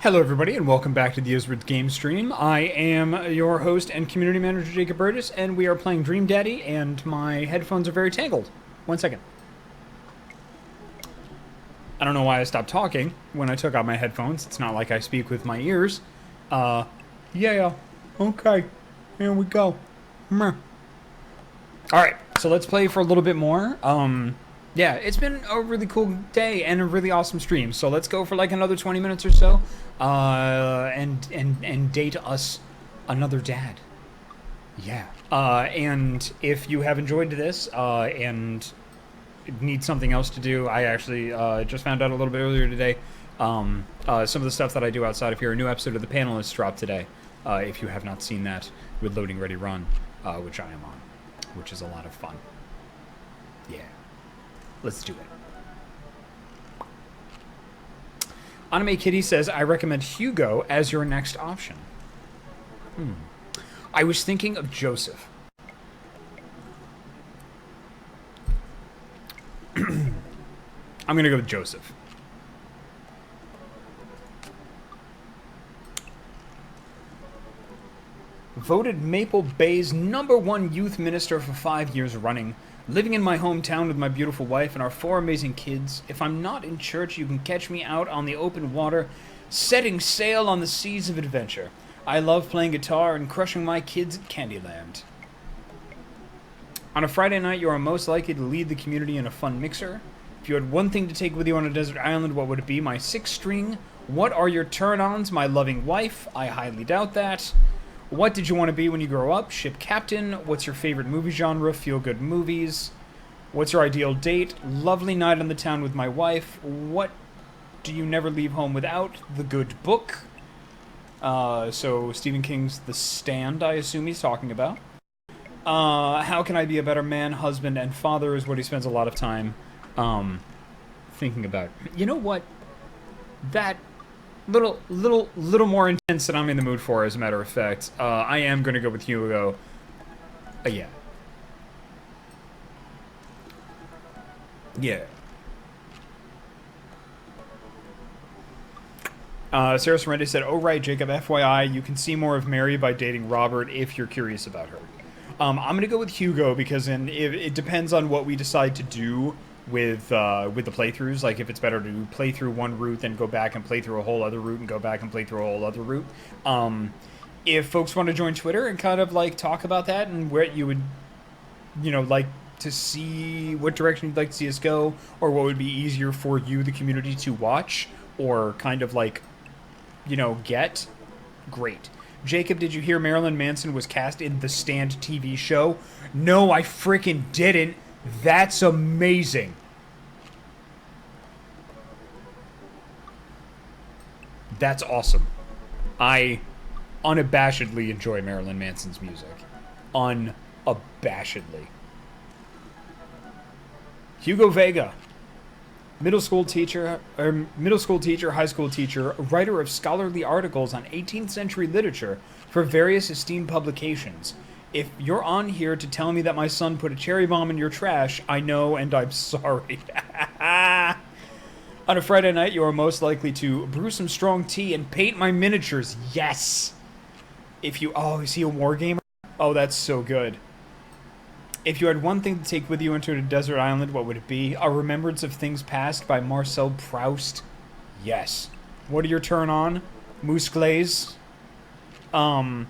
Hello, everybody, and welcome back to the Ysbryd game stream. I am your host and community manager, Jacob Burgess, and we are playing Dream Daddy, and my headphones are very tangled. 1 second. I don't know why I stopped talking when I took out my headphones. It's not like I speak with my ears. Yeah, okay, here we go. Alright, so let's play for a little bit more. Yeah, it's been a really cool day and a really awesome stream. So let's go for like another 20 minutes or so, and date us another dad. Yeah. And if you have enjoyed this, and need something else to do, I actually just found out a little bit earlier today. Some of the stuff that I do outside of here. A new episode of The Panelists dropped today. If you have not seen that, with Loading Ready Run, which I am on, which is a lot of fun. Yeah. Let's do it. Anime Kitty says, I recommend Hugo as your next option. I was thinking of Joseph. I'm going to go with Joseph. Voted Maple Bay's #1 youth minister for 5 years running. Living in my hometown with my beautiful wife and our 4 amazing kids. If I'm not in church, you can catch me out on the open water, setting sail on the seas of adventure. I love playing guitar and crushing my kids at Candyland. On a Friday night, you are most likely to lead the community in a fun mixer. If you had one thing to take with you on a desert island, what would it be? My 6-string. What are your turn-ons? My loving wife. I highly doubt that. What did you want to be when you grow up? Ship captain. What's your favorite movie genre? Feel-good movies. What's your ideal date? Lovely night on the town with my wife. What do you never leave home without? The Good Book. So Stephen King's The Stand, I assume he's talking about. How can I be a better man, husband, and father is what he spends a lot of time thinking about. You know what? That little more intense than I'm in the mood for, as a matter of fact. I am going to go with Hugo. Yeah. Yeah. Sarah Sorrenti said, oh right, Jacob, FYI, you can see more of Mary by dating Robert if you're curious about her. I'm going to go with Hugo because it depends on what we decide to do with the playthroughs. Like, if it's better to play through one route, then go back and play through a whole other route, and go back and play through a whole other route. If folks want to join Twitter and kind of, like, talk about that and where you would, like to see what direction you'd like to see us go, or what would be easier for you, the community, to watch, or kind of, like, get, great. Jacob, did you hear Marilyn Manson was cast in the Stand TV show? No, I freaking didn't. That's amazing. That's awesome. I unabashedly enjoy Marilyn Manson's music. Unabashedly. Hugo Vega. Middle school teacher, high school teacher, writer of scholarly articles on 18th century literature for various esteemed publications. If you're on here to tell me that my son put a cherry bomb in your trash, I know and I'm sorry. On a Friday night, you are most likely to brew some strong tea and paint my miniatures. Yes! If you... Oh, is he a wargamer? Oh, that's so good. If you had one thing to take with you into a desert island, what would it be? A Remembrance of Things Past by Marcel Proust. Yes. What are your turn on? Moose glaze? What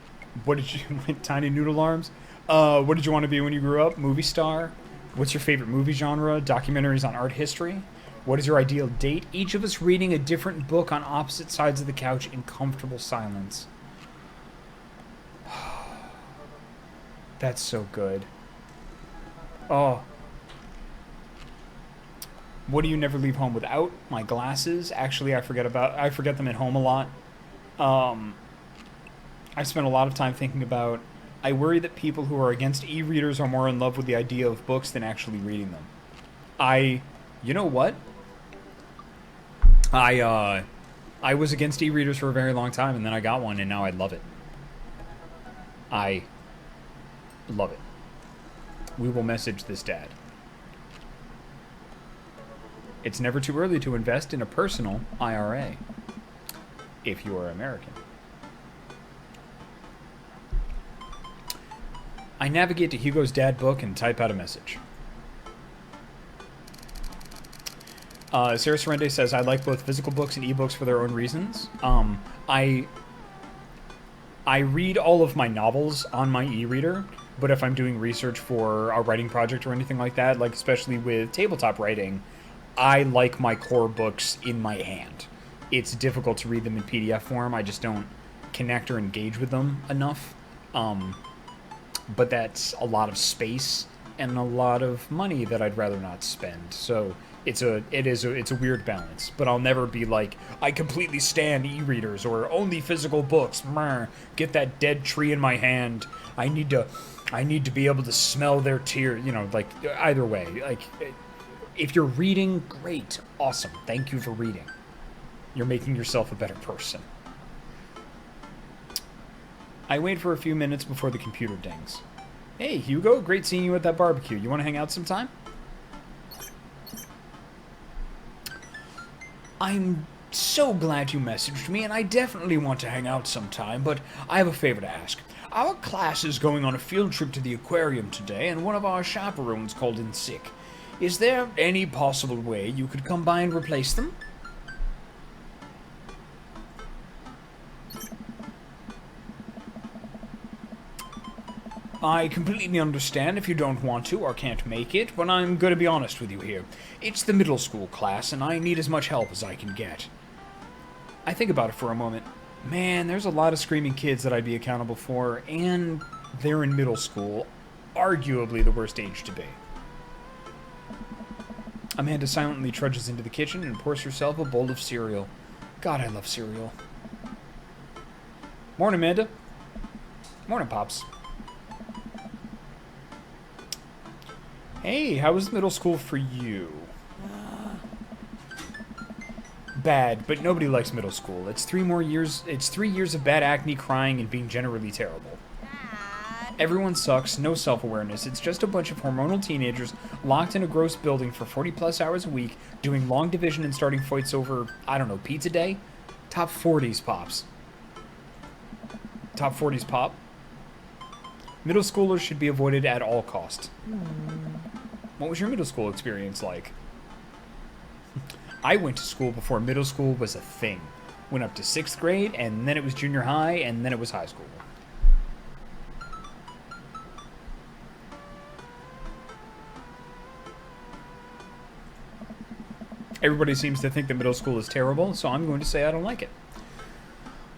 did you... Tiny noodle arms? What did you want to be when you grew up? Movie star? What's your favorite movie genre? Documentaries on art history? What is your ideal date? Each of us reading a different book on opposite sides of the couch in comfortable silence. That's so good. Oh. What do you never leave home without? My glasses. Actually, I forget them at home a lot. I spend a lot of time thinking about... I worry that people who are against e-readers are more in love with the idea of books than actually reading them. You know what? I was against e-readers for a very long time, and then I got one, and now I love it. I love it. We will message this dad. It's never too early to invest in a personal IRA, if you are American. I navigate to Hugo's dad book and type out a message. Sarah Sorrente says, I like both physical books and ebooks for their own reasons. I read all of my novels on my e-reader, but if I'm doing research for a writing project or anything like that, like especially with tabletop writing, I like my core books in my hand. It's difficult to read them in PDF form. I just don't connect or engage with them enough. But that's a lot of space and a lot of money that I'd rather not spend. So it's a weird balance. But I'll never be like, I completely stand e-readers or only physical books. Get that dead tree in my hand. I need to be able to smell their tears. You know, like either way. Like, if you're reading, great, awesome. Thank you for reading. You're making yourself a better person. I wait for a few minutes before the computer dings. Hey, Hugo, great seeing you at that barbecue. You want to hang out sometime? I'm so glad you messaged me, and I definitely want to hang out sometime, but I have a favor to ask. Our class is going on a field trip to the aquarium today, and one of our chaperones called in sick. Is there any possible way you could come by and replace them? I completely understand if you don't want to or can't make it, but I'm going to be honest with you here. It's the middle school class, and I need as much help as I can get. I think about it for a moment. Man, there's a lot of screaming kids that I'd be accountable for, and they're in middle school, arguably the worst age to be. Amanda silently trudges into the kitchen and pours herself a bowl of cereal. God, I love cereal. Morning, Amanda. Morning, Pops. Hey, how was middle school for you? Bad, but nobody likes middle school. It's 3 years of bad acne, crying, and being generally terrible.
Dad.
Everyone sucks, no self-awareness. It's just a bunch of hormonal teenagers locked in a gross building for 40-plus hours a week, doing long division and starting fights over, I don't know, pizza day? Top 40s, Pops. Top 40s, Pop? Middle schoolers should be avoided at all costs. What was your middle school experience like? I went to school before middle school was a thing. Went up to 6th grade, and then it was junior high, and then it was high school. Everybody seems to think that middle school is terrible, so I'm going to say I don't like it.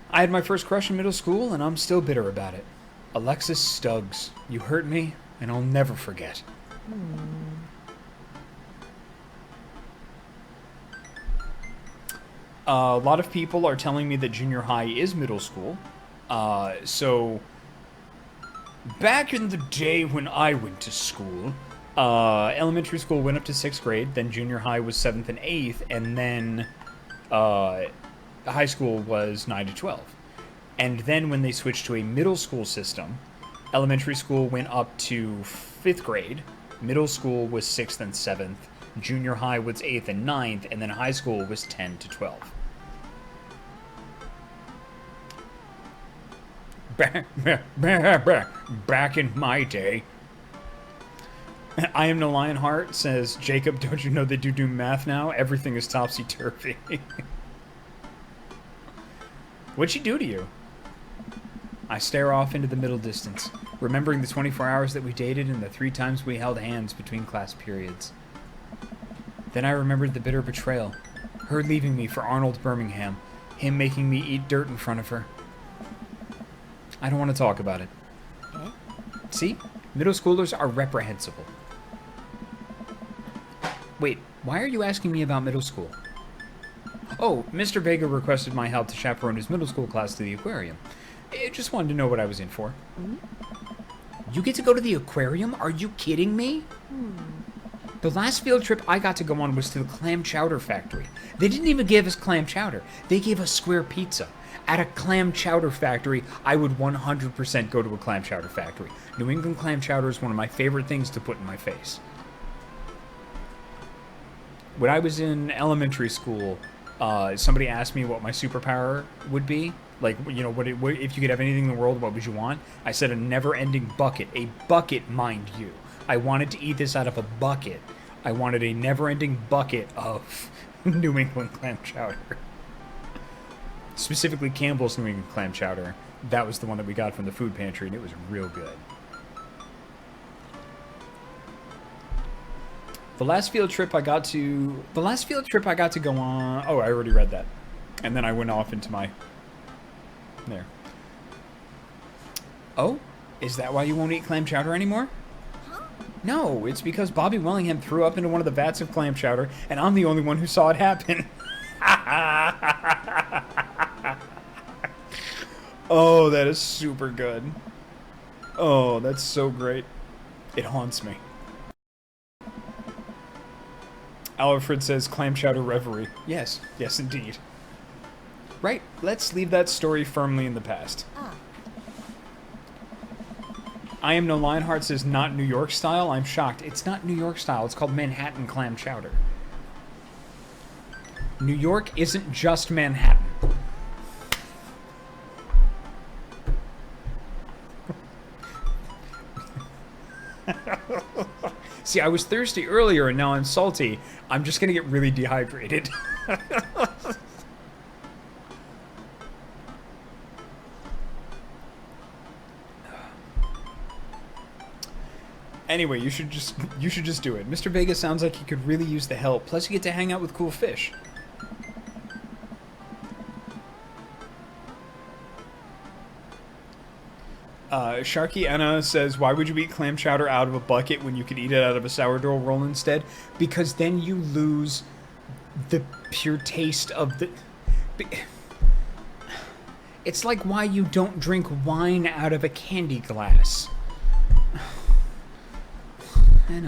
I had my first crush in middle school, and I'm still bitter about it. Alexis Stuggs, you hurt me, and I'll never forget. A lot of people are telling me that junior high is middle school. So, back in the day when I went to school, elementary school went up to 6th grade, then junior high was 7th and 8th, and then high school was 9 to 12. And then when they switched to a middle school system, elementary school went up to 5th grade, middle school was 6th and 7th, Junior high was 8th and 9th, and then high school was 10 to 12. Back in my day. I am no Lionheart says, Jacob, don't you know they do math now? Everything is topsy-turvy. What'd she do to you? I stare off into the middle distance, remembering the 24 hours that we dated and the 3 times we held hands between class periods. Then I remembered the bitter betrayal. Her leaving me for Arnold Birmingham. Him making me eat dirt in front of her. I don't want to talk about it. See? Middle schoolers are reprehensible. Wait, why are you asking me about middle school? Oh, Mr. Vega requested my help to chaperone his middle school class to the aquarium. I just wanted to know what I was in for.
You get to go to the aquarium? Are you kidding me?
The last field trip I got to go on was to the clam chowder factory. They didn't even give us clam chowder. They gave us square pizza. At a clam chowder factory, I would 100% go to a clam chowder factory. New England clam chowder is one of my favorite things to put in my face. When I was in elementary school, somebody asked me what my superpower would be. Like, you know, what if you could have anything in the world, what would you want? I said a never-ending bucket. A bucket, mind you. I wanted to eat this out of a bucket. I wanted a never-ending bucket of New England clam chowder. Specifically Campbell's New England clam chowder. That was the one that we got from the food pantry, and it was real good. The last field trip I got to go on... Oh, I already read that. And then I went off into my... There. Oh? Is that why you won't eat clam chowder anymore? No, it's because Bobby Wellingham threw up into one of the vats of clam chowder, and I'm the only one who saw it happen. Oh, that is super good. Oh, that's so great. It haunts me. Alfred says clam chowder reverie. Yes, yes indeed. Right, let's leave that story firmly in the past. I am no Lionheart says not New York style. I'm shocked. It's not New York style. It's called Manhattan clam chowder. New York isn't just Manhattan. See, I was thirsty earlier and now I'm salty. I'm just gonna get really dehydrated. Anyway, you should just do it. Mr. Vega sounds like he could really use the help. Plus you get to hang out with cool fish. Sharky Anna says, why would you eat clam chowder out of a bucket when you could eat it out of a sourdough roll instead? Because then you lose the pure taste of the... It's like why you don't drink wine out of a candy glass. And,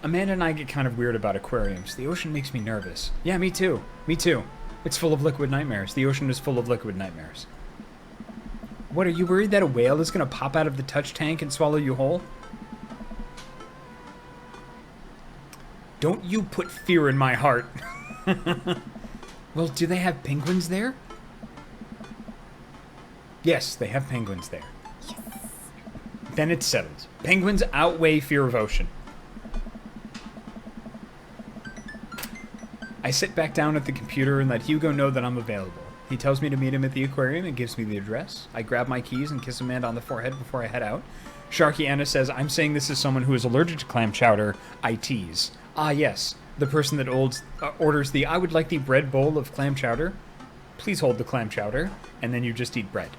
Amanda and I get kind of weird about aquariums. The ocean makes me nervous. Yeah, me too. Me too. It's full of liquid nightmares. The ocean is full of liquid nightmares. What, are you worried that a whale is going to pop out of the touch tank and swallow you whole? Don't you put fear in my heart. Well, do they have penguins there? Yes, they have penguins there. Yes. Then it's settled. Penguins outweigh fear of ocean. I sit back down at the computer and let Hugo know that I'm available. He tells me to meet him at the aquarium and gives me the address. I grab my keys and kiss Amanda on the forehead before I head out. Sharky Anna says, I'm saying this as someone who is allergic to clam chowder. I tease. Ah, yes. The person that orders the, I would like the bread bowl of clam chowder. Please hold the clam chowder. And then you just eat bread.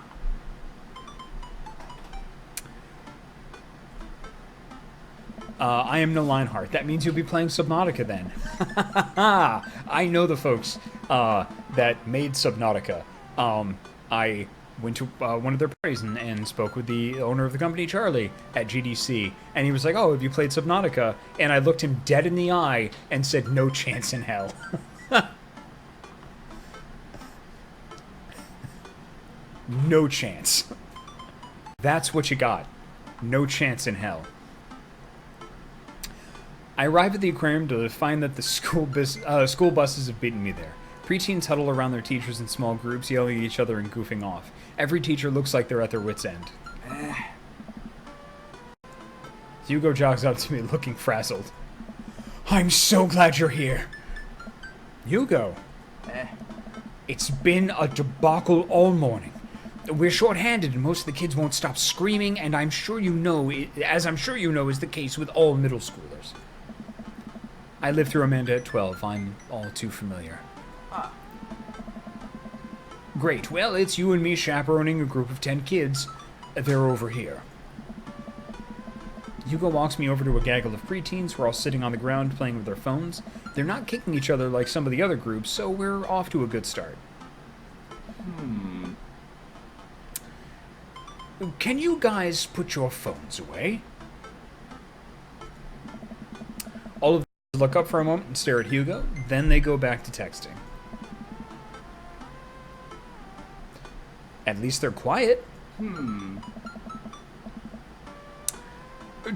I am no Lionheart. That means you'll be playing Subnautica then. I know the folks that made Subnautica. I went to one of their parties and spoke with the owner of the company, Charlie, at GDC. And he was like, oh, have you played Subnautica? And I looked him dead in the eye and said, no chance in hell. No chance. That's what you got. No chance in hell. I arrive at the aquarium to find that the school buses have beaten me there. Preteens huddle around their teachers in small groups, yelling at each other and goofing off. Every teacher looks like they're at their wits' end. Hugo jogs up to me looking frazzled. I'm so glad you're here. Hugo. It's been a debacle all morning. We're short-handed and most of the kids won't stop screaming, and I'm sure you know, as I'm sure you know is the case with all middle schoolers. I lived through Amanda at 12. I'm all too familiar. Great. Well, it's you and me chaperoning a group of 10 kids. They're over here. Hugo walks me over to a gaggle of preteens who are all sitting on the ground playing with their phones. They're not kicking each other like some of the other groups, so we're off to a good start. Can you guys put your phones away? All of them look up for a moment and stare at Hugo, then they go back to texting. At least they're quiet.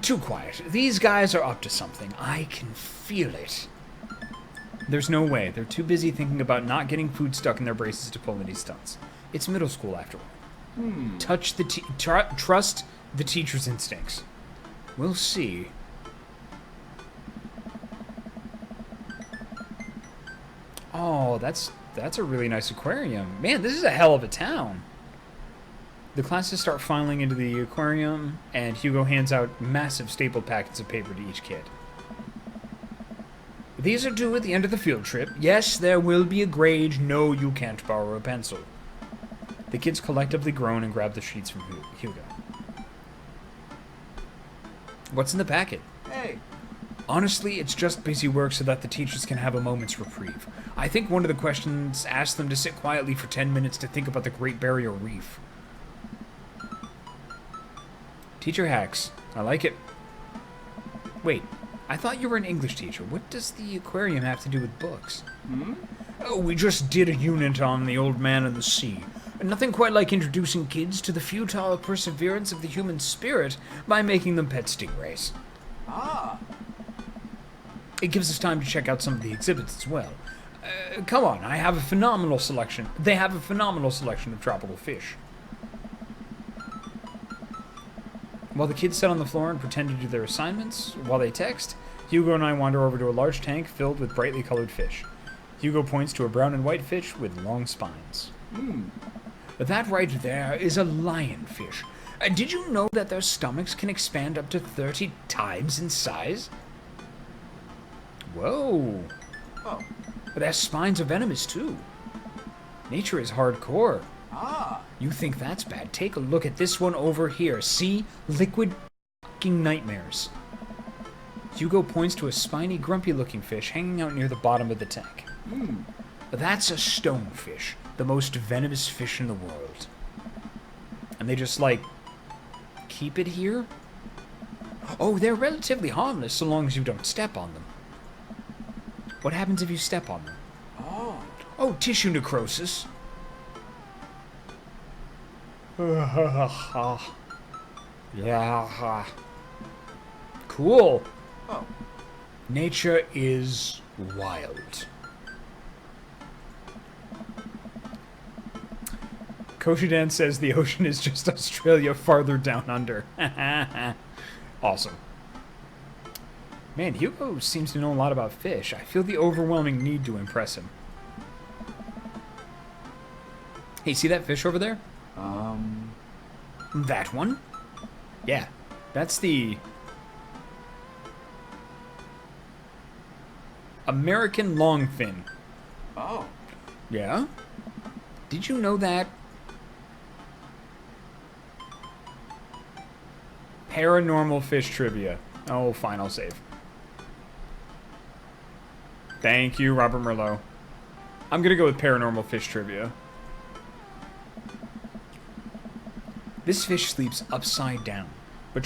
Too quiet. These guys are up to something. I can feel it. There's no way. They're too busy thinking about not getting food stuck in their braces to pull any stunts. It's middle school after all. Trust the teacher's instincts. We'll see. Oh, that's a really nice aquarium. Man, this is a hell of a town. The classes start filing into the aquarium, and Hugo hands out massive stapled packets of paper to each kid. These are due at the end of the field trip. Yes, there will be a grade. No, you can't borrow a pencil. The kids collectively groan and grab the sheets from Hugo. What's in the packet?
Hey.
Honestly, it's just busy work so that the teachers can have a moment's reprieve. I think one of the questions asked them to sit quietly for 10 minutes to think about the Great Barrier Reef. Teacher hacks. I like it. Wait, I thought you were an English teacher. What does the aquarium have to do with books? Oh, we just did a unit on the old man and the sea. Nothing quite like introducing kids to the futile perseverance of the human spirit by making them pet stingrays. It gives us time to check out some of the exhibits as well. Come on, I have a phenomenal selection. They have a phenomenal selection of tropical fish. While the kids sit on the floor and pretend to do their assignments while they text, Hugo and I wander over to a large tank filled with brightly colored fish. Hugo points to a brown and white fish with long spines. That right there is a lionfish. Did you know that their stomachs can expand up to 30 times in size? Whoa.
Oh.
But their spines are venomous too. Nature is hardcore. You think that's bad? Take a look at this one over here. See? Liquid fucking nightmares. Hugo points to a spiny, grumpy-looking fish hanging out near the bottom of the tank. That's a stonefish, the most venomous fish in the world. And they just, like, keep it here? Oh, they're relatively harmless so long as you don't step on them. What happens if you step on them? Oh, tissue necrosis. Yeah. Cool.
Oh.
Nature is wild. Koshidan says the ocean is just Australia farther down under. Awesome. Man, Hugo seems to know a lot about fish. I feel the overwhelming need to impress him. Hey, see that fish over there? That one? Yeah, that's the American longfin.
Oh.
Yeah? Did you know that? Paranormal fish trivia. Oh, fine, I'll save. Thank you, Robert Merlot. I'm gonna go with paranormal fish trivia. This fish sleeps upside down. But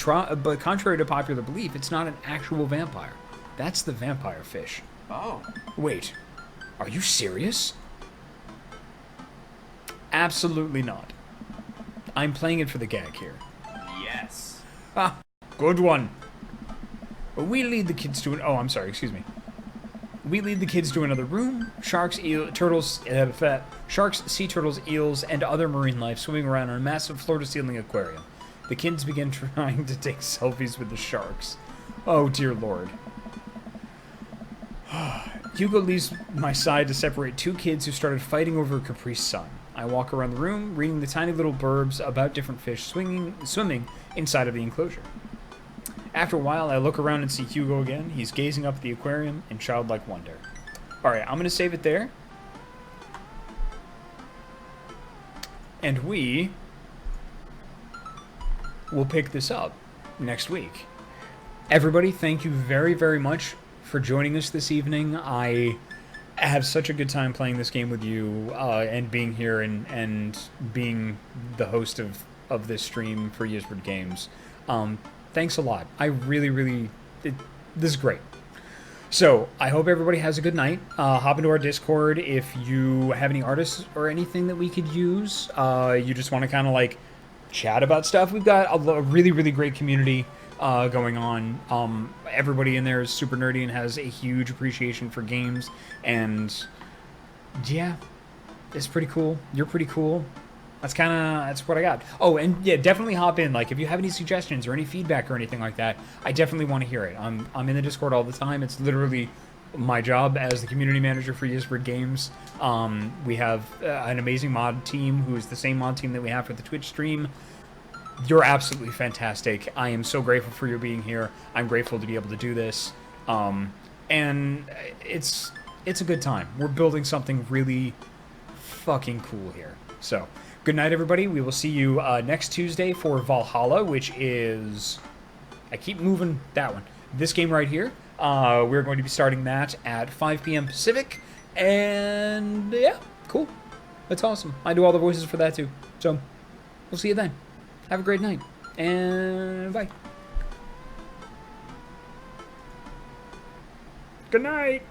contrary to popular belief, it's not an actual vampire. That's the vampire fish.
Oh.
Wait, are you serious? Absolutely not. I'm playing it for the gag here.
Yes.
Ah, good one. We lead the kids to an... Oh, I'm sorry, excuse me. We lead the kids to another room. Sharks, sharks, sea turtles, eels, and other marine life swimming around in a massive floor-to-ceiling aquarium. The kids begin trying to take selfies with the sharks. Oh, dear Lord. Hugo leaves my side to separate two kids who started fighting over a Capri Sun. I walk around the room, reading the tiny little blurbs about different fish swimming inside of the enclosure. After a while, I look around and see Hugo again. He's gazing up at the aquarium in childlike wonder. Alright, I'm going to save it there. And we will pick this up next week. Everybody, thank you very, very much for joining us this evening. I have such a good time playing this game with you and being here and being the host of this stream for Ysbryd Games. Thanks a lot. I really, this is great. So, I hope everybody has a good night. Hop into our Discord if you have any artists or anything that we could use. You just want to kind of like chat about stuff. We've got a really great community going on. Everybody in there is super nerdy and has a huge appreciation for games. And yeah, it's pretty cool. You're pretty cool. That's what I got. Oh, and yeah, definitely hop in. Like, if you have any suggestions or any feedback or anything like that, I definitely want to hear it. I'm in the Discord all the time. It's literally my job as the community manager for Ysbryd Games. We have an amazing mod team who is the same mod team that we have for the Twitch stream. You're absolutely fantastic. I am so grateful for your being here. I'm grateful to be able to do this. And it's a good time. We're building something really fucking cool here. So, good night, everybody. We will see you next Tuesday for Valhalla, which is... I keep moving that one. This game right here. We're going to be starting that at 5 p.m. Pacific. And, yeah, cool. That's awesome. I do all the voices for that, too. So, we'll see you then. Have a great night. And bye. Good night.